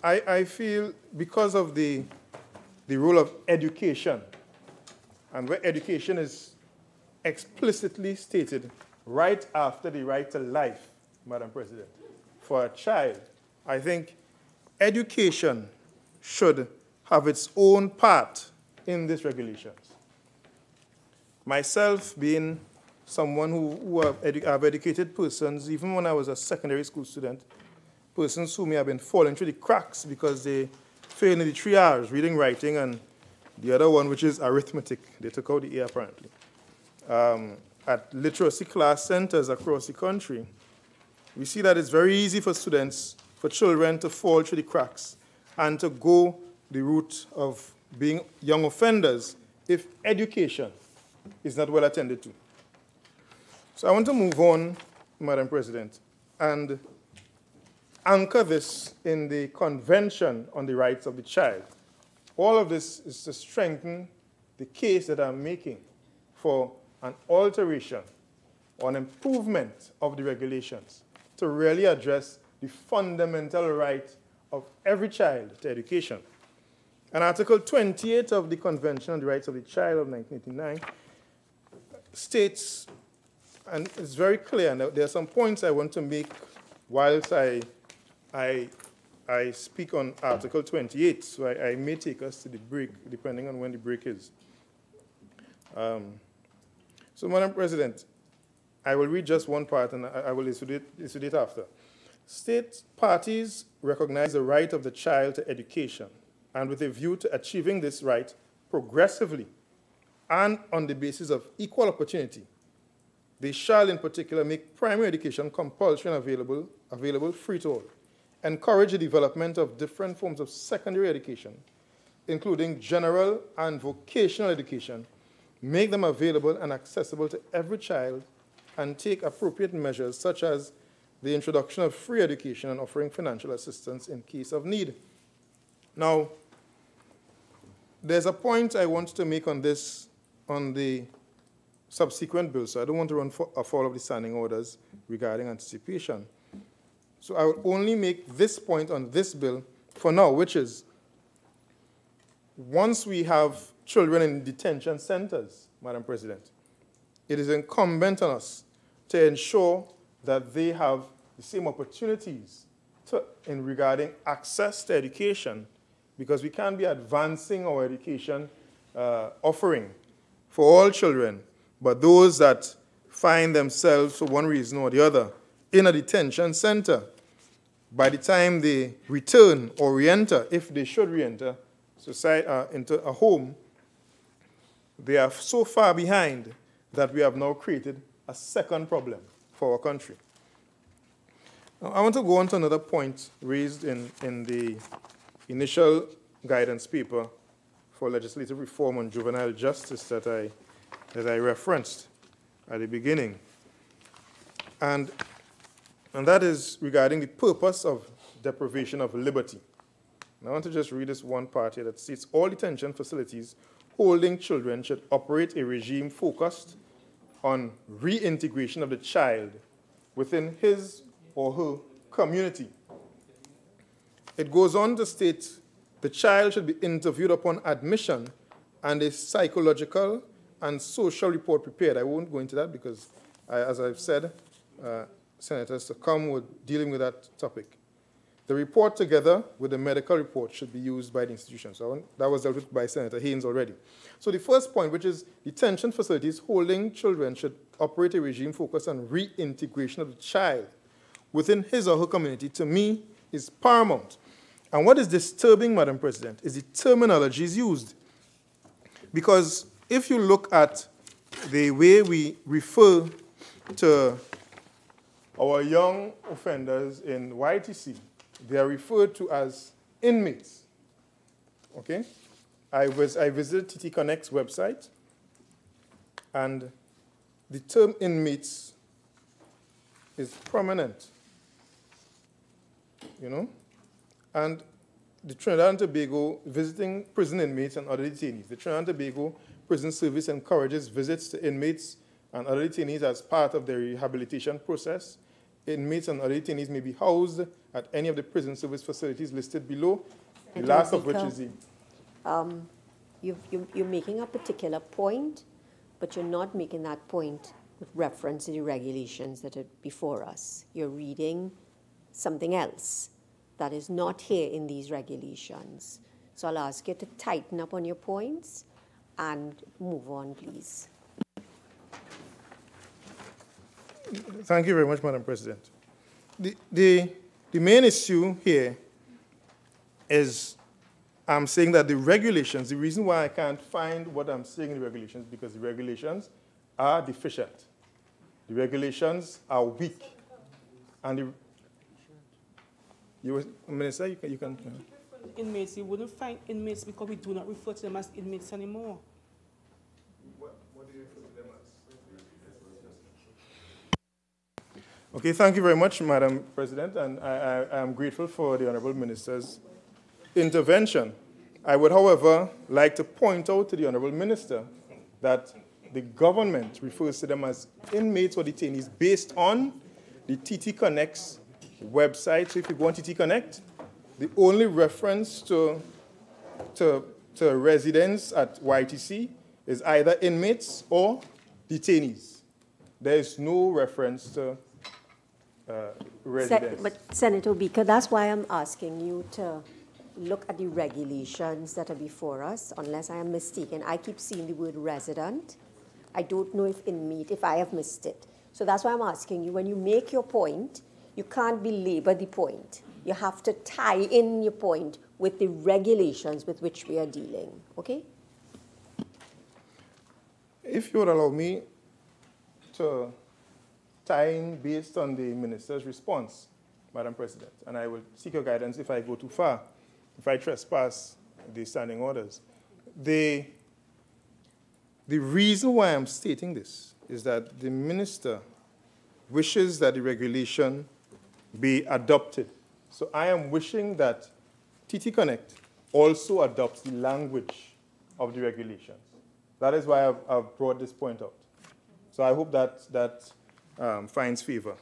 I feel because of the role of education, and where education is explicitly stated right after the right to life, Madam President, for a child, I think education should have its own part in these regulations. Myself being someone who have educated persons, even when I was a secondary school student, persons who may have been falling through the cracks because they failed in the 3 R's, reading, writing, and the other one, which is arithmetic. They took out the A, apparently. At literacy class centers across the country, we see that it's very easy for students, for children to fall through the cracks and to go the route of being young offenders if education is not well attended to. So I want to move on, Madam President, and anchor this in the Convention on the Rights of the Child. All of this is to strengthen the case that I'm making for an alteration or an improvement of the regulations to really address the fundamental right of every child to education. And Article 28 of the Convention on the Rights of the Child of 1989 states, and it's very clear, and there are some points I want to make whilst I speak on Article 28, so I may take us to the break, depending on when the break is. So, Madam President, I will read just one part, and I will elucidate after. State parties recognize the right of the child to education, and with a view to achieving this right progressively and on the basis of equal opportunity, they shall in particular make primary education compulsory and available free to all, encourage the development of different forms of secondary education, including general and vocational education, make them available and accessible to every child, and take appropriate measures such as the introduction of free education and offering financial assistance in case of need. Now, there's a point I want to make on this, on the subsequent bill, so I don't want to run afoul of the standing orders regarding anticipation. So I will only make this point on this bill for now, which is, once we have children in detention centers, Madam President, it is incumbent on us to ensure that they have the same opportunities in regarding access to education, because we can't be advancing our education offering for all children, but those that find themselves, for one reason or the other, in a detention center, by the time they return or re-enter, if they should re-enter society, into a home, they are so far behind that we have now created a second problem for our country. Now, I want to go on to another point raised in the initial guidance paper for legislative reform on juvenile justice that I referenced at the beginning. And that is regarding the purpose of deprivation of liberty. And I want to just read this one part here that states, all detention facilities holding children should operate a regime focused on reintegration of the child within his or her community. It goes on to state the child should be interviewed upon admission and a psychological and social report prepared. I won't go into that because, as I've said, senators to come with dealing with that topic. The report, together with the medical report, should be used by the institution. So that was dealt with by Senator Haynes already. So the first point, which is detention facilities holding children should operate a regime focused on reintegration of the child within his or her community, to me, is paramount. And what is disturbing, Madam President, is the terminologies used. Because if you look at the way we refer to our young offenders in YTC, they are referred to as inmates. Okay? I visited TT Connect's website, and the term inmates is prominent, you know? And the Trinidad and Tobago visiting prison inmates and other detainees. The Trinidad and Tobago Prison Service encourages visits to inmates and other detainees as part of their rehabilitation process. Inmates and other detainees may be housed at any of the prison service facilities listed below, the last of which is the... You're making a particular point, but you're not making that point with reference to the regulations that are before us. You're reading something else that is not here in these regulations. So I'll ask you to tighten up on your points and move on, please. Thank you very much, Madam President. The main issue here is I'm saying that the regulations, the reason why I can't find what I'm saying in the regulations, because the regulations are deficient. The regulations are weak. And Minister, you can. Inmates, you wouldn't find inmates because we do not refer to them as inmates anymore. What do you refer to them as? Okay, thank you very much, Madam President, and I am grateful for the Honourable Minister's intervention. I would, however, like to point out to the Honourable Minister that the government refers to them as inmates or detainees based on the TT Connect's website. So if you go on TT Connect, the only reference to residents at YTC is either inmates or detainees. There is no reference to residents. But Senator Obika, that's why I'm asking you to look at the regulations that are before us, unless I am mistaken. I keep seeing the word resident. I don't know if inmate, if I have missed it. So that's why I'm asking you, when you make your point, you can't belabor the point. You have to tie in your point with the regulations with which we are dealing, okay? If you would allow me to tie in based on the minister's response, Madam President, and I will seek your guidance if I go too far, if I trespass the standing orders. The reason why I'm stating this is that the minister wishes that the regulation be adopted. So I am wishing that TT Connect also adopts the language of the regulations. That is why I've brought this point out. So I hope that finds favor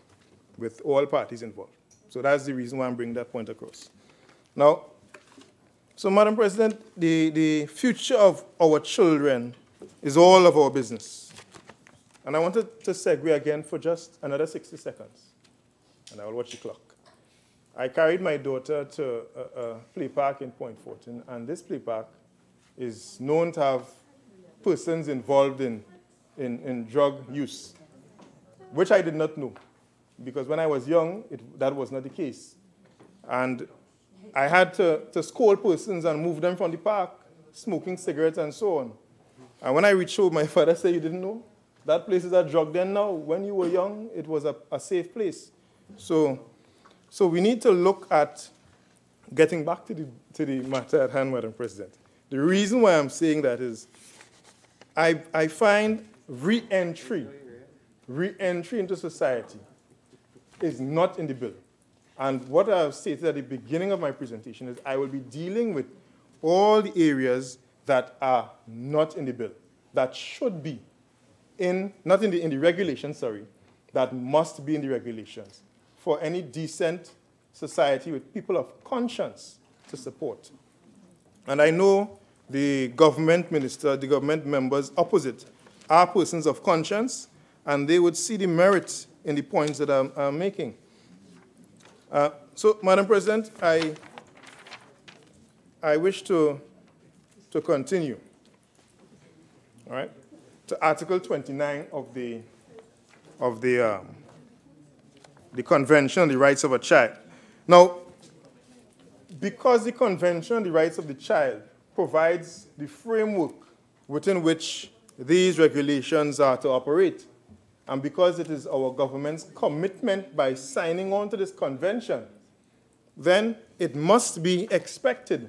with all parties involved. So that's the reason why I'm bringing that point across. Now, so Madam President, the future of our children is all of our business. And I wanted to segue again for just another 60 seconds, and I will watch the clock. I carried my daughter to a play park in Point Fortin, and this play park is known to have persons involved in drug use, which I did not know, because when I was young, that was not the case. And I had to scold persons and move them from the park, smoking cigarettes and so on. And when I reached home, my father said, "You didn't know? That place is a drug den now. When you were young, it was a safe place." So we need to look at getting back to the matter at hand, Madam President. The reason why I'm saying that is I find re-entry into society is not in the bill. And what I've stated at the beginning of my presentation is I will be dealing with all the areas that are not in the bill, that should be not in the regulations, sorry, that must be in the regulations for any decent society with people of conscience to support. And I know the government minister, the government members opposite are persons of conscience, and they would see the merit in the points that I'm making. So, Madam President, I wish to continue, all right, to Article 29 of the Convention on the Rights of a Child. Now, because the Convention on the Rights of the Child provides the framework within which these regulations are to operate, and because it is our government's commitment by signing on to this convention, then it must be expected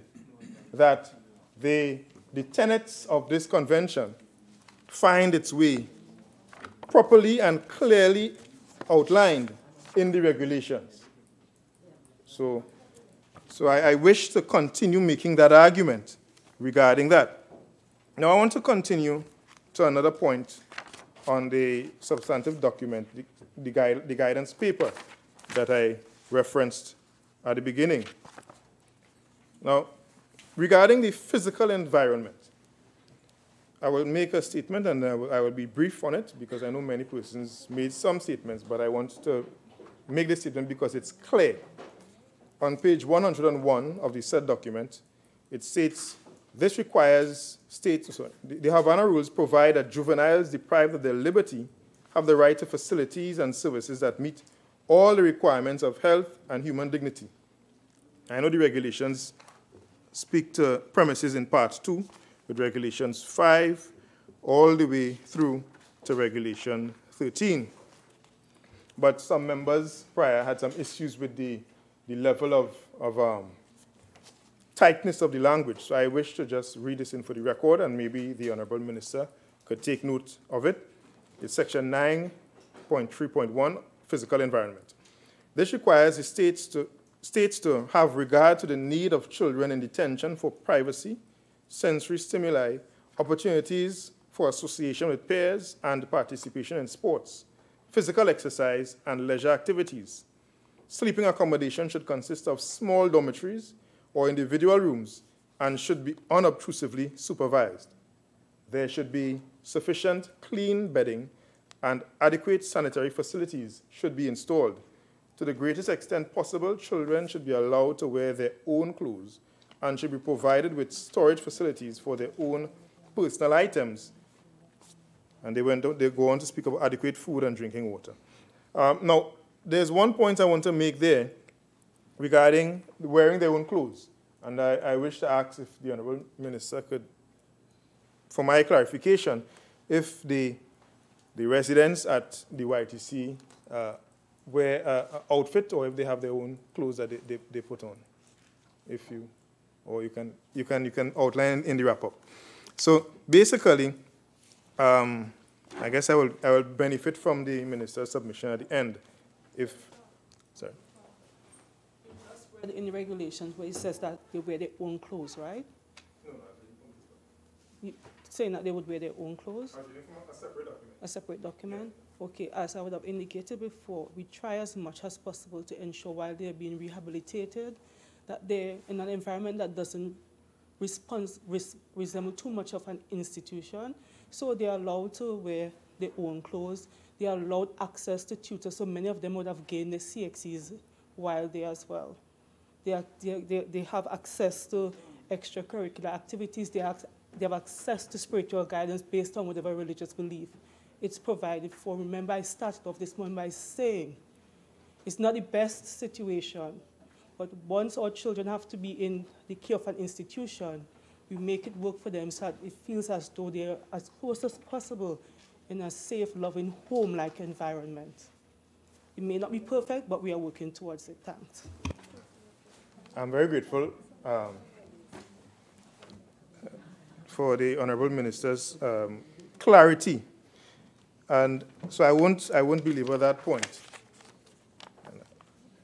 that the tenets of this convention find its way properly and clearly outlined in the regulations. So I wish to continue making that argument regarding that. Now I want to continue to another point on the substantive document, the guidance paper that I referenced at the beginning. Now, regarding the physical environment, I will make a statement, and I will be brief on it, because I know many persons made some statements, but I want to make this statement because it's clear. On page 101 of the said document, it states, this requires the Havana rules provide that juveniles deprived of their liberty have the right to facilities and services that meet all the requirements of health and human dignity. I know the regulations speak to premises in Part 2, with Regulations 5 all the way through to Regulation 13. But some members prior had some issues with the level of tightness of the language. So I wish to just read this in for the record, and maybe the Honorable Minister could take note of it. It's Section 9.3.1, Physical Environment. This requires the states to have regard to the need of children in detention for privacy, sensory stimuli, opportunities for association with peers and participation in sports, physical exercise, and leisure activities. Sleeping accommodation should consist of small dormitories or individual rooms and should be unobtrusively supervised. There should be sufficient clean bedding and adequate sanitary facilities should be installed. To the greatest extent possible, children should be allowed to wear their own clothes and should be provided with storage facilities for their own personal items. And they go on to speak about adequate food and drinking water. Now, there's one point I want to make there regarding wearing their own clothes. And I wish to ask if the Honorable Minister could, for my clarification, if the residents at the YTC wear an outfit or if they have their own clothes that they put on. If you, or you can outline in the wrap-up. So basically, I guess I will benefit from the minister's submission at the end. Sorry. In the regulations where it says that they wear their own clothes, right? No, you're saying that they would wear their own clothes? A separate document. A separate document? Okay, as I would have indicated before, we try as much as possible to ensure while they're being rehabilitated that they're in an environment that doesn't resemble too much of an institution. So they're allowed to wear their own clothes. They are allowed access to tutors, so many of them would have gained their CXCs while there as well. They have access to extracurricular activities. They have access to spiritual guidance based on whatever religious belief it's provided for. Remember, I started off this morning by saying it's not the best situation, but once our children have to be in the care of an institution, we make it work for them so that it feels as though they're as close as possible in a safe, loving, home-like environment. It may not be perfect, but we are working towards it. Thanks. I'm very grateful for the Honourable Minister's clarity. And so I won't belabor that point.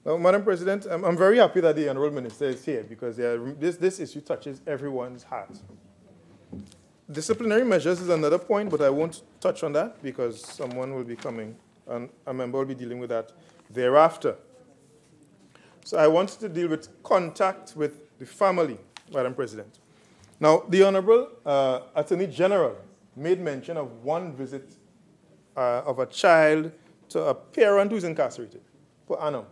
Now, Madam President, I'm very happy that the Honourable Minister is here because this issue touches everyone's heart. Disciplinary measures is another point, but I won't touch on that because someone will be coming and a member will be dealing with that thereafter. So I wanted to deal with contact with the family, Madam President. Now, the Honourable Attorney General made mention of one visit of a child to a parent who's incarcerated per annum,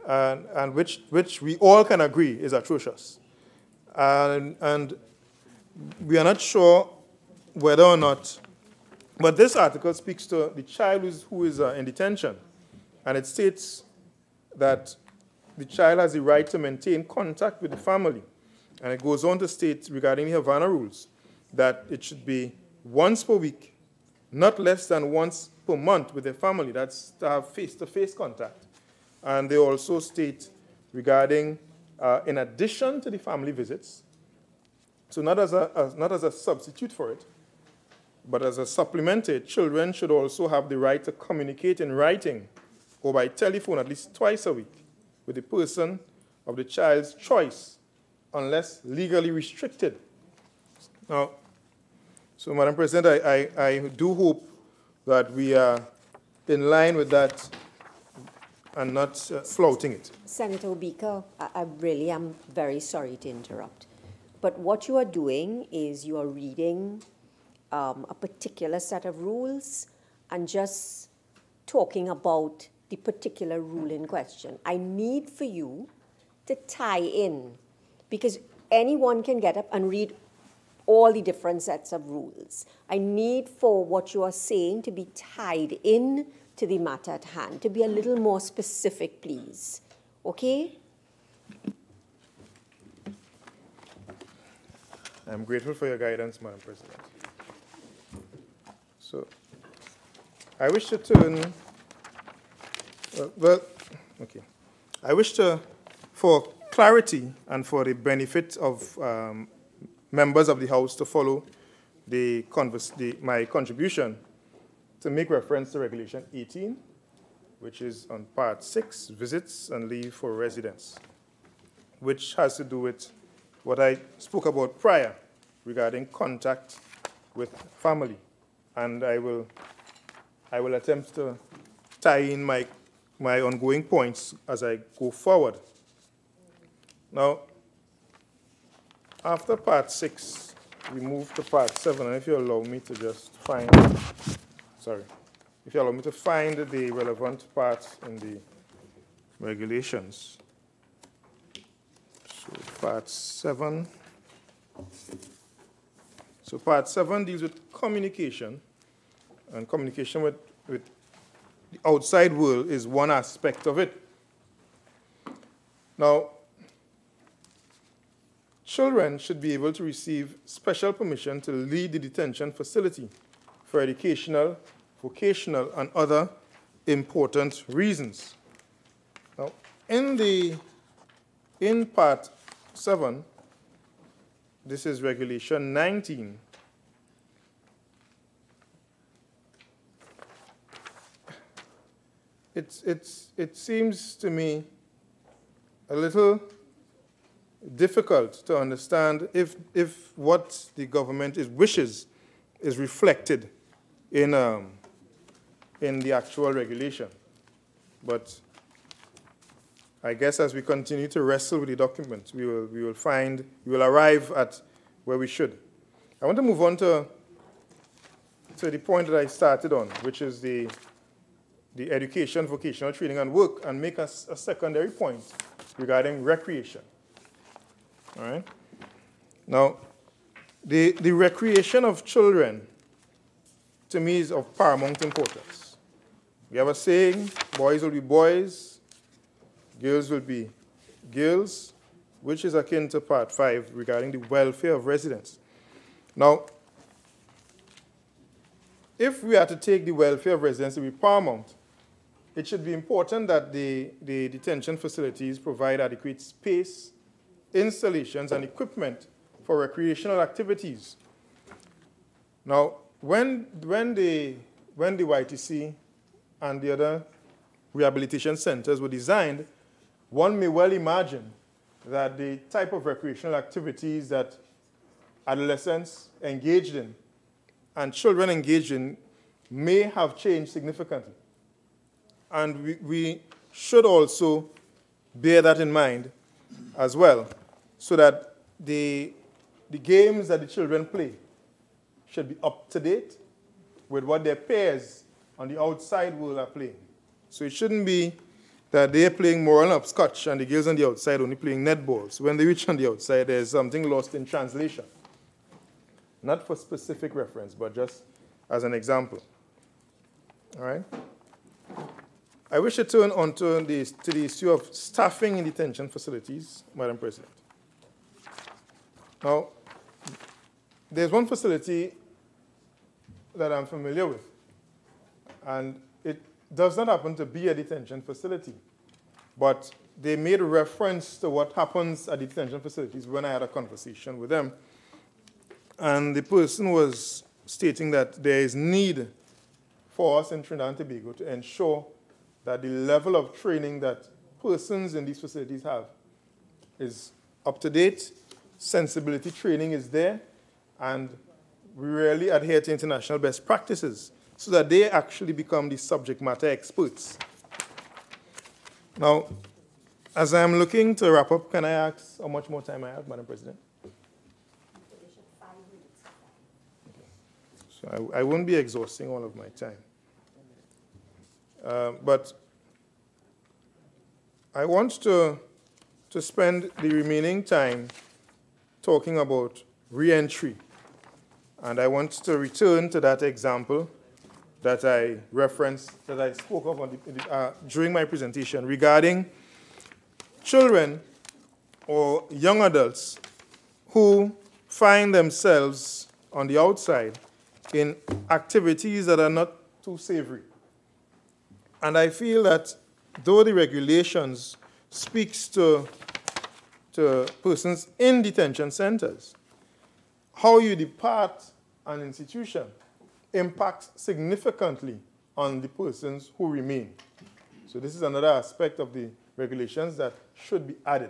and which we all can agree is atrocious. And we are not sure whether or not, but this article speaks to the child who is in detention, and it states that the child has the right to maintain contact with the family. And it goes on to state regarding the Havana rules that it should be once per week, not less than once per month with the family. That's to have face-to-face contact. And they also state regarding, in addition to the family visits, so not as a substitute for it, but as a supplemented, children should also have the right to communicate in writing or by telephone at least twice a week with the person of the child's choice, unless legally restricted. Now, so Madam President, I do hope that we are in line with that and not flouting it. Senator Obika, I really am very sorry to interrupt. But what you are doing is you are reading a particular set of rules and just talking about the particular rule in question. I need for you to tie in, because anyone can get up and read all the different sets of rules. I need for what you are saying to be tied in to the matter at hand, to be a little more specific, please. Okay? I'm grateful for your guidance, Madam President. So, I wish to turn, I wish to, for clarity and for the benefit of members of the House to follow my contribution, to make reference to Regulation 18, which is on Part 6, Visits and Leave for Residents, which has to do with what I spoke about prior regarding contact with family. And I will attempt to tie in my ongoing points as I go forward. Now, after part 6, we move to part 7, and if you allow me to just find, if you allow me to find the relevant parts in the regulations. So part 7. So part 7 deals with communication, and communication with the outside world is one aspect of it. Now, children should be able to receive special permission to leave the detention facility for educational, vocational, and other important reasons. Now, in part 7, this is regulation 19. It seems to me a little difficult to understand if what the government wishes is reflected in the actual regulation. But I guess as we continue to wrestle with the document, we will arrive at where we should. I want to move on to the point that I started on, which is the education, vocational training, and work, and make a secondary point regarding recreation. All right? Now, the recreation of children, to me, is of paramount importance. We have a saying, boys will be boys, girls will be girls, which is akin to part 5 regarding the welfare of residents. Now, if we are to take the welfare of residents to be paramount, it should be important that the detention facilities provide adequate space, installations, and equipment for recreational activities. Now, when the YTC and the other rehabilitation centers were designed, one may well imagine that the type of recreational activities that adolescents engaged in and children engaged in may have changed significantly. And we should also bear that in mind as well, so that the games that the children play should be up to date with what their peers on the outside world are playing. So it shouldn't be that they're playing more on upscotch and the girls on the outside only playing netball. So when they reach on the outside, there's something lost in translation. Not for specific reference, but just as an example. All right? I wish to turn on to the issue of staffing in detention facilities, Madam President. Now, there's one facility that I'm familiar with, and it does not happen to be a detention facility, but they made reference to what happens at detention facilities when I had a conversation with them. And the person was stating that there is need for us in Trinidad and Tobago to ensure that the level of training that persons in these facilities have is up to date, sensibility training is there, and we really adhere to international best practices so that they actually become the subject matter experts. Now, as I'm looking to wrap up, can I ask how much more time I have, Madam President? So I won't be exhausting all of my time. But I want to spend the remaining time talking about re-entry. And I want to return to that example that I referenced, that I spoke of during my presentation regarding children or young adults who find themselves on the outside in activities that are not too savory. And I feel that though the regulations speaks to persons in detention centers, how you depart an institution impacts significantly on the persons who remain. So this is another aspect of the regulations that should be added.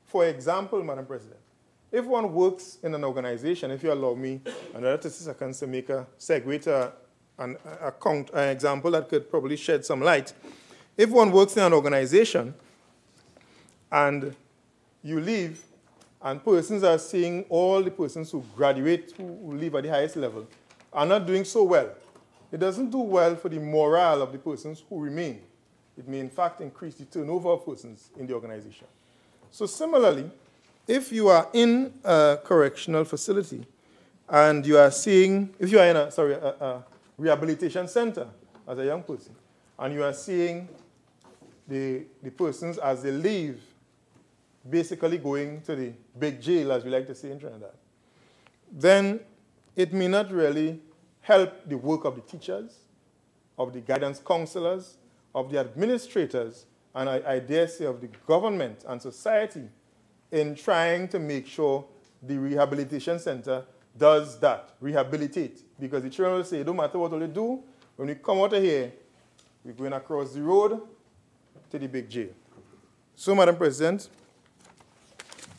For example, Madam President, if one works in an organization, if you allow me, another 30 seconds to make a segue to an example that could probably shed some light. If one works in an organization and you leave, and persons are seeing all the persons who graduate, who leave at the highest level, are not doing so well, it doesn't do well for the morale of the persons who remain. It may, in fact, increase the turnover of persons in the organization. So similarly, if you are in a correctional facility and you are seeing, if you are in a rehabilitation center as a young person, and you are seeing the persons as they leave, basically going to the big jail, as we like to say in Trinidad, then it may not really help the work of the teachers, of the guidance counselors, of the administrators, and I dare say of the government and society in trying to make sure the rehabilitation center does that, rehabilitate. Because the children will say, no matter what we do, when we come out of here, we're going across the road to the big jail. So, Madam President,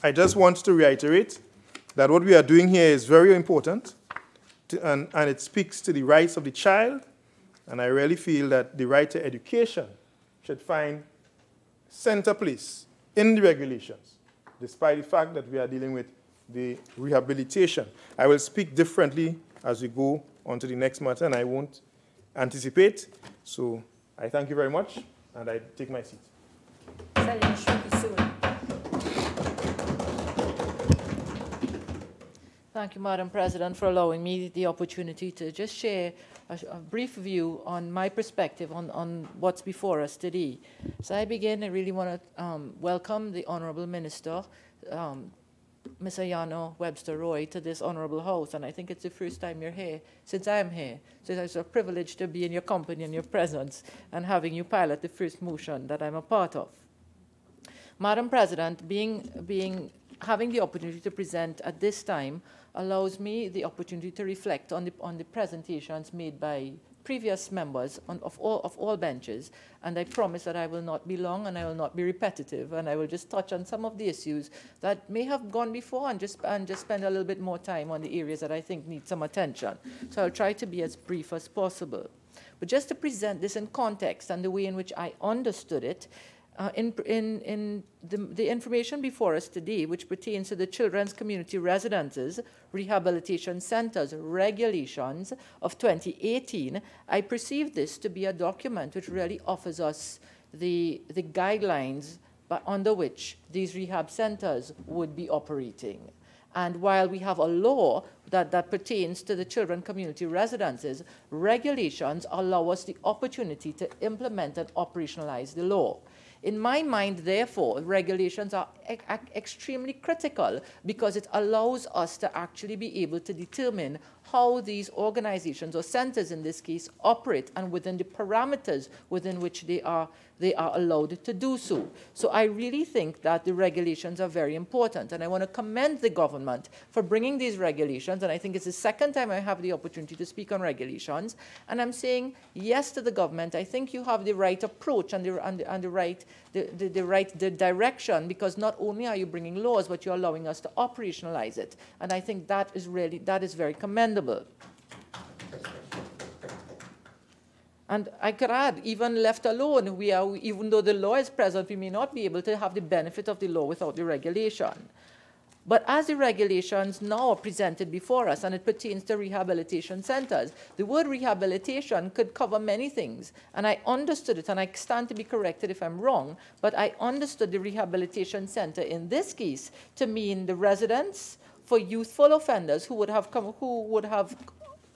I just want to reiterate that what we are doing here is very important, and it speaks to the rights of the child, and I really feel that the right to education should find center place in the regulations, despite the fact that we are dealing with the rehabilitation. I will speak differently as we go on to the next matter, and I won't anticipate. So I thank you very much, and I take my seat. Taurel Shrikissoon. Thank you, Madam President, for allowing me the opportunity to just share a brief view on my perspective on what's before us today. So I begin, I really want to welcome the Honorable Minister, Ms. Ayano Webster-Roy, to this honorable house, and I think it's the first time you're here since I'm here. So it's a privilege to be in your company and your presence and having you pilot the first motion that I'm a part of. Madam President, having the opportunity to present at this time allows me the opportunity to reflect on the presentations made by previous members of all benches, and I promise that I will not be long and I will not be repetitive, and I will just touch on some of the issues that may have gone before and just spend a little bit more time on the areas that I think need some attention. So I'll try to be as brief as possible. But just to present this in context and the way in which I understood it, in the information before us today, which pertains to the Children's Community Residences, Rehabilitation Centers Regulations of 2018, I perceive this to be a document which really offers us the guidelines under which these rehab centers would be operating. And while we have a law that pertains to the children community residences, regulations allow us the opportunity to implement and operationalize the law. In my mind, therefore, regulations are extremely critical because it allows us to actually be able to determine how these organizations, or centers in this case, operate and within the parameters within which they are allowed to do so. So I really think that the regulations are very important, and I want to commend the government for bringing these regulations, and I think it's the second time I have the opportunity to speak on regulations, and I'm saying yes to the government. I think you have the right approach and the right direction, because not only are you bringing laws, but you're allowing us to operationalize it, and I think that is very commendable. And I could add, even left alone, even though the law is present, we may not be able to have the benefit of the law without the regulation. But as the regulations now are presented before us, and it pertains to rehabilitation centers, the word rehabilitation could cover many things. And I understood it, and I stand to be corrected if I'm wrong, but I understood the rehabilitation center in this case to mean the residence for youthful offenders who would have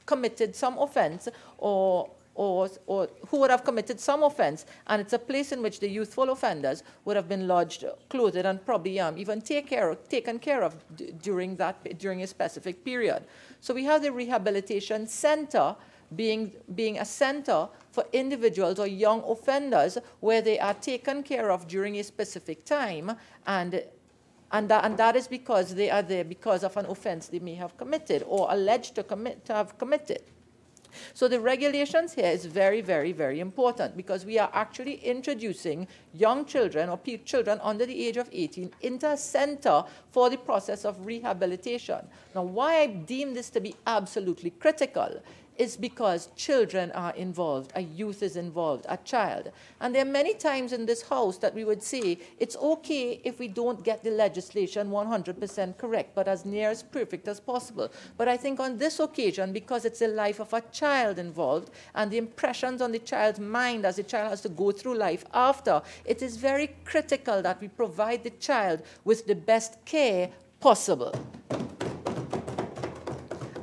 committed some offense, or who would have committed some offense, and it's a place in which the youthful offenders would have been lodged, clothed, and probably even taken care of during a specific period. So we have the rehabilitation center being a center for individuals or young offenders where they are taken care of during a specific time, and that is because they are there because of an offense they may have committed or alleged to have committed. So the regulations here is very, very, very important because we are actually introducing young children or children under the age of 18 into a center for the process of rehabilitation. Now, why I deem this to be absolutely critical is because children are involved, a youth is involved, a child. And there are many times in this house that we would say, it's okay if we don't get the legislation 100% correct, but as near as perfect as possible. But I think on this occasion, because it's the life of a child involved, and the impressions on the child's mind as the child has to go through life after, it is very critical that we provide the child with the best care possible.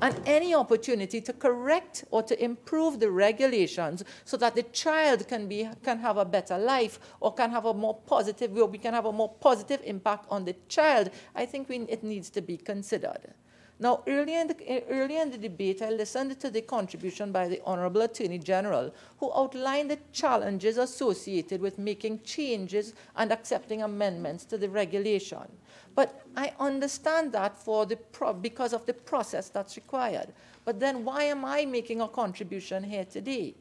And any opportunity to correct or to improve the regulations so that the child can have a better life or can have a more positive, we can have a more positive impact on the child, I think it needs to be considered. Now, earlier in the debate, I listened to the contribution by the Honorable Attorney General, who outlined the challenges associated with making changes and accepting amendments to the regulation. But I understand that because of the process that's required. But then why am I making a contribution here today?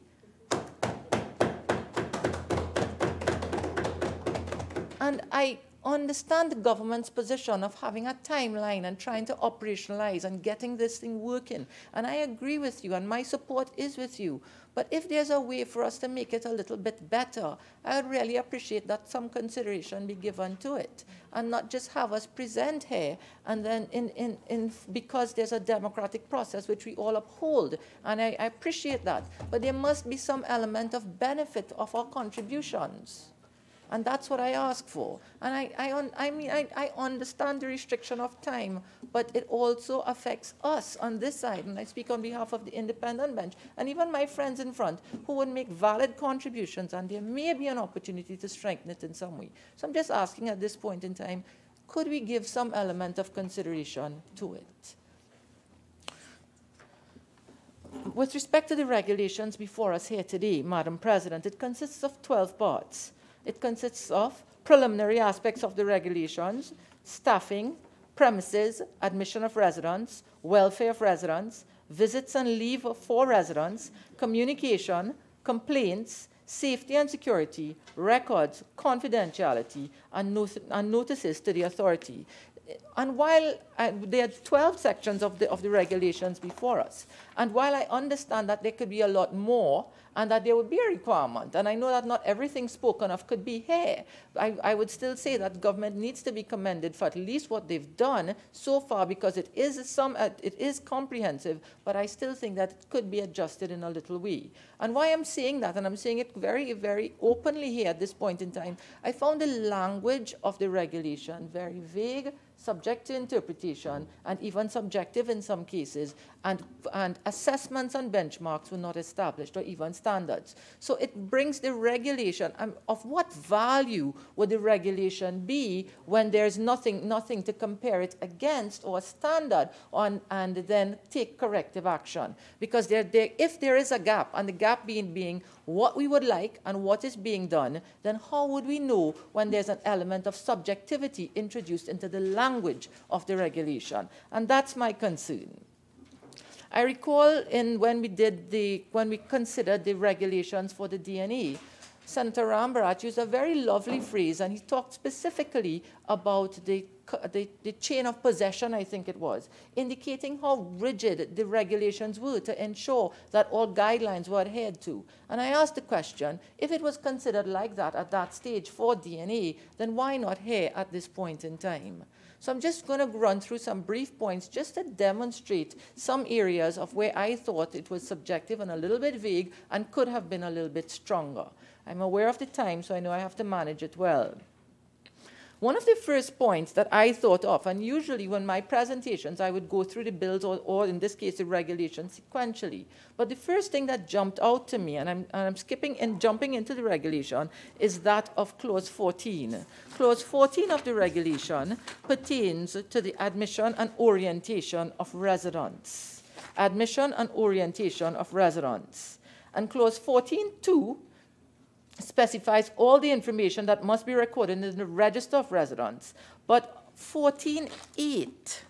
And I understand the government's position of having a timeline and trying to operationalize and getting this thing working. And I agree with you, and my support is with you. But if there's a way for us to make it a little bit better, I would really appreciate that some consideration be given to it, and not just have us present here, and then because there's a democratic process which we all uphold, and I appreciate that. But there must be some element of benefit of our contributions. And that's what I ask for. And I understand the restriction of time, but it also affects us on this side. And I speak on behalf of the independent bench, and even my friends in front, who would make valid contributions, and there may be an opportunity to strengthen it in some way. So I'm just asking at this point in time, could we give some element of consideration to it? With respect to the regulations before us here today, Madam President, it consists of 12 parts. It consists of preliminary aspects of the regulations, staffing, premises, admission of residents, welfare of residents, visits and leave for residents, communication, complaints, safety and security, records, confidentiality, and notices to the authority. And while there are 12 sections of the regulations before us, and while I understand that there could be a lot more, and that there would be a requirement, and I know that not everything spoken of could be here, I would still say that government needs to be commended for at least what they've done so far, because it is comprehensive, but I still think that it could be adjusted in a little way. And why I'm saying that, and I'm saying it very, very openly here at this point in time, I found the language of the regulation very vague, subject to interpretation, and even subjective in some cases, and assessments and benchmarks were not established, or even standards. So it brings the regulation, of what value would the regulation be when there's nothing to compare it against, or a standard, and then take corrective action? Because if there is a gap, and the gap being what we would like and what is being done, then how would we know when there's an element of subjectivity introduced into the language of the regulation? And that's my concern. I recall when we considered the regulations for the DNA, Senator Rambarat used a very lovely phrase, and he talked specifically about the chain of possession, I think it was, indicating how rigid the regulations were to ensure that all guidelines were adhered to. And I asked the question, if it was considered like that at that stage for DNA, then why not here at this point in time? So I'm just going to run through some brief points just to demonstrate some areas of where I thought it was subjective and a little bit vague and could have been a little bit stronger. I'm aware of the time, so I know I have to manage it well. One of the first points that I thought of, and usually when my presentations, I would go through the bills or in this case, the regulations sequentially. But the first thing that jumped out to me, and I'm skipping and jumping into the regulation, is that of Clause 14. Clause 14 of the regulation pertains to the admission and orientation of residents. Admission and orientation of residents. And Clause 14.2 specifies all the information that must be recorded in the register of residents. But 14.8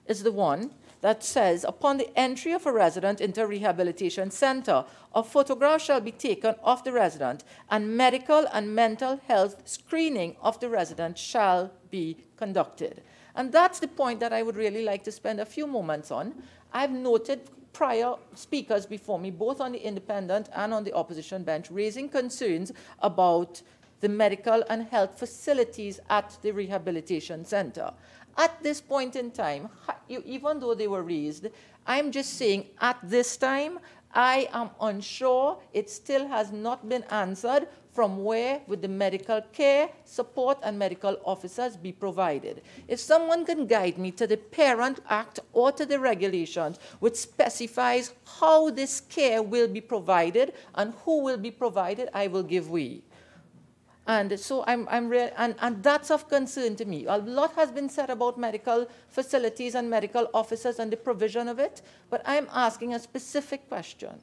is the one that says, upon the entry of a resident into a rehabilitation center, a photograph shall be taken of the resident, and medical and mental health screening of the resident shall be conducted. And that's the point that I would really like to spend a few moments on. I've noted prior speakers before me, both on the independent and on the opposition bench, raising concerns about the medical and health facilities at the rehabilitation center. At this point in time, even though they were raised, I'm just saying at this time, I am unsure. It still has not been answered from where would the medical care, support, and medical officers be provided. If someone can guide me to the Parent Act or to the regulations which specifies how this care will be provided and who will be provided, I will give way. And so and that's of concern to me. A lot has been said about medical facilities and medical officers and the provision of it, but I'm asking a specific question.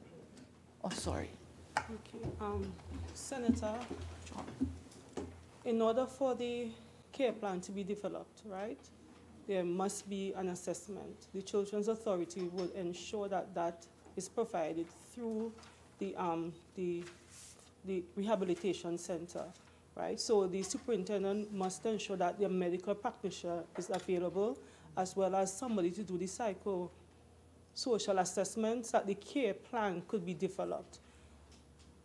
Oh, sorry. Okay. Senator, in order for the care plan to be developed, right, there must be an assessment. The Children's Authority will ensure that that is provided through the rehabilitation center. Right? So the superintendent must ensure that the medical practitioner is available, as well as somebody to do the psychosocial assessments, that the care plan could be developed.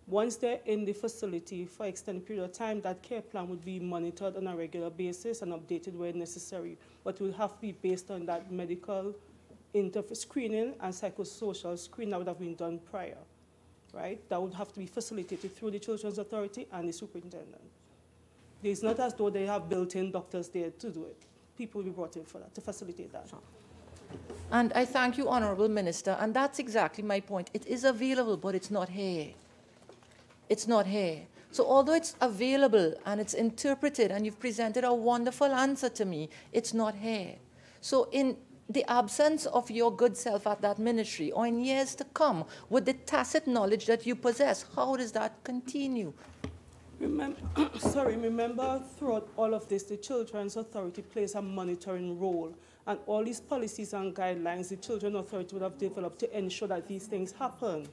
Once they're in the facility for an extended period of time, that care plan would be monitored on a regular basis and updated where necessary, but it would have to be based on that medical screening and psychosocial screening that would have been done prior. Right? That would have to be facilitated through the Children's Authority and the superintendent. It's not as though they have built-in doctors there to do it. People will be brought in for that, to facilitate that. And I thank you, Honorable Minister, and that's exactly my point. It is available, but it's not here. It's not here. So although it's available and it's interpreted and you've presented a wonderful answer to me, it's not here. So in the absence of your good self at that ministry, or in years to come, with the tacit knowledge that you possess, how does that continue? Remember, throughout all of this, the Children's Authority plays a monitoring role, and all these policies and guidelines the Children's Authority would have developed to ensure that these things happen.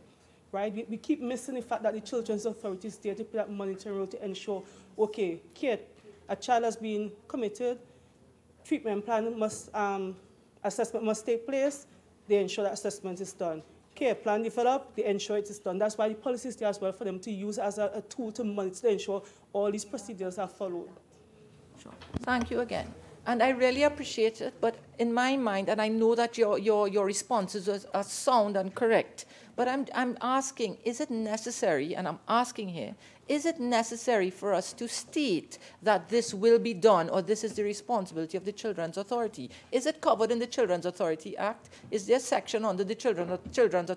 Right? We keep missing the fact that the Children's Authority is there to play that monitoring role to ensure, okay, a child has been committed, treatment plan must, assessment must take place, they ensure that assessment is done. Care plan developed, they ensure it is done. That's why the policy is there as well for them to use as a tool to monitor, to ensure all these procedures are followed. Sure. Thank you again. And I really appreciate it, but in my mind, and I know that your responses are sound and correct, but I'm asking, is it necessary, and I'm asking here, is it necessary for us to state that this will be done, or this is the responsibility of the Children's Authority? Is it covered in the Children's Authority Act? Is there a section under the Children's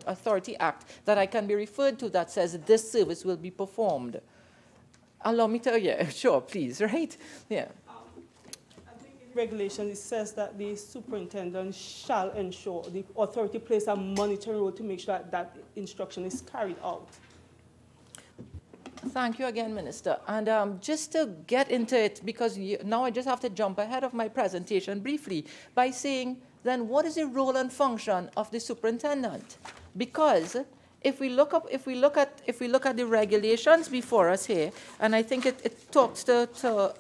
Authority Act that I can be referred to that says this service will be performed? Allow me to, yeah, sure, please, right? Yeah. Regulation, it says that the superintendent shall ensure, the authority plays a monitoring role to make sure that that instruction is carried out. Thank you again, Minister. And just to get into it, because now I just have to jump ahead of my presentation briefly by saying, then what is the role and function of the superintendent? Because if we look at the regulations before us here, and I think it talks to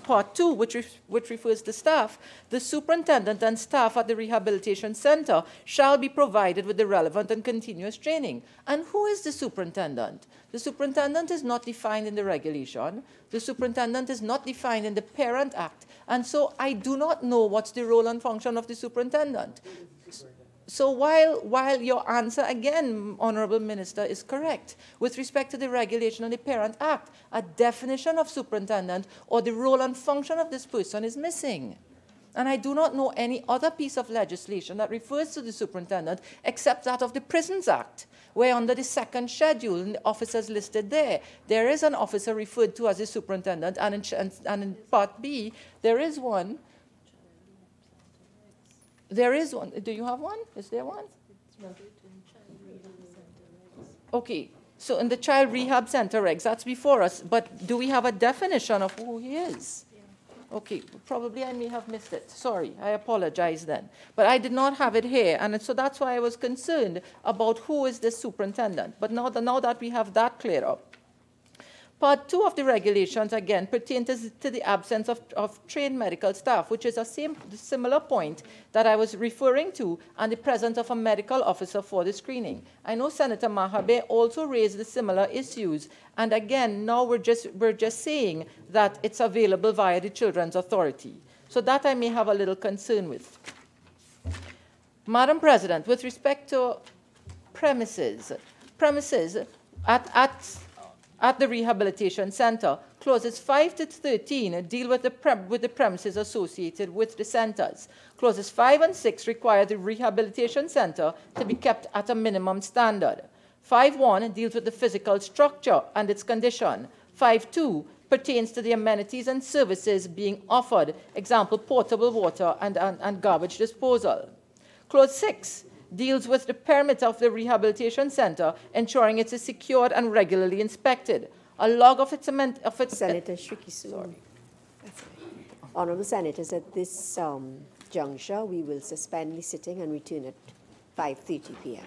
Part 2, which refers to staff, the superintendent and staff at the rehabilitation center shall be provided with the relevant and continuous training. And who is the superintendent? The superintendent is not defined in the regulation. The superintendent is not defined in the Parent Act. And so I do not know what's the role and function of the superintendent. So while your answer, again, Honorable Minister, is correct, with respect to the regulation of the Parent Act, a definition of superintendent or the role and function of this person is missing. And I do not know any other piece of legislation that refers to the superintendent except that of the Prisons Act, where under the second schedule, and the officers listed there is an officer referred to as a superintendent, and in Part B, there is one. There is one. Do you have one? Is there one? Okay. So in the Child Rehab Center regs, that's before us. But do we have a definition of who he is? Okay, probably I may have missed it. Sorry, I apologize then. But I did not have it here, and so that's why I was concerned about who is the superintendent. But now that we have that cleared up. Part 2 of the regulations, again, pertain to the absence of trained medical staff, which is a similar point that I was referring to, and the presence of a medical officer for the screening. I know Senator Mahabe also raised the similar issues, and again, now we're just saying that it's available via the Children's Authority. So that I may have a little concern with. Madam President, with respect to premises at the Rehabilitation Center, clauses 5 to 13 deal with the premises associated with the centers. Clauses 5 and 6 require the Rehabilitation Center to be kept at a minimum standard. 5.1 deals with the physical structure and its condition. 5.2 pertains to the amenities and services being offered, example, potable water and garbage disposal. Clause 6 deals with the permit of the Rehabilitation Center, ensuring it is secured and regularly inspected. A log of its... Senator Shrikissoon. Honourable Senators, at this juncture, we will suspend the sitting and return at 5:30 p.m.